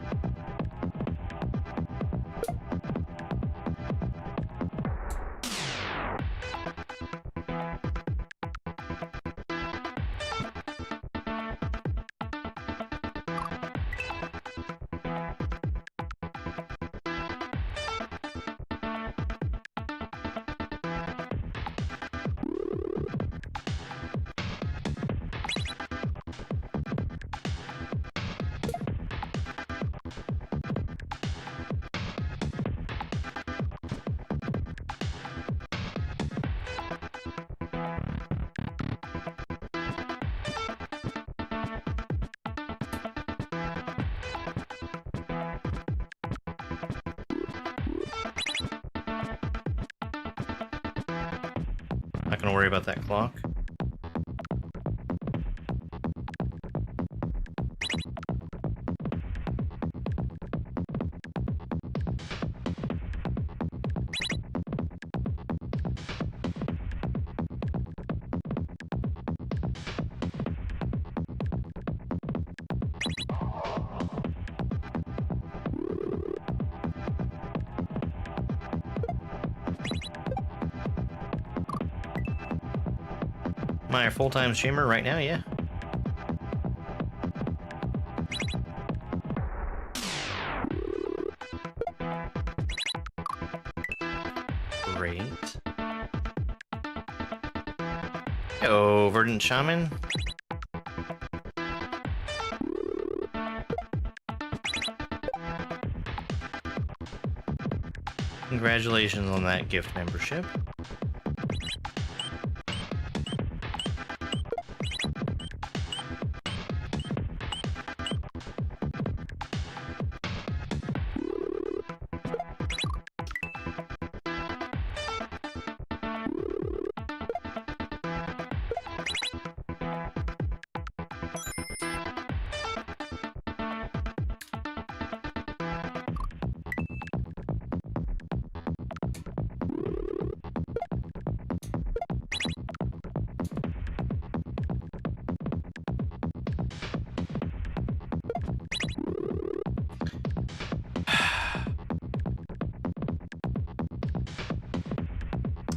Speaker 1: Not gonna worry about that clock. Am I a full-time streamer right now? Yeah. Great. Hello, Verdant Shaman. Congratulations on that gift membership.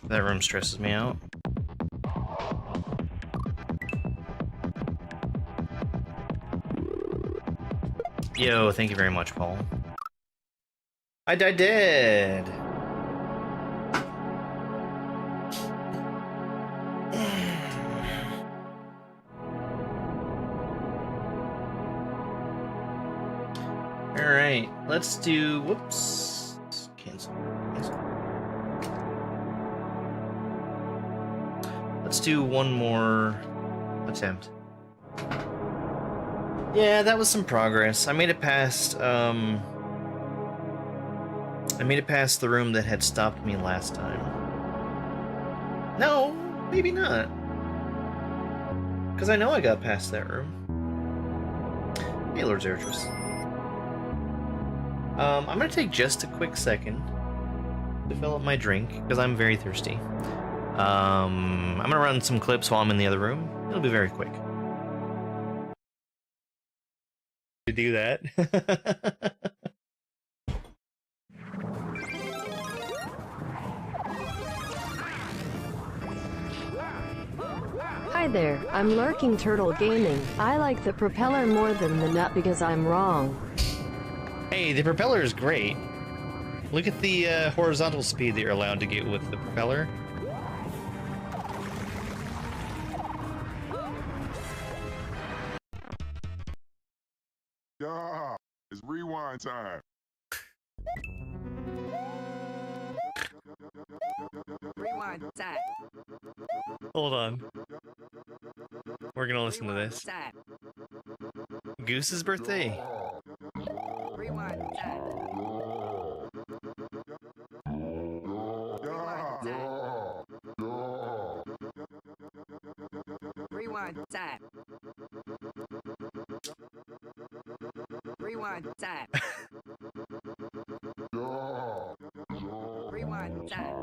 Speaker 1: That room stresses me out. Yo, thank you very much, Paul. I died dead. All right, let's do. Whoops. Cancel. Let's do one more attempt. Yeah, that was some progress. I made it past. I made it past the room that had stopped me last time. No, maybe not. Because I know I got past that room. Hey, Lord Zertrus. I'm gonna take just a quick second to fill up my drink because I'm very thirsty. I'm gonna run some clips while I'm in the other room. It'll be very quick. To do that.
Speaker 4: Hi there, I'm Lurking Turtle Gaming. I like the propeller more than the nut because I'm wrong.
Speaker 1: Hey, the propeller is great. Look at the horizontal speed that you're allowed to get with the propeller.
Speaker 5: Yeah, it's rewind time.
Speaker 6: Rewind time.
Speaker 1: Hold on. We're gonna listen to this.
Speaker 6: Time.
Speaker 1: Goose's birthday.
Speaker 6: Rewind time. Rewind time. Rewind time. Rewind time.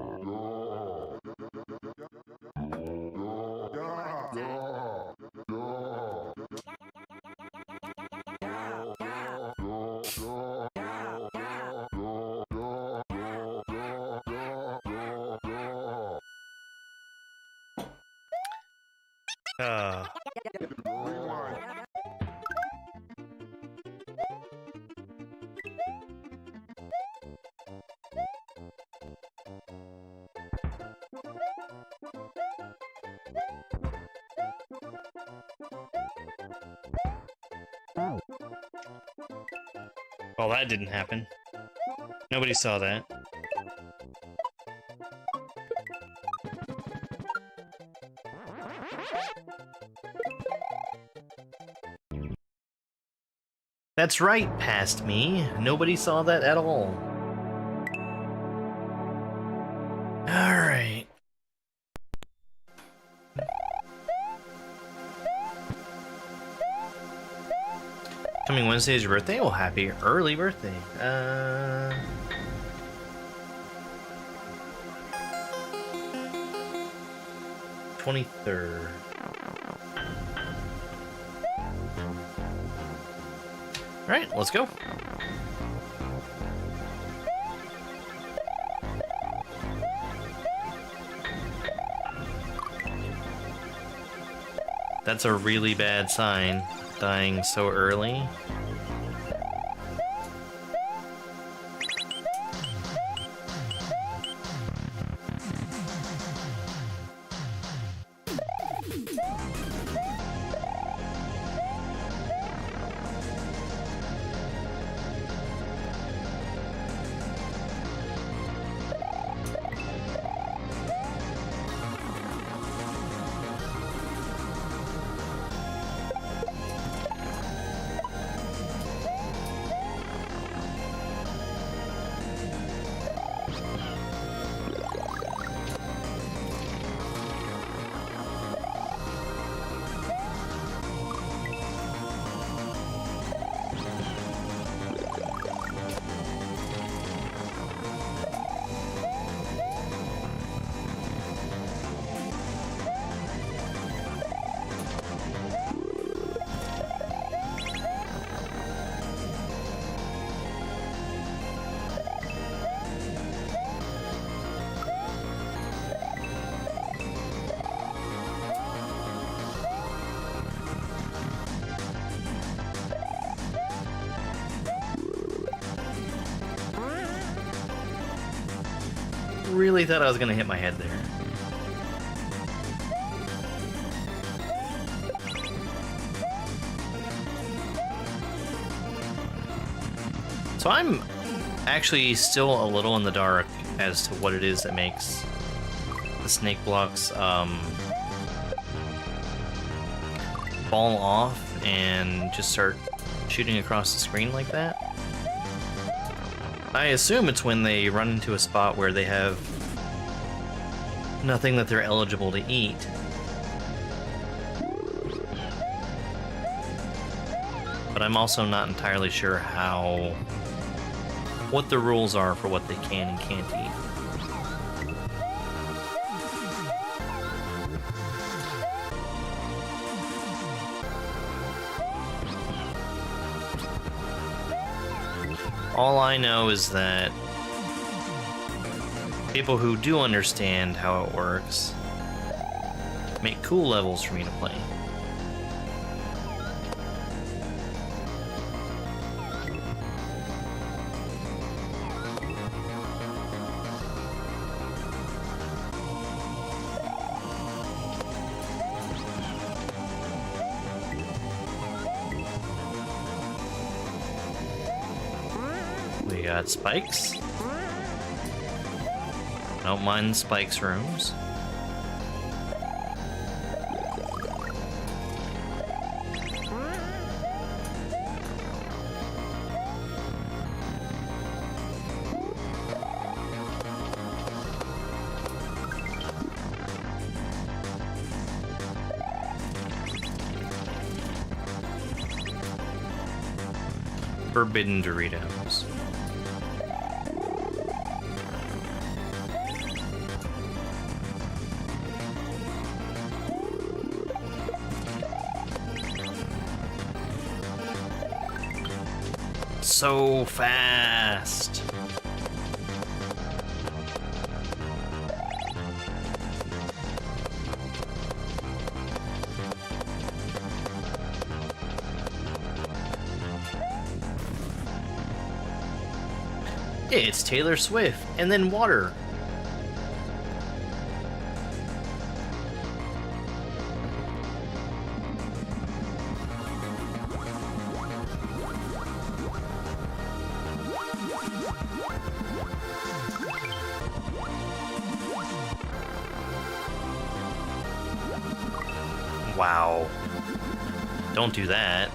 Speaker 1: Well, that didn't happen. Nobody saw that. That's right, past me. Nobody saw that at all. Alright. Coming Wednesday is your birthday? Well, happy early birthday. 23rd. Alright, let's go. That's a really bad sign, dying so early. really thought I was gonna hit my head there. So I'm actually still a little in the dark as to what it is that makes the snake blocks fall off and just start shooting across the screen like that. I assume it's when they run into a spot where they have nothing that they're eligible to eat. But I'm also not entirely sure what the rules are for what they can and can't eat. All I know is that people who do understand how it works make cool levels for me to play. We got spikes. Don't mind spikes rooms. Forbidden Doritos. So fast. It's Taylor Swift and then water. Wow. Don't do that.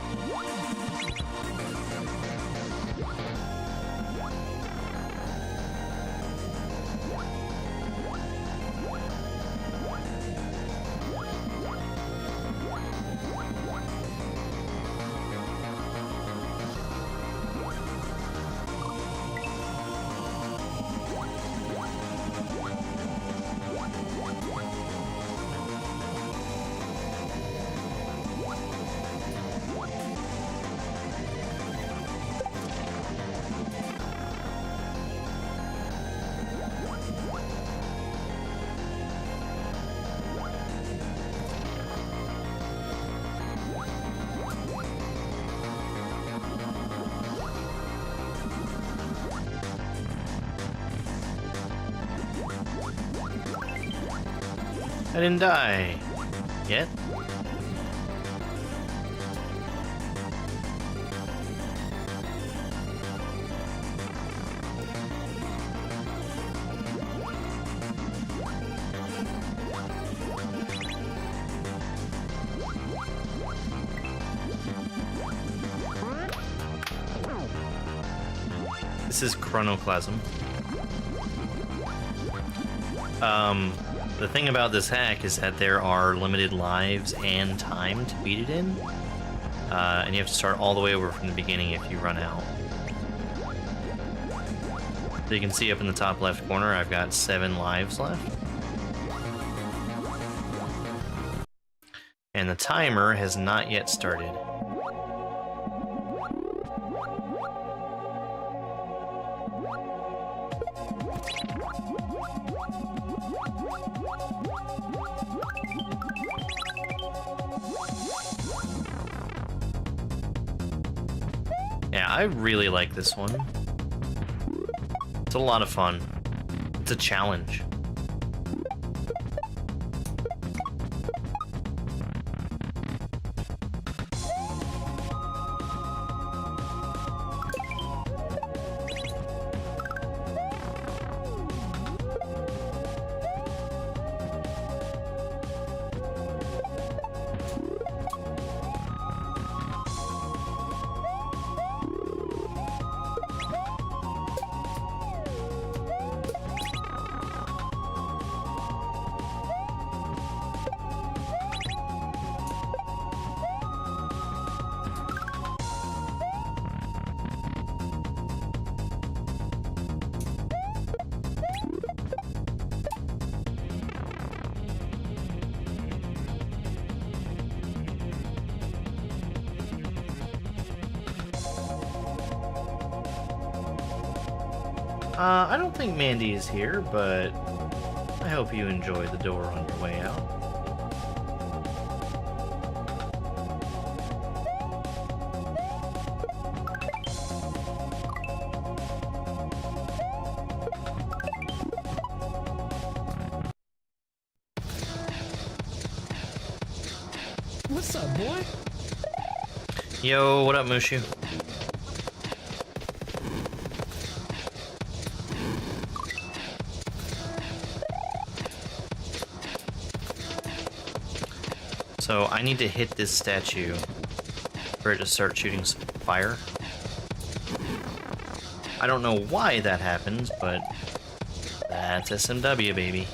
Speaker 1: I didn't die. Yet? This is Chronocclasm. The thing about this hack is that there are limited lives and time to beat it in, and you have to start all the way over from the beginning if you run out. So you can see up in the top left corner, I've got 7 lives left. And the timer has not yet started. Yeah, I really like this one. It's a lot of fun. It's a challenge. I don't think Mandy is here, but I hope you enjoy the door on your way out.
Speaker 7: What's up, boy?
Speaker 1: Yo, what up, Mushu? So I need to hit this statue for it to start shooting some fire. I don't know why that happens, but that's SMW, baby.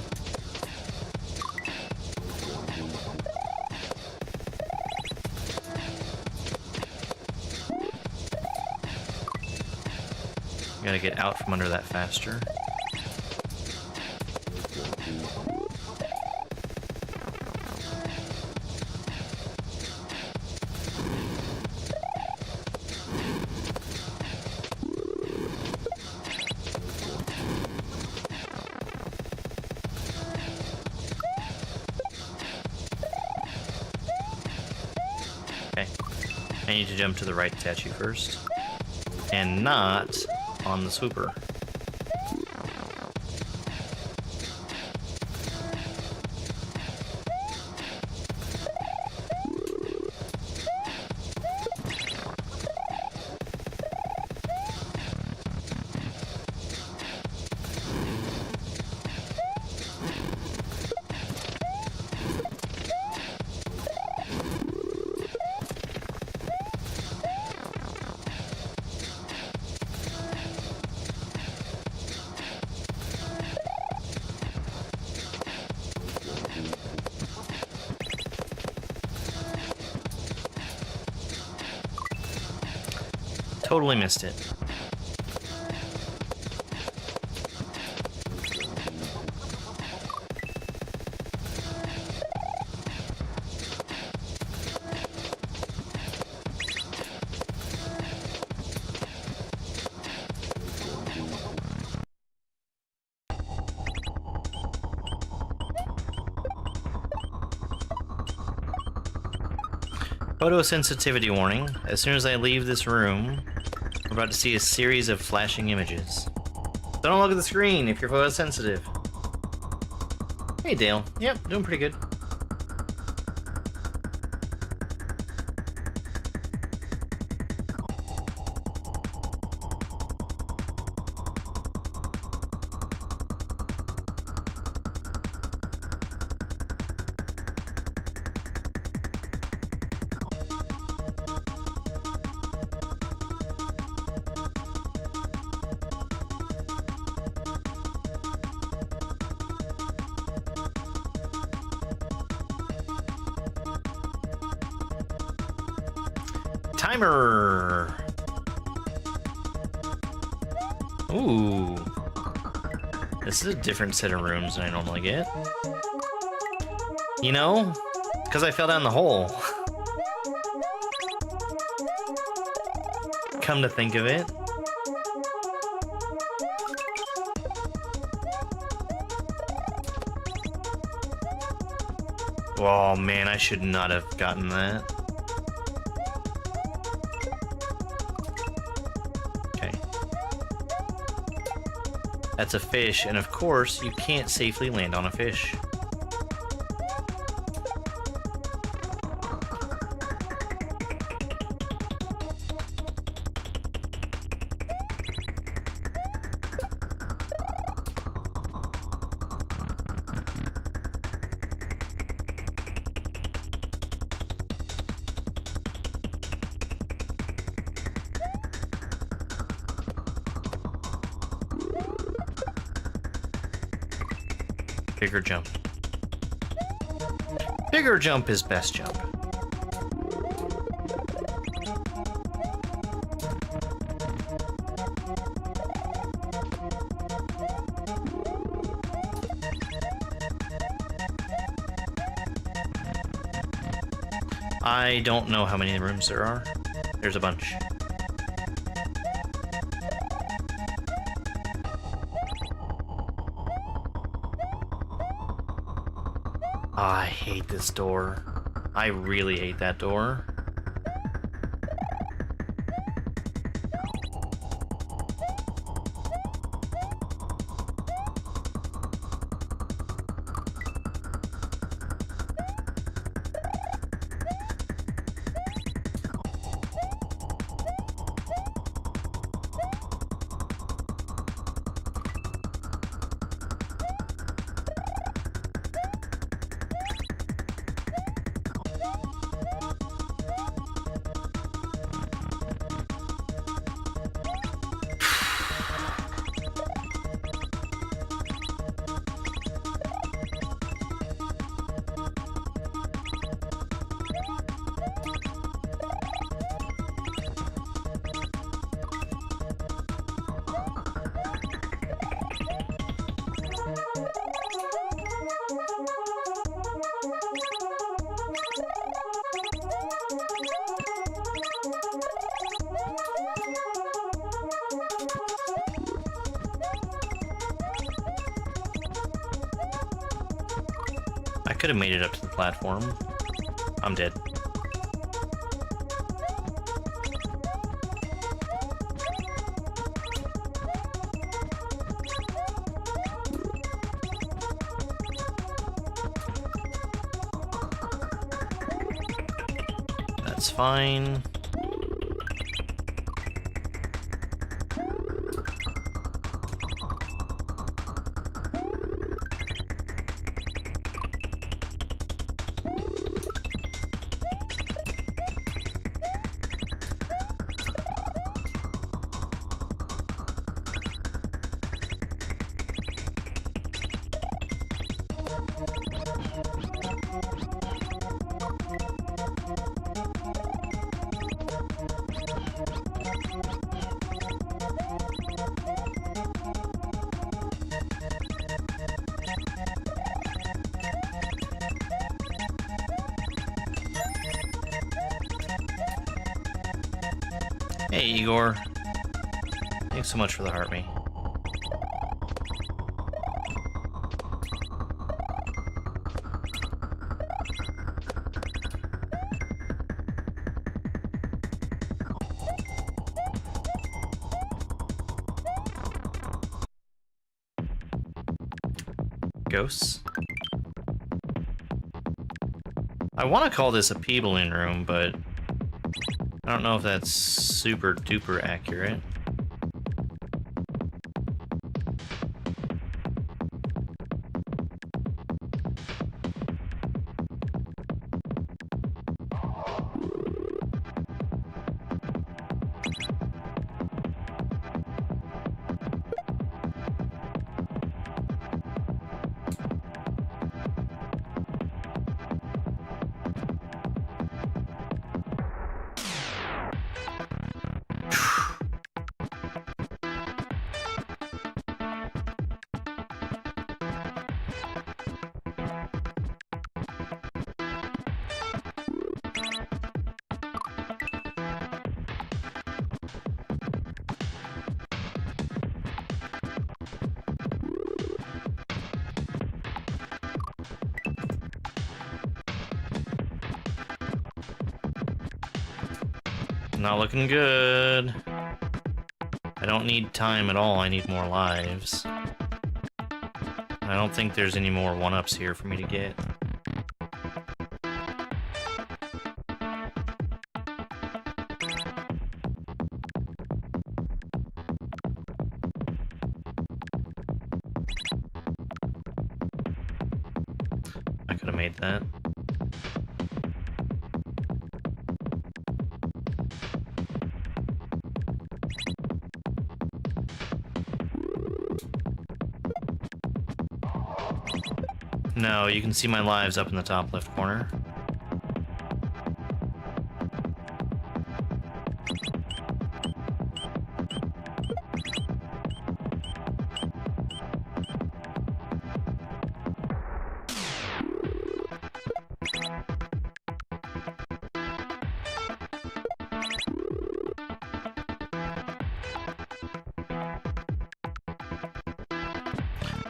Speaker 1: Gotta get out from under that faster. Okay, I need to jump to the right statue first, and not on the swooper. Totally missed it. Photosensitivity warning. As soon as I leave this room, we're about to see a series of flashing images. So don't look at the screen if you're photosensitive. Hey Dale. Yep, doing pretty good. Timer! Ooh. This is a different set of rooms than I normally get. You know? Because I fell down the hole. Come to think of it. Oh man, I should not have gotten that. That's a fish, and of course, you can't safely land on a fish. Bigger jump. Bigger jump is best jump. I don't know how many rooms there are. There's a bunch. I hate this door. I really hate that door. I could have made it up to the platform. I'm dead. That's fine. Hey, Igor. Thanks so much for the heart me. Ghosts? I want to call this a pea balloon room, but I don't know if that's super duper accurate. Not looking good. I don't need time at all, I need more lives. I don't think there's any more 1-ups here for me to get. I could have made that. No, you can see my lives up in the top left corner.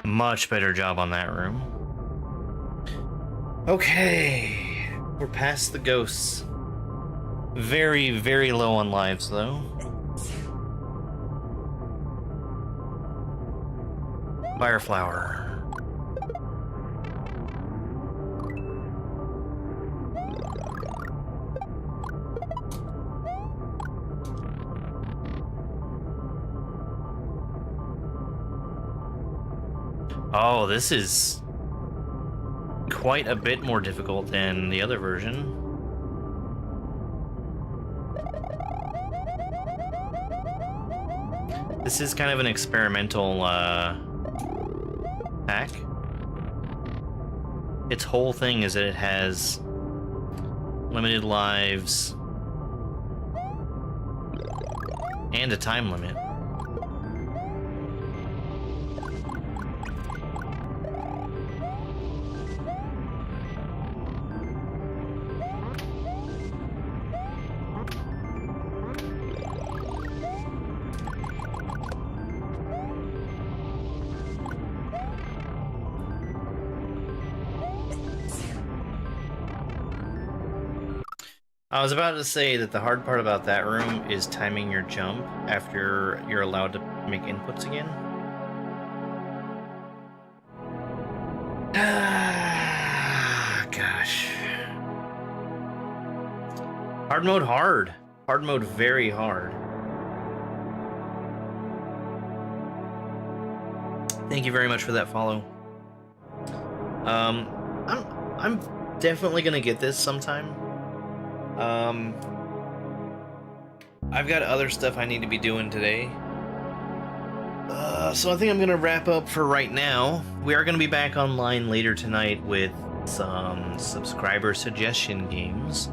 Speaker 1: Much better job on that room. Okay, we're past the ghosts. Very, very low on lives, though. Fire flower. Oh, this is quite a bit more difficult than the other version. This is kind of an experimental pack. Its whole thing is that it has limited lives and a time limit. I was about to say that the hard part about that room is timing your jump after you're allowed to make inputs again. Gosh. Hard mode hard. Hard mode very hard. Thank you very much for that follow. I'm definitely gonna get this sometime. I've got other stuff I need to be doing today. So I think I'm gonna wrap up for right now. We are gonna be back online later tonight with some subscriber suggestion games.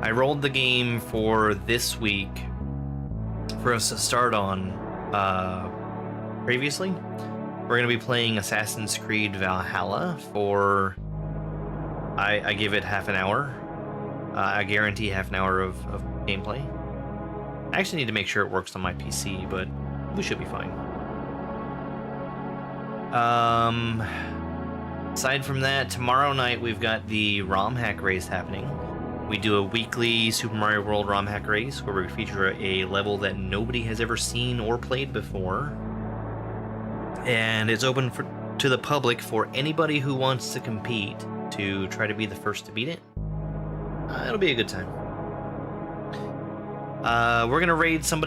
Speaker 1: I rolled the game for this week for us to start on previously. We're gonna be playing Assassin's Creed Valhalla for I give it half an hour. I guarantee half an hour of gameplay. I actually need to make sure it works on my PC, but we should be fine. Aside from that, tomorrow night we've got the ROM hack race happening. We do a weekly Super Mario World ROM hack race where we feature a level that nobody has ever seen or played before. And it's open to the public for anybody who wants to compete to try to be the first to beat it. It'll be a good time. We're gonna raid somebody